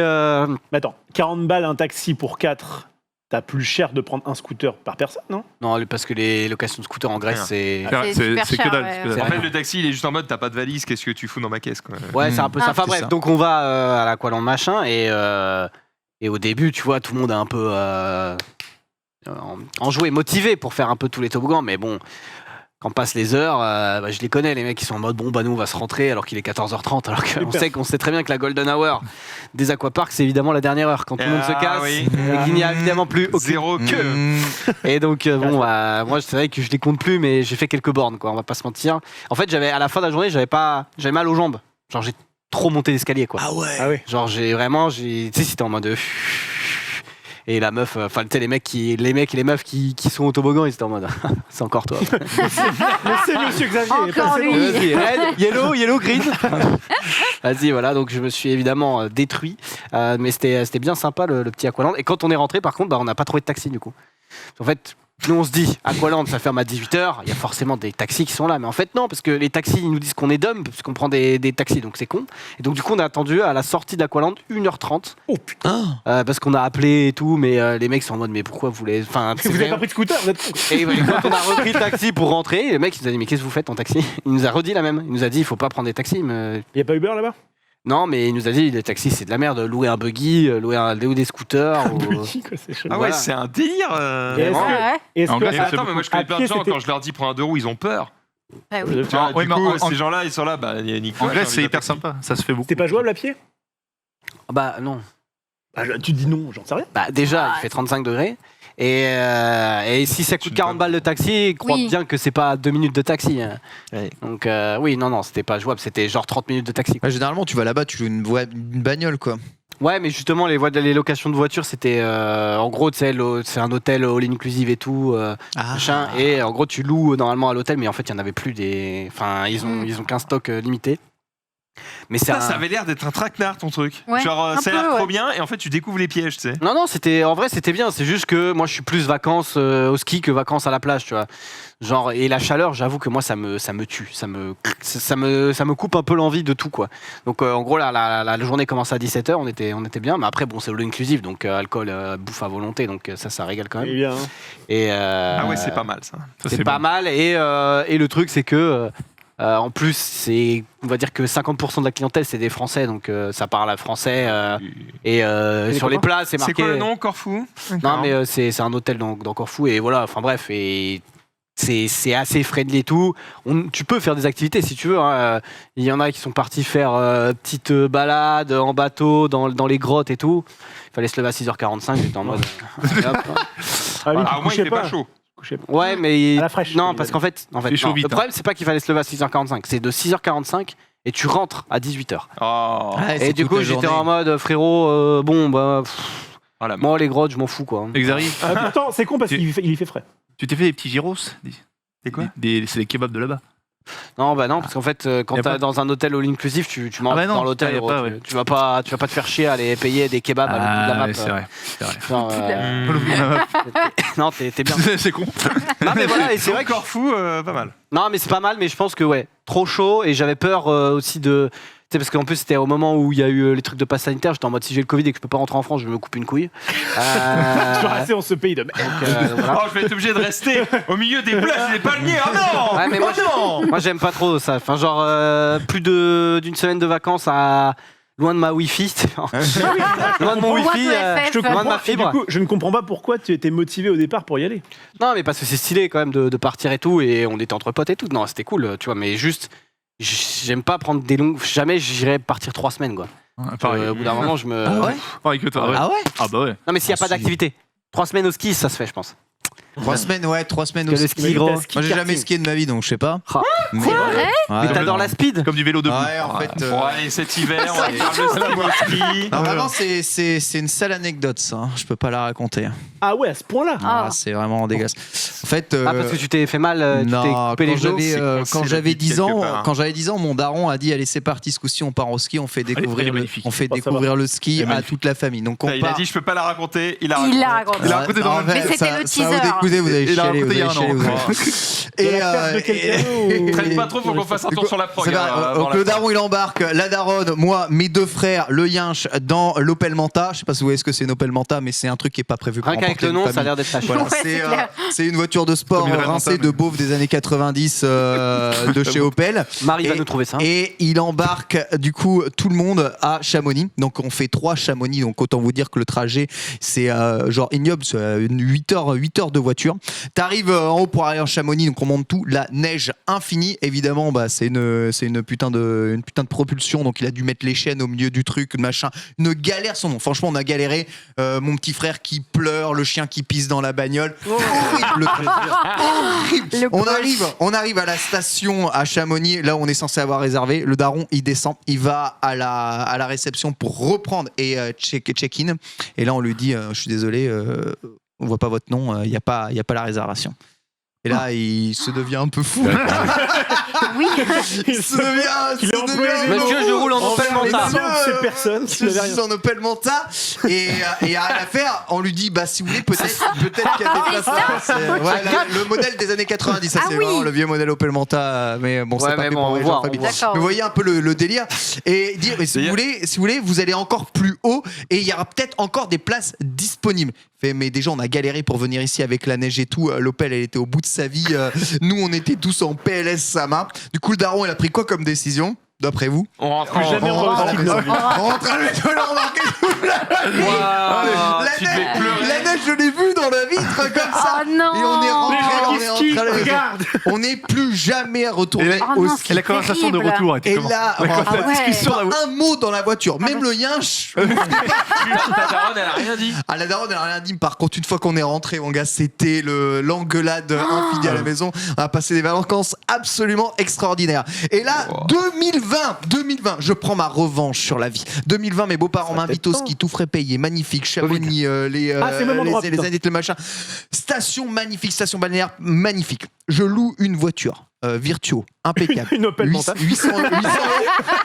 Mais attends, 40 balles un taxi pour 4. t'as plus cher de prendre un scooter par personne, non? Non, parce que les locations de scooters en Grèce, c'est. super C'est que cher, dalle. ouais. c'est que dalle. En fait, le taxi, il est juste en mode t'as pas de valise, qu'est-ce que tu fous dans ma caisse quoi. Ouais, c'est un peu ça. Enfin c'est bref, ça. donc on va à l'Aqualand machin et au début, tu vois, tout le monde est un peu enjoué, motivé pour faire un peu tous les toboggans, mais bon. Quand passent les heures, je les connais, les mecs qui sont en mode bon, bah nous on va se rentrer alors qu'il est 14h30, alors qu'on sait très bien que la golden hour des aquaparks, c'est évidemment la dernière heure quand tout le monde se casse oui. et qu'il n'y a évidemment plus aucune Zéro queue. Et donc, moi, c'est vrai que je les compte plus, mais j'ai fait quelques bornes, quoi, on va pas se mentir. En fait, à la fin de la journée, j'avais mal aux jambes. Genre, j'ai trop monté l'escalier, quoi. Ah ouais. Ah ouais. Genre, tu sais, c'était en mode. Et la meuf, enfin, tu sais, les mecs et les meufs qui sont au toboggan, ils étaient en mode. C'est encore toi. Laissez Monsieur Xavier. Encore passez-le. lui. Vas-y, red, yellow, green. Vas-y, voilà, donc je me suis évidemment détruit. Mais c'était bien sympa le petit Aqualand. Et quand on est rentré, par contre, bah, on n'a pas trouvé de taxi du coup. En fait, nous on se dit, Aqualand ça ferme à 18h, il y a forcément des taxis qui sont là. Mais en fait, non, parce que les taxis ils nous disent qu'on est dumb, parce qu'on prend des taxis, donc c'est con. Et donc du coup, on a attendu à la sortie d'Aqualand 1h30. Oh putain. Parce qu'on a appelé et tout, mais les mecs sont en mode, mais pourquoi vous voulez. Enfin, Vous avez pas pris de scooter, vous êtes con. Et quand on a repris le taxi pour rentrer, le mec il nous a dit mais qu'est-ce que vous faites en taxi? Il nous a redit la même. Il nous a dit il faut pas prendre des taxis. Mais... Y a pas Uber là-bas? Non, mais il nous a dit les taxis c'est de la merde. Louer un buggy, louer des scooters. Quoi, c'est chaud. Ah ouais, Voilà. c'est un délire. Et est-ce Ah que- ouais. est-ce En que- Grèce, Mais ça à- fait attends, mais moi je connais à plein pied, de gens, c'était- quand je leur dis prends un 2 roues, ils ont peur. Bah oui. Tu vois, oui, du mais coup, en ces gens-là, ils sont là, bah, nique En Grèce, c'est hyper sympa. Ça se fait beaucoup. C'était pas jouable à pied? Bah non. Ah, tu te dis non, j'en sais rien. Bah déjà il fait 35 degrés. Et si ça coûte 40 balles de taxi, crois Oui. bien que c'est pas 2 minutes de taxi. Ouais. Donc oui, non, c'était pas jouable. C'était genre 30 minutes de taxi. Ouais, généralement, tu vas là-bas, tu loues une bagnole, quoi. Ouais, mais justement, les locations de voitures, c'était en gros, tu sais, c'est un hôtel all inclusive et tout, machin. Et en gros, tu loues normalement à l'hôtel, mais en fait, il y en avait plus des. Enfin, ils ont qu'un stock limité. Mais c'est Ça avait l'air d'être un traquenard ton truc. Ouais, Genre, un ça a peu, l'air trop ouais. bien et en fait, tu découvres les pièges, tu sais. Non, en vrai, c'était bien. C'est juste que moi, je suis plus vacances au ski que vacances à la plage, tu vois. Genre, et la chaleur, j'avoue que moi, ça me tue. Ça me coupe un peu l'envie de tout, quoi. Donc, en gros, la journée commence à 17h, on était bien. Mais après, bon, c'est all inclusive, donc alcool, bouffe à volonté. Donc, ça régale quand Eh même. bien. Et, Ah ouais, c'est pas mal ça. Ça, c'est pas bon. mal. Et le truc, c'est que. En plus, on va dire que 50% de la clientèle, c'est des Français, donc ça parle à français. Et sur les plats, c'est marqué. C'est quoi le nom, Corfou? Non, mais c'est un hôtel dans Corfou, et voilà, enfin bref, et c'est assez friendly et tout. Tu peux faire des activités si tu veux. Hein. Il y en a qui sont partis faire petite balade en bateau dans les grottes et tout. Il fallait se lever à 6h45, j'étais en mode. Hop. Ah, oui, Ah, tu au moins, il couchais fait pas chaud. Couchais pas. Ouais, mais. À la fraîche, Non, il parce a qu'en fait, fait chaud non, vite, le problème, c'est pas qu'il fallait se lever à 6h45, c'est de 6h45 et tu rentres à 18h. Oh, Et du coup, j'étais en mode frérot, bon, bah. oh la Moi, les grottes, je m'en fous, quoi. Exari, Pourtant, c'est con parce qu'il y fait frais. tu t'es fait des petits gyros? C'est quoi? C'est les kebabs de là-bas. Non, bah non, parce qu'en fait, quand Y a t'es pas- dans un hôtel all inclusive, tu manges bah non, dans l'hôtel. y a gros. pas, Tu- ouais. tu vas pas te faire chier à aller payer des kebabs à l'autre bout de la map. ouais, c'est vrai. C'est vrai. Genre, non, t'es bien. C'est con. Non, mais voilà, et c'est vrai que. Corfou, pas mal. Non, mais c'est pas mal, mais je pense que, ouais, trop chaud, et j'avais peur aussi de. Tu sais, parce qu'en plus, c'était au moment où il y a eu les trucs de passe sanitaire, j'étais en mode si j'ai le Covid et que je peux pas rentrer en France, je me coupe une couille. Je suis resté en ce pays de merde. Voilà. Oh, je vais être obligé de rester au milieu des plages et des palmiers. Oh non! Ouais, mais moi, Oh non! Moi, j'aime pas trop ça. Enfin, genre, plus d'une semaine de vacances loin de ma Wi-Fi. Loin de mon Loin de Wi-Fi. FF. Je te Loin de comprends. ma Et fibre. du coup, je ne comprends pas pourquoi tu étais motivé au départ pour y aller. Non, mais parce que c'est stylé quand même de partir et tout, et on était entre potes et tout. Non, c'était cool, tu vois, mais juste, j'aime pas prendre des longues. Jamais j'irais partir 3 semaines, quoi. Pareil. Au bout d'un moment, je me. Ah ouais Pareil que toi. Ouais. Ah ouais Ah bah ouais. Non, mais s'il n'y a Ah, pas si. d'activité. 3 semaines au ski, ça se fait, je pense. 3 semaines, ouais, 3 semaines Que le aussi. ski, gros. Moi, j'ai jamais skié de ma vie, donc je sais pas. Ah. Mais, C'est vrai Mais ouais, t'adores la speed? Comme du vélo debout. ouais, en fait. Bon, allez, cet hiver, on va faire le ski. Non, vraiment, c'est une sale anecdote, ça. hein. Je peux pas la raconter. Ah ouais, à ce point-là. Ah. C'est vraiment dégueulasse. En fait. Ah, parce que tu t'es fait mal, tu t'es Non, coupé les genoux. quand j'avais 10 quelque ans, part. quand j'avais 10 ans, mon daron a dit allez c'est parti ce coup-ci on part au ski, on fait elle est découvrir, magnifique. on fait Oh, ça découvrir le ski Elle est à magnifique. toute la famille. Donc on Il a part. dit je peux pas la raconter. Il a Il raconté. l'a raconté. Il a raconté dans En le fait, Mais c'était le teaser, écoutez, vous avez Il a chialé, vous raconté il y a avez un chialé, an. vous avez- Et la perte de quelqu'un Traîne pas trop, faut qu'on fasse un tour sur la prog. Ça va, donc le daron il embarque, la daronne, moi, mes deux frères, le yinche dans l'Opel Manta. Je sais pas si vous voyez ce que c'est une Opel Manta, mais c'est un truc qui est pas prévu pour Rien qu'avec emporter le une nom, famille. ça a l'air d'être fâché. Voilà, Ouais, c'est clair. c'est une voiture de sport Comme une vraie rincée Manta, de mais- beauf des années 90 de chez Opel. Marie va Et- nous trouver ça. Et il embarque du coup tout le monde à Chamonix. Donc on fait 3 Chamonix. Donc autant vous dire que le trajet c'est genre ignoble, c'est 8 heures de voiture. T'arrives en haut pour aller en Chamonix, donc on monte tout. La neige infinie, évidemment, bah, c'est une putain de propulsion. Donc il a dû mettre les chaînes au milieu du truc, machin. Une galère son nom. Franchement, on a galéré. Mon petit frère qui pleure, le chien qui pisse dans la bagnole. Horrible. Le On arrive à la station à Chamonix, là où on est censé avoir réservé. Le daron, il descend, il va à la réception pour reprendre et check-in. Et là, on lui dit, je suis désolé, on voit pas votre nom, il n'y a pas la réservation. Et là, il se devient un peu fou. Oui. Il se devient Monsieur, je roule en Opel Manta. C'est personne qui n'avait rien. Je suis en Opel Manta et à rien à faire. On lui dit bah si vous voulez peut-être qu'il y a des places là. C'est- ouais, le modèle des années 90, ça Ah c'est oui. vraiment le vieux modèle Opel Manta, mais bon Ouais, c'est pas mais fait bon, pour on les voit, gens on familles. voit. D'accord. Vous voyez un peu le délire et dire mais si vous voulez vous allez encore plus haut et il y aura peut-être encore des places disponibles. Fait, mais déjà on a galéré pour venir ici avec la neige et tout. L'Opel elle était au bout de sa vie. Nous on était tous en PLS Sama. Du coup le daron il a pris quoi comme décision d'après vous? On rentre Plus jamais on on rentre à la maison. rentre. On rentre à la maison, on a remarqué tout Waouh, la tu devais pleurer. neige, je l'ai vue dans la vitre comme ça. Oh non. Et on est rentré à la maison. Regarde. On n'est plus jamais retourné Oh au non, ski. Et la conversation de terrible. retour était Et comment là, Ah ouais. discussion, là, pas un mot dans la voiture, même le yinche. Ta daronne, elle a rien dit. Ah, la daronne, elle a rien dit. Par contre, une fois qu'on est rentré, mon gars, c'était l'engueulade infinie à la maison. On a passé des vacances absolument extraordinaires. Et là, 2020, je prends ma revanche sur la vie. 2020, mes beaux-parents m'invitent au ski, tout frais payé, magnifique. Chamonix, Ah, c'est le même endroit, les putain. années, le machin. Station magnifique, station balnéaire magnifique. Je loue une voiture. Virtuo, impeccable. Une Opel Manta. 800 euros.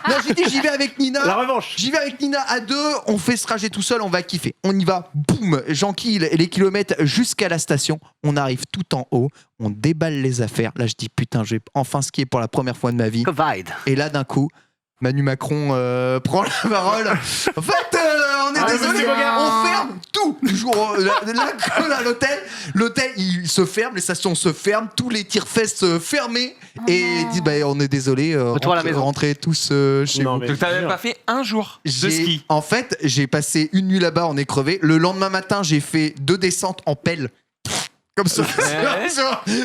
Non, j'ai dit, j'y vais avec Nina. La revanche. J'y vais avec Nina à 2, on fait ce trajet tout seul, on va kiffer. On y va, boum, j'enquille les kilomètres jusqu'à la station. On arrive tout en haut, on déballe les affaires. Là, je dis putain, je vais enfin skier pour la première fois de ma vie. Covid. Et là, d'un coup, Manu Macron prend la parole. En fait, on est désolé, on ferme tout. Du jour, à l'hôtel, il se ferme, les stations se ferment, tous les tire-fesses fermés. Et il dit, bah, on est désolé, Retour à la maison. rentrez tous chez Non, vous. mais- Donc t'avais même pas fait un jour de ski. En fait, j'ai passé une nuit là-bas, on est crevé. Le lendemain matin, j'ai fait 2 descentes en pelle. Comme ça,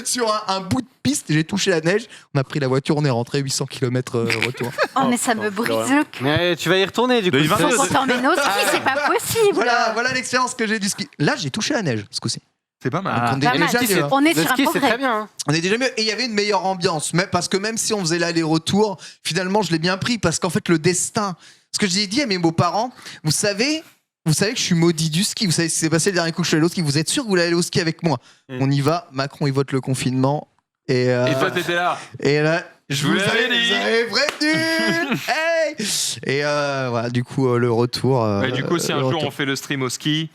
sur un bout de piste, j'ai touché la neige. On a pris la voiture, on est rentré 800 km retour. Oh, mais ça me brise le cœur. Mais tu vas y retourner du coup. 2022, C'est- Quand on t'emmène au ski, c'est pas possible. Voilà l'expérience que j'ai du ski. Là, j'ai touché la neige ce coup-ci. C'est pas mal. Ah. On est Pas mal. déjà mieux, hein. On est Le sur un ski, c'est progrès. très bien. Hein. On est déjà mieux. Et il y avait une meilleure ambiance. Mais parce que même si on faisait l'aller-retour, finalement, je l'ai bien pris. Parce qu'en fait, le destin. Ce que j'ai dit à mes beaux-parents, vous savez que je suis maudit du ski. Vous savez ce qui s'est passé le dernier coup que je suis allé au ski. Vous êtes sûr que vous voulez aller au ski avec moi? On y va. Macron, il vote le confinement. Et toi, t'étais là. Et là, Je vous l'avais dit. Vous avez prévenu. Hey. Et voilà, du coup, le retour. Et du coup, si un le jour retour. on fait le stream au ski,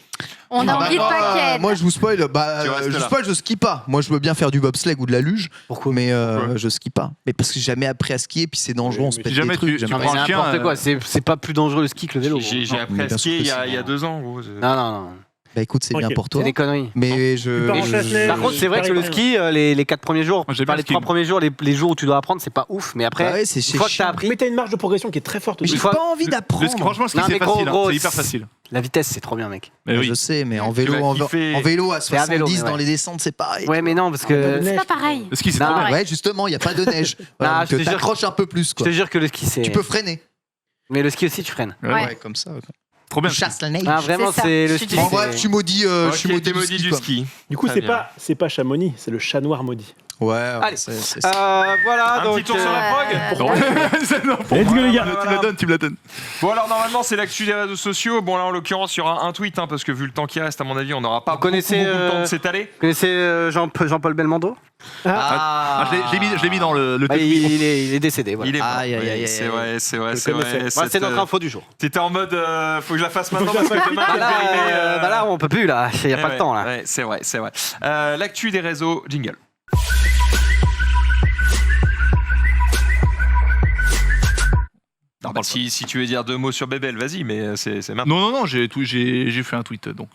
On a envie de paquet. Moi, je vous spoil. Tu restes Je là. spoil, je skie pas. Moi, je veux bien faire du bobsleigh ou de la luge. Pourquoi? Mais Pourquoi je skie pas. Mais parce que j'ai jamais appris à skier, puis c'est dangereux, on se mais pète si jamais des trucs. tu j'aime Non, pas. mais prends un chien, n'importe quoi. C'est pas plus dangereux le ski que le vélo. j'ai gros. appris mais à bien sûr skier que il y a 2 ans. Gros. Non. Bah écoute, c'est bien Ok. pour toi. C'est des conneries. Mais Tu pars en chasse-neige. Par contre, c'est vrai que le ski, les 4 premiers jours, Moi, j'ai enfin, bien les ski. 3 premiers jours, les jours où tu dois apprendre, c'est pas ouf. Mais après, Bah ouais, c'est une fois que chiant. t'as appris, Mais t'as une marge de progression qui est très forte. Mais j'ai Une fois- pas envie Le d'apprendre. ski, franchement, le ski, Non, c'est mais facile. gros, C'est hyper facile. la vitesse, c'est trop bien, mec. Mais Je oui. sais, mais en Tu vélo, vas kiffer. en vélo à C'est à vélo, 70 mais dans ouais. les descentes, c'est pareil. Ouais, mais non, parce que. C'est pas pareil. Le ski, c'est Non, trop bien. Ouais, justement, il y a pas de neige. Voilà, Non, donc je te jure- t'accroches un peu plus, Je quoi. te jure que le ski, c'est. Tu peux freiner. Mais le ski aussi, tu freines. Ouais. comme ça. Trop bien. Tu chasses la neige. Ah, vraiment, C'est ça. c'est le Je suis ski. En désolée. c'est- bref, je suis maudit. Ok, Je suis maudit t'es du maudit ski, du quoi. ski. Du coup, Très bien. c'est pas Chamonix, c'est le chat noir maudit. Ouais, Allez. c'est Voilà, Un donc. petit tour sur la prog. Let's go, les gars. Tu me la donnes. Bon alors normalement c'est l'actu des réseaux sociaux. Bon là en l'occurrence il y aura un tweet parce que vu le temps qui reste à mon avis on n'aura pas Vous connaissez, beaucoup de temps de s'étaler. Vous connaissez Jean-Paul Belmondo? Je l'ai mis dans le Bah, tweet. il est décédé. Voilà. Il est mort. Aïe, aïe, aïe, C'est aïe. vrai, c'est vrai, Vous c'est connaissez. vrai. Moi, c'est notre info du jour. T'étais en mode faut que je la fasse maintenant parce que demain Bah je vais périmé, là, on peut plus, là. Il n'y a pas de temps, là. Ouais, c'est vrai, c'est vrai. L'actu des réseaux, jingle. Non, bah, si tu veux dire 2 mots sur Bébel, vas-y, mais c'est maintenant. Non, j'ai fait un tweet, donc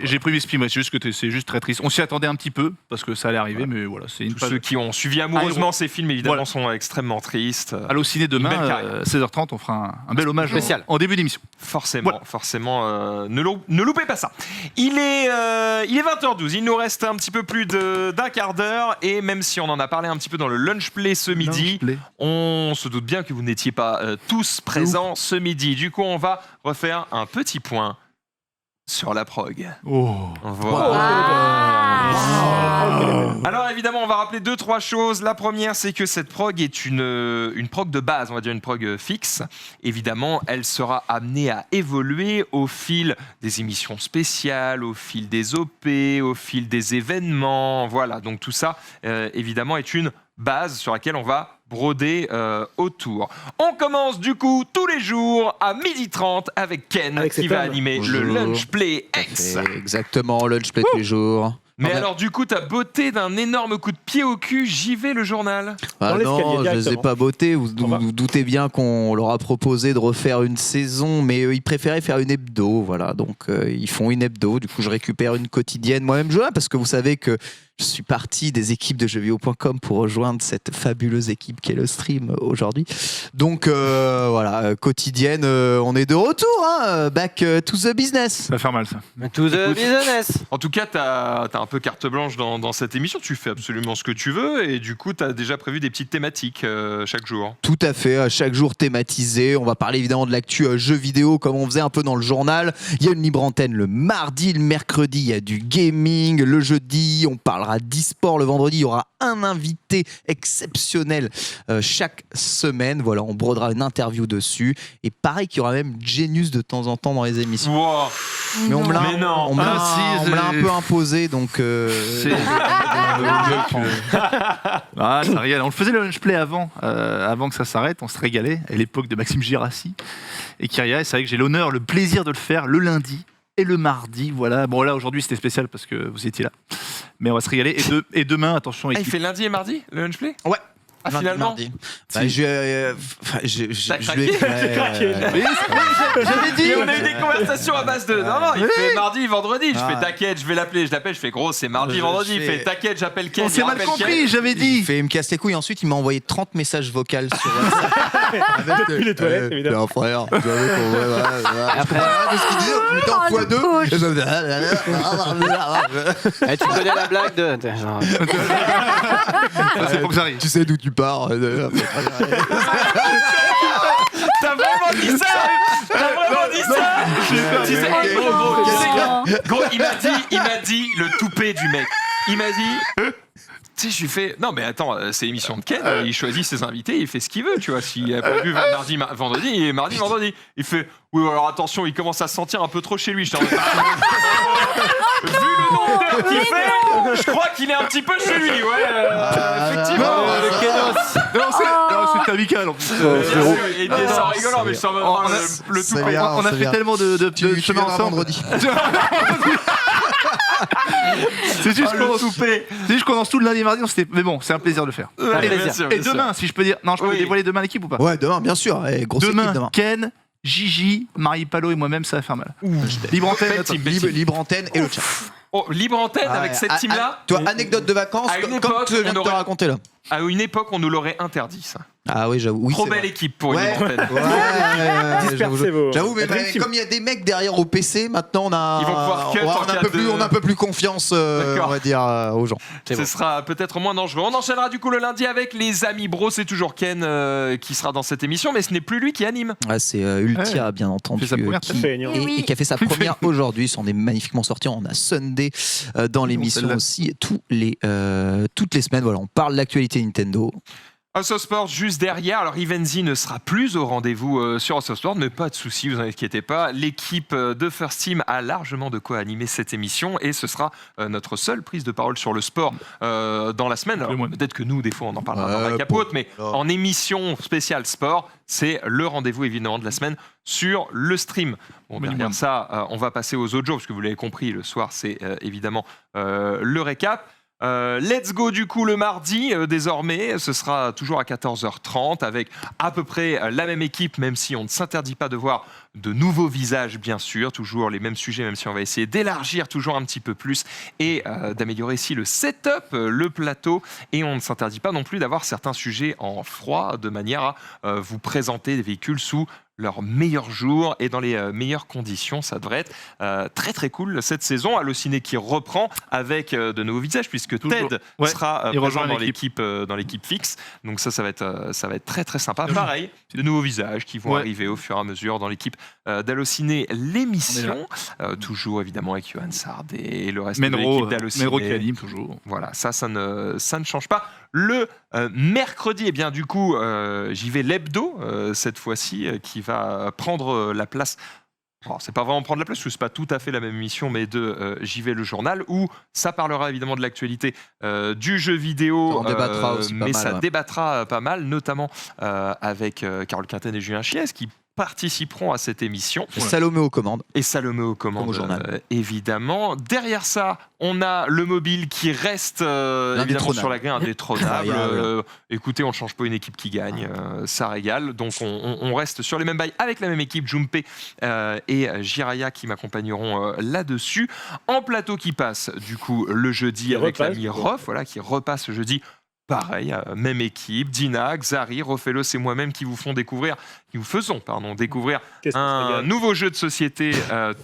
j'ai pris mes spies, c'est juste que c'est juste très triste. On s'y attendait un petit peu, parce que ça allait arriver, mais voilà, c'est une Tous ceux qui ont suivi amoureusement ces films, évidemment, sont extrêmement tristes. Allociné Une belle demain, carrière. 16h30, on fera un bel hommage Spécial. en début d'émission. Forcément, ne loupez pas ça. Il est 20h12, il nous reste un petit peu plus d'un quart d'heure, et même si on en a parlé un petit peu dans le lunch play ce midi, on se doute bien que vous n'étiez pas tous présents ce midi. Du coup, on va refaire un petit point sur la prog. Voilà. Alors évidemment, on va rappeler 2-3 choses. La première, c'est que cette prog est une prog de base, on va dire une prog fixe. Évidemment, elle sera amenée à évoluer au fil des émissions spéciales, au fil des OP, au fil des événements. Voilà, donc tout ça, évidemment, est une base sur laquelle on va broder autour. On commence du coup tous les jours à 12h30 avec Ken qui va animer le Lunch Play X. Exactement, Lunch Play tous les jours. Mais alors du coup, t'as botté d'un énorme coup de pied au cul, j'y vais le journal. Ah non, je les ai pas bottés. Vous doutez bien qu'on leur a proposé de refaire une saison, mais ils préféraient faire une hebdo. Voilà, donc ils font une hebdo. Du coup, je récupère une quotidienne moi-même, parce que vous savez que je suis parti des équipes de jeuxvideo.com pour rejoindre cette fabuleuse équipe qu'est le stream aujourd'hui. Donc voilà, quotidienne, on est de retour, hein, back to the business. Ça va faire mal ça. To the business. En tout cas, t'as un peu carte blanche dans cette émission. Tu fais absolument ce que tu veux et du coup, t'as déjà prévu des petites thématiques chaque jour. Tout à fait, chaque jour thématisé. On va parler évidemment de l'actu jeux vidéo comme on faisait un peu dans le journal. Il y a une libre antenne le mardi, le mercredi, il y a du gaming. Le jeudi, on parlera d'e-sport. Le vendredi, il y aura un invité exceptionnel chaque semaine. Voilà, on brodera une interview dessus. Et pareil qu'il y aura même Genius de temps en temps dans les émissions. Wow. Mais on me l'a un peu imposé, donc... Ça régale. On le faisait le lunch play avant que ça s'arrête, on se régalait à l'époque de Maxime Girassi et Kyria. C'est vrai que j'ai l'honneur, le plaisir de le faire le lundi et le mardi. Voilà. Bon là aujourd'hui c'était spécial parce que vous étiez là, mais on va se régaler. Et demain, attention. Il fait lundi et mardi le lunch play. Ouais. Ah, finalement mardi. Bah, j'avais dit. Et on a eu des conversations à base de. Non, il fait mardi, vendredi. Je fais t'inquiète, je vais l'appeler. Je l'appelle, je fais gros, c'est mardi, vendredi. Il fait t'inquiète, j'appelle Ken. On s'est mal compris, j'avais dit. Il me casse les couilles. Ensuite, il m'a envoyé 30 messages vocaux sur WhatsApp. Depuis les toilettes, évidemment. Frère, de ce qu'il disait, on était en x2. Tu connais la blague de. C'est pour que ça arrive. Tu sais d'où tu pars. T'as vraiment dit ça. Tu sais, gros, il m'a dit le toupet du mec. Il m'a dit. Tu sais, je lui fais non, mais attends, c'est l'émission de Ken, il choisit ses invités, il fait ce qu'il veut, tu vois. S'il a prévu mardi, vendredi, et mardi, vendredi. Il fait oui, alors attention, il commence à se sentir un peu trop chez lui. Je t'en vu le nombre d'heures qu'il fait, je crois qu'il est un petit peu chez lui, ouais. Effectivement. C'est amical en plus. Et c'est rigolant, mais je t'en le toupet. On a fait tellement de chemin ensemble. Vendredi. C'est juste qu'on lance tout le lundi et mardi, mais bon, c'est un plaisir de le faire. Allez, Et demain, si je peux dire, non, je peux dévoiler demain l'équipe ou pas? Ouais, demain, bien sûr. Grosse équipe demain. Ken, Gigi, Marie Palot et moi-même, ça va faire mal. Libre antenne, libre antenne et le chat. Oh, libre antenne avec cette team-là. Toi, anecdote de vacances, comme tu viens de te raconter là. À une époque, on nous l'aurait interdit, ça. Ah oui, j'avoue. Oui, Trop c'est belle vrai. équipe pour une Ouais. antenne. Dispersez vos- J'avoue, mais la Dream Team. comme il y a des mecs derrière au PC, maintenant on a, Ils vont pouvoir cut en on a un cas peu plus, de- on a un peu plus confiance, D'accord. on va dire, aux gens. Ce sera peut-être moins dangereux. On enchaînera du coup le lundi avec les amis bros. C'est toujours Ken qui sera dans cette émission, mais ce n'est plus lui qui anime. Ouais, c'est Ultia, bien entendu, Fait sa première qui, fait, Nian. et, Oui. et qui a fait sa première aujourd'hui. C'en est magnifiquement sorti. On a Sunday dans l'émission celle-là. aussi toutes les semaines. Voilà, on parle de l'actualité Nintendo. House of Sport juste derrière. Alors Ivenzi ne sera plus au rendez-vous sur House of Sport, mais pas de souci, vous inquiétez pas. L'équipe de First Team a largement de quoi animer cette émission et ce sera notre seule prise de parole sur le sport dans la semaine. Alors, peut-être que nous, des fois, on en parlera dans la capote, mais en émission spéciale sport, c'est le rendez-vous évidemment de la semaine sur le stream. Bon, derrière ça, on va passer aux autres jours, parce que vous l'avez compris, le soir, c'est évidemment le récap. Let's go du coup le mardi désormais, ce sera toujours à 14h30 avec à peu près la même équipe, même si on ne s'interdit pas de voir de nouveaux visages bien sûr, toujours les mêmes sujets, même si on va essayer d'élargir toujours un petit peu plus et d'améliorer ici le setup, le plateau, et on ne s'interdit pas non plus d'avoir certains sujets en froid de manière à vous présenter des véhicules sous leurs meilleurs jours et dans les meilleures conditions. Ça devrait être très très cool cette saison. Allociné qui reprend avec de nouveaux visages puisque Toujours. Ted Ouais, sera il présent rejoint dans l'équipe fixe. Donc ça va être très très sympa. Pareil, de nouveaux visages qui vont arriver au fur et à mesure dans l'équipe d'Allociné, l'émission. Toujours évidemment avec Johan Sard et le reste de l'équipe d'Allociné. Menro qui anime toujours. Voilà, ça ne change pas. Le mercredi, eh bien, du coup, j'y vais l'hebdo cette fois-ci, qui va prendre la place. Alors, c'est pas vraiment prendre la place, parce que c'est pas tout à fait la même émission, mais de j'y vais le journal, où ça parlera évidemment de l'actualité du jeu vidéo, On débattra aussi pas mais mal, ça ouais. débattra pas mal, notamment avec Carole Quinten et Julien Chies, qui participeront à cette émission. Et Salomé aux commandes. Et Salomé aux commandes, Comme au journal. évidemment. Derrière ça, on a le mobile qui reste évidemment Indétrônable. sur la grille, indétrônable. Incroyable. Écoutez, on ne change pas une équipe qui gagne, ça régale. Donc on reste sur les mêmes bails avec la même équipe, Junpei et Jiraya qui m'accompagneront là-dessus. En plateau qui passe, du coup, le jeudi Qui avec repasse, l'ami Rof, voilà, qui repasse le jeudi. Pareil, même équipe, Dina, Xari, Rofelos et moi-même qui vous faisons découvrir Qu'est-ce qu'on se un régale. nouveau jeu de société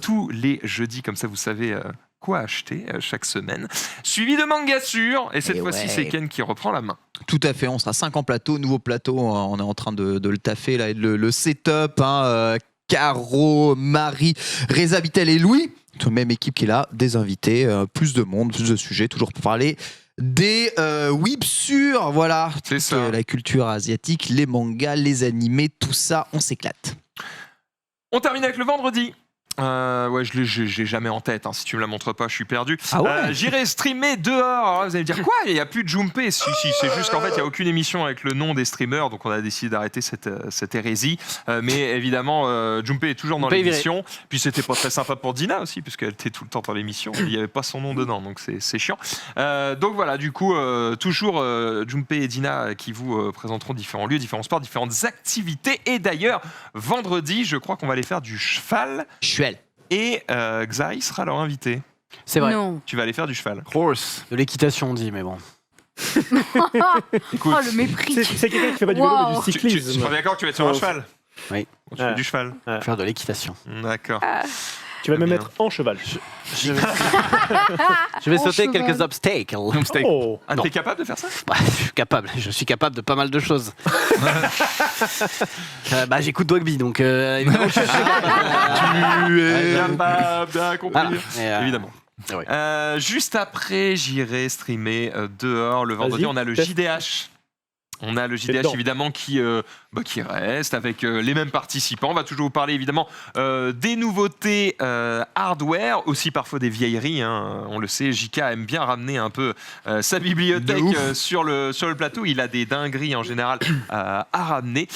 tous les jeudis, comme ça vous savez quoi acheter chaque semaine. Suivi de Mangassure, et cette Et fois-ci ouais. c'est Ken qui reprend la main. Tout à fait, on sera 5 en plateau, nouveau plateau, on est en train de le taffer, là, et de le setup, Caro, Marie, Reza Bittel et Louis, toute même équipe qui est là, des invités, plus de monde, plus de sujets, toujours pour parler des websures, voilà, C'est toute, ça. la culture asiatique, les mangas, les animés, tout ça, on s'éclate. On termine avec le vendredi. Ouais, j'ai jamais en tête. Si tu me la montres pas, je suis perdu. Ah ouais. J'irai streamer dehors. Alors là, vous allez me dire quoi? Il n'y a plus de Junpei. Si, c'est juste qu'en fait, il n'y a aucune émission avec le nom des streamers, donc on a décidé d'arrêter cette hérésie. Mais évidemment, Junpei est toujours dans Junpei est viré. l'émission. Puis c'était pas très sympa pour Dina aussi, puisqu'elle était tout le temps dans l'émission. Il n'y avait pas son nom dedans, donc c'est chiant. Donc voilà, du coup, toujours Junpei et Dina qui vous présenteront différents lieux, différents sports, différentes activités. Et d'ailleurs, vendredi, je crois qu'on va aller faire du cheval. Chouette. Et Xari sera leur invité. C'est vrai. Non. Tu vas aller faire du cheval. Horse. De l'équitation, on dit, mais bon. Écoute, Oh, le mépris. C'est quelqu'un qui fait pas du vélo, mais Wow. du tu cyclisme. seras d'accord que tu vas être sur un Oh. cheval? Oui. Tu fais du cheval. Faire de l'équitation. D'accord. Tu vas même Bien. être en cheval. Je vais Oh, sauter cheval. quelques obstacles. Oh. Ah, Non. t'es capable de faire ça? Bah, je suis capable de pas mal de choses. J'écoute Dogby, donc évidemment, je suis Capable d'accomplir. Évidemment. Ouais. Juste après, j'irai streamer dehors le vendredi. Vas-y, On a le teste. JDH. On a le C'est JDH dedans. évidemment qui reste avec les mêmes participants. On va toujours vous parler évidemment des nouveautés hardware, aussi parfois des vieilleries. On le sait, JK aime bien ramener un peu sa bibliothèque sur le plateau. Il a des dingueries en général à ramener.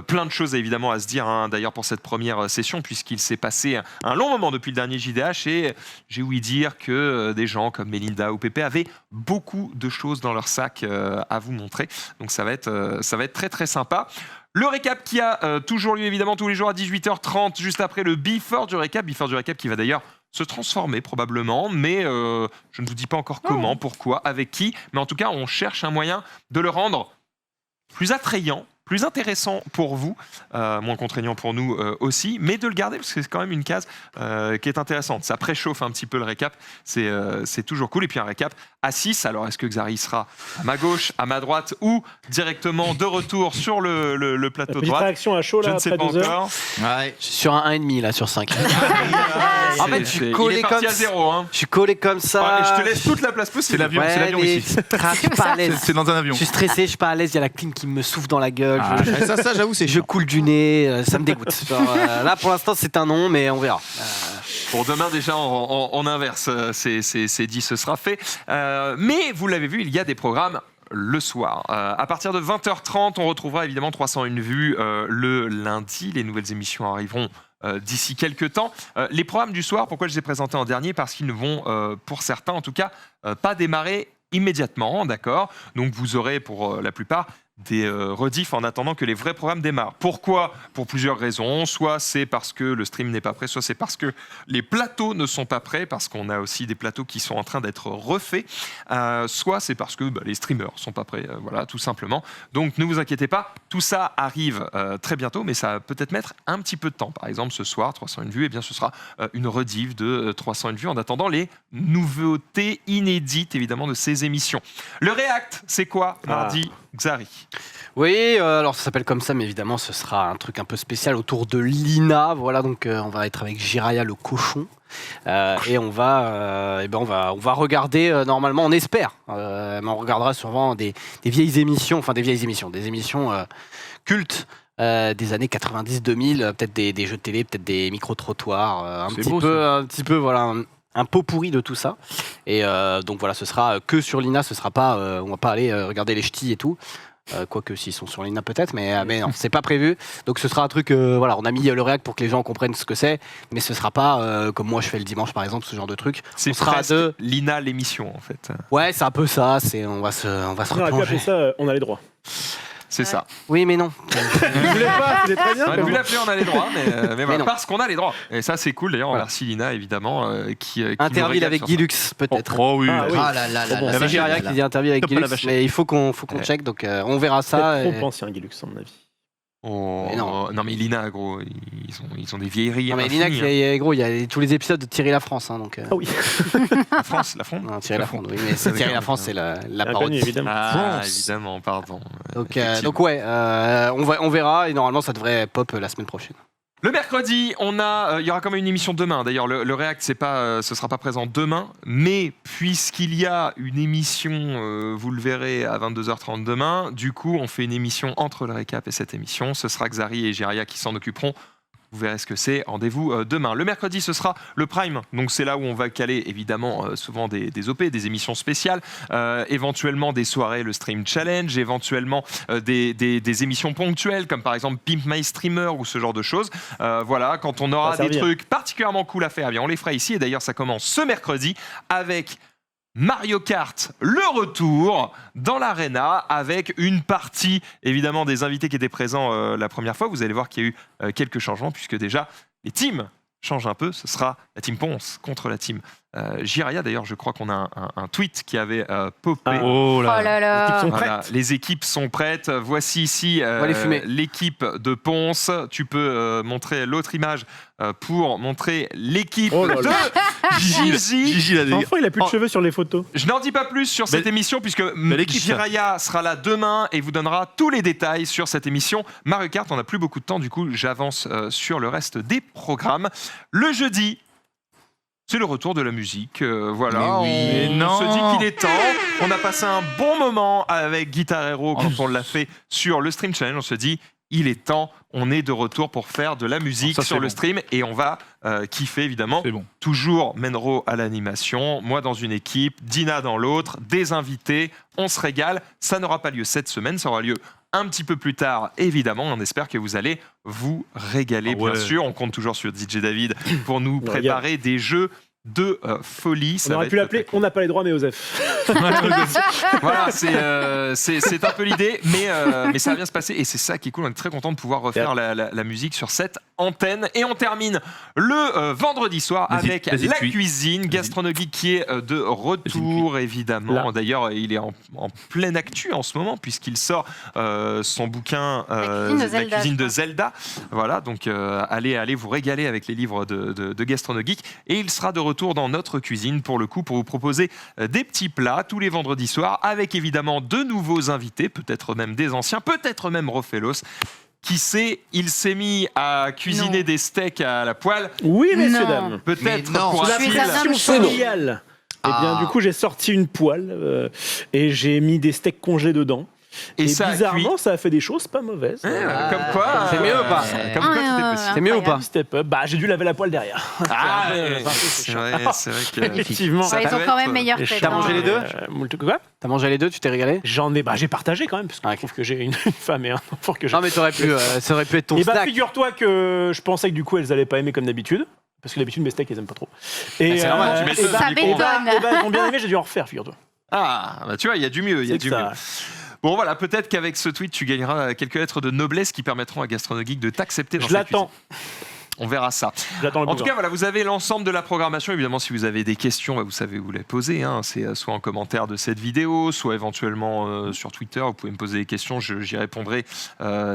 Plein de choses évidemment à se dire d'ailleurs pour cette première session, puisqu'il s'est passé un long moment depuis le dernier JDH et j'ai ouï dire que des gens comme Melinda ou Pépé avaient beaucoup de choses dans leur sac à vous montrer. Donc ça va être très très sympa. Le récap qui a toujours lieu évidemment tous les jours à 18h30, juste après le Before du récap qui va d'ailleurs se transformer probablement, mais je ne vous dis pas encore comment, pourquoi, avec qui, mais en tout cas on cherche un moyen de le rendre plus attrayant, plus intéressant pour vous, moins contraignant pour nous aussi, mais de le garder parce que c'est quand même une case qui est intéressante. Ça préchauffe un petit peu le récap, c'est toujours cool. Et puis un récap à 6, alors est-ce que Xari sera à ma gauche, à ma droite ou directement de retour sur le plateau Petite droite? réaction à chaud Je là ne sais après pas 2 heures. encore. Ouais. Je suis sur un 1,5 là sur 5. En fait, je suis collé il est parti comme à 0. Hein. Je suis collé comme ça. Allez, je te laisse toute la place possible. C'est l'avion mais ici. je suis pas à l'aise. C'est dans un avion. Je suis stressé, je suis pas à l'aise. Il y a la clim qui me souffle dans la gueule. Ça, j'avoue, c'est Je chiant. coule du nez, ça me dégoûte. Genre, là, pour l'instant, c'est un non, mais on verra. Pour demain, déjà, on inverse. C'est dit, ce sera fait. Mais vous l'avez vu, il y a des programmes le soir. À partir de 20h30, on retrouvera évidemment 301 vues le lundi. Les nouvelles émissions arriveront d'ici quelques temps. Les programmes du soir, pourquoi je les ai présentés en dernier? Parce qu'ils ne vont, pour certains en tout cas, pas démarrer immédiatement, d'accord? Donc vous aurez pour la plupart des rediffs en attendant que les vrais programmes démarrent. Pourquoi? Pour plusieurs raisons. Soit c'est parce que le stream n'est pas prêt, soit c'est parce que les plateaux ne sont pas prêts, parce qu'on a aussi des plateaux qui sont en train d'être refaits, soit c'est parce que les streamers sont pas prêts, voilà, tout simplement. Donc ne vous inquiétez pas, tout ça arrive très bientôt, mais ça va peut-être mettre un petit peu de temps. Par exemple, ce soir, 301 vues, eh bien, ce sera une rediff de 301 vues en attendant les nouveautés inédites, évidemment, de ces émissions. Le React, c'est quoi mardi, Xari? Oui, alors ça s'appelle comme ça, mais évidemment, ce sera un truc un peu spécial autour de Lina. Voilà, donc on va être avec Jiraya le cochon. Et on va regarder, normalement, on espère, mais on regardera souvent des vieilles émissions, des émissions cultes. Des années 90-2000, peut-être des jeux de télé, peut-être des micro-trottoirs, un petit peu, voilà, un pot pourri de tout ça. Et donc voilà, ce sera que sur Lina, ce sera pas, on va pas aller regarder les ch'tis et tout. Quoique s'ils sont sur Lina peut-être, mais non, c'est pas prévu. Donc ce sera un truc, voilà, on a mis le réac pour que les gens comprennent ce que c'est, mais ce sera pas comme moi je fais le dimanche par exemple, ce genre de truc. C'est presque Lina l'émission en fait. Ouais, c'est un peu ça, on va se On aurait pu appeler replonger. ça, on a les droits. C'est ça. Oui, mais non. Vous voulez pas, c'était très bien. On aurait pu l'appeler on a les droits, mais voilà, non. parce qu'on a les droits. Et ça c'est cool d'ailleurs, on remercie Lina évidemment qui nous Interville régale avec sur Guy ça. Lux peut-être. Oh oui. Ah oui. Ah là là là là. C'est Jiraya qui dit interview avec Hop, Guy la Lux, vachette. mais il faut qu'on check, donc on verra ça. C'est trop ancien, Guilux, à mon avis. Oh, Mais non. non mais Lina gros, ils ont des vieilleries. Non mais Lina, infinies, gros, il y a tous les épisodes de Thierry Lafrance, hein, donc. Ah oui, La France, la France. Non, Thierry Lafrance, oui, mais c'est Thierry Lafrance, c'est la inconnu parodie. évidemment. Ah évidemment, pardon. Donc ouais, on verra et normalement ça devrait pop la semaine prochaine. Le mercredi, il y aura quand même une émission demain. D'ailleurs, le React, ce sera pas présent demain, mais puisqu'il y a une émission, vous le verrez à 22h30 demain, du coup, on fait une émission entre le récap et cette émission. Ce sera Xari et Jiraya qui s'en occuperont. Vous verrez ce que c'est. Rendez-vous demain. Le mercredi, ce sera le Prime. Donc, c'est là où on va caler, évidemment, souvent des OP, des émissions spéciales, éventuellement des soirées, le Stream Challenge, éventuellement des émissions ponctuelles, comme par exemple Pimp My Streamer ou ce genre de choses. Voilà, quand on aura des trucs particulièrement cool à faire, eh bien, on les fera ici. Et d'ailleurs, ça commence ce mercredi avec Mario Kart, le retour dans l'Arena avec une partie évidemment des invités qui étaient présents la première fois. Vous allez voir qu'il y a eu quelques changements puisque déjà les teams changent un peu. Ce sera la team Ponce contre la team Jiraya. D'ailleurs, je crois qu'on a un tweet qui avait popé. Oh Oh là. là là. Voilà, les équipes sont prêtes. Voici ici va les fumer. l'équipe de Ponce. Tu peux montrer l'autre image pour montrer l'équipe Oh là là. de Gigi. Gigi l'a dit. L'enfant, il a plus de Oh. cheveux sur les photos. Je n'en dis pas plus sur cette émission puisque l'équipe, ça. Jiraya sera là demain et vous donnera tous les détails sur cette émission. Mario Kart, on n'a plus beaucoup de temps, du coup j'avance sur le reste des programmes. Le jeudi, c'est le retour de la musique. Voilà, Mais on non. se dit qu'il est temps. On a passé un bon moment avec Guitar Hero quand on l'a fait sur le Stream Challenge. On se dit, il est temps. On est de retour pour faire de la musique Ça, sur c'est le bon. stream et on va kiffer évidemment. C'est bon. Toujours Menro à l'animation, moi dans une équipe, Dina dans l'autre, des invités, on se régale. Ça n'aura pas lieu cette semaine, ça aura lieu un petit peu plus tard, évidemment. On espère que vous allez vous régaler, Ah ouais. bien sûr. On compte toujours sur DJ David pour nous On préparer des jeux de folie. Ça On va aurait pu être l'appeler On n'a pas les droits, mais Osef. voilà, c'est un peu l'idée, mais ça va bien se passer et c'est ça qui est cool. On est très content de pouvoir refaire la musique sur cette antenne. Et on termine le vendredi soir avec vas-y, la puis. cuisine. Gastronogeek qui est de retour, évidemment. Là. D'ailleurs, il est en pleine actu en ce moment, puisqu'il sort son bouquin La cuisine de Zelda, Voilà, donc allez vous régaler avec les livres de Gastronogeek. Et il sera de retour dans notre cuisine, pour le coup, pour vous proposer des petits plats tous les vendredis soirs, avec évidemment de nouveaux invités, peut-être même des anciens, peut-être même Rofelos. Qui sait, il s'est mis à cuisiner des steaks à la poêle. Oui, messieurs, Non. dames. Peut-être Mais non. pourra-t-il- Je suis Version familiale. Eh bien, Ah. du coup, j'ai sorti une poêle et j'ai mis des steaks congelés dedans. Et ça a bizarrement, cuit. ça a fait des choses pas mauvaises. Comme quoi, C'est mieux ou pas Comme quoi, tout est Ah, possible. C'est mieux ou pas Step up. Bah, j'ai dû laver la poêle derrière. Ah, c'est c'est vrai que. Effectivement. Ça Ouais, ils peut ont quand être- même meilleur Et tête. T'as mangé les deux Quoi T'as mangé les deux, tu t'es régalé J'en ai, j'ai partagé quand même, parce que Ah, je trouve que j'ai une femme et un enfant que j'ai. Non mais t'aurais pu, ça aurait pu être ton Et bah, snack. figure-toi que je pensais que du coup, elles allaient pas aimer comme d'habitude. Parce que d'habitude, mes steaks, elles aiment pas trop. Et c'est normal, tu m'étonnes. et bah, Ça et bah, m'étonne. et bah, elles ont bien aimé, j'ai dû en refaire, figure-toi. Ah, bah tu vois, il y a du mieux, il y a C'est du que mieux. ça- Bon voilà, peut-être qu'avec ce tweet, tu gagneras quelques lettres de noblesse qui permettront à Gastronogeek de t'accepter dans Je sa l'attends. cuisine. On verra ça. J'attends le En plus tout cas, voilà, vous avez l'ensemble de la programmation. Évidemment, si vous avez des questions, bah, vous savez où les poser. Hein. C'est soit en commentaire de cette vidéo, soit éventuellement sur Twitter. Vous pouvez me poser des questions, j'y répondrai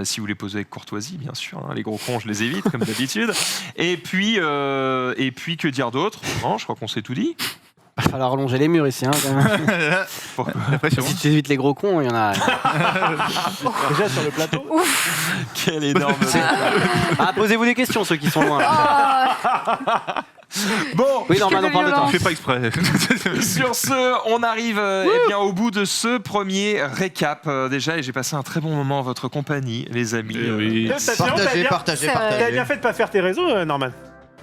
si vous les posez avec courtoisie, bien sûr. Hein. Les gros cons, je les évite, comme d'habitude. Et puis, que dire d'autre? Non, je crois qu'on s'est tout dit. Il va falloir allonger les murs ici. Hein, quand même. La pression. Si tu évites les gros cons, il y en a. Déjà sur le plateau. Quel énorme. Ah, posez-vous des questions, ceux qui sont loin. là. Bon, Oui, non, on prend le temps. Je fais pas exprès. sur ce, on arrive eh bien, au bout de ce premier récap. Déjà, et j'ai passé un très bon moment en votre compagnie, les amis. Eh oui. Partagez, C'est partagez, vrai. T'as partagez. bien fait de pas faire tes réseaux, Norman.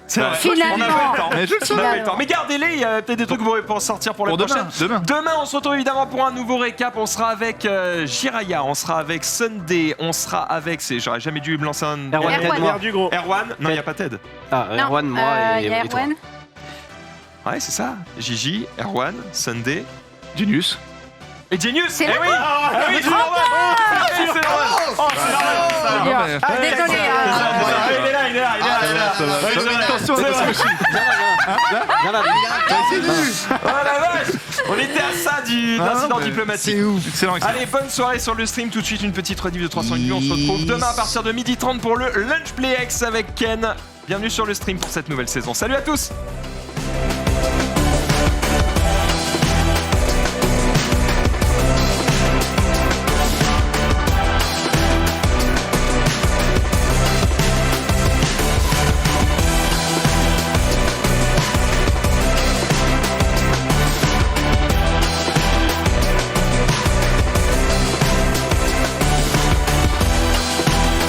C'est vrai. Finalement. On a pas le temps. Mais je le sais. On a pas le Finalement. temps. Mais gardez-les, il y a peut-être des trucs que vous pourrez pas sortir pour la Pour prochaine. demain. Demain, on se retrouve évidemment pour un nouveau récap. On sera avec Jiraya, on sera avec Sunday, on sera avec. J'aurais jamais dû me lancer un. Erwan, Erwan. aide-moi. L'air du gros. Erwan. Non, il n'y a pas Ted. Ah, Non, Erwan, moi il y a et toi. Erwan. Ouais, c'est ça. Gigi, Erwan, Sunday. Genius. Et Genius. C'est Eh le oui. bon. Ah oui, c'est Erwan. Merci, c'est Erwan. Ah, non, mais- Ah, désolé. Il est là, il est là, il est là, il est là. Ça va. Ouais, c'est vrai. Attention, C'est attention. vrai. Viens là. Oh la vache. On était à ça d'incident mais diplomatique. Excellent, excellent. Allez, bonne soirée sur le stream. Tout de suite, une petite rediff de 300 millions. On se retrouve demain à partir de 12h30 pour le Lunch Play X avec Ken. Bienvenue sur le stream pour cette nouvelle saison. Salut à tous!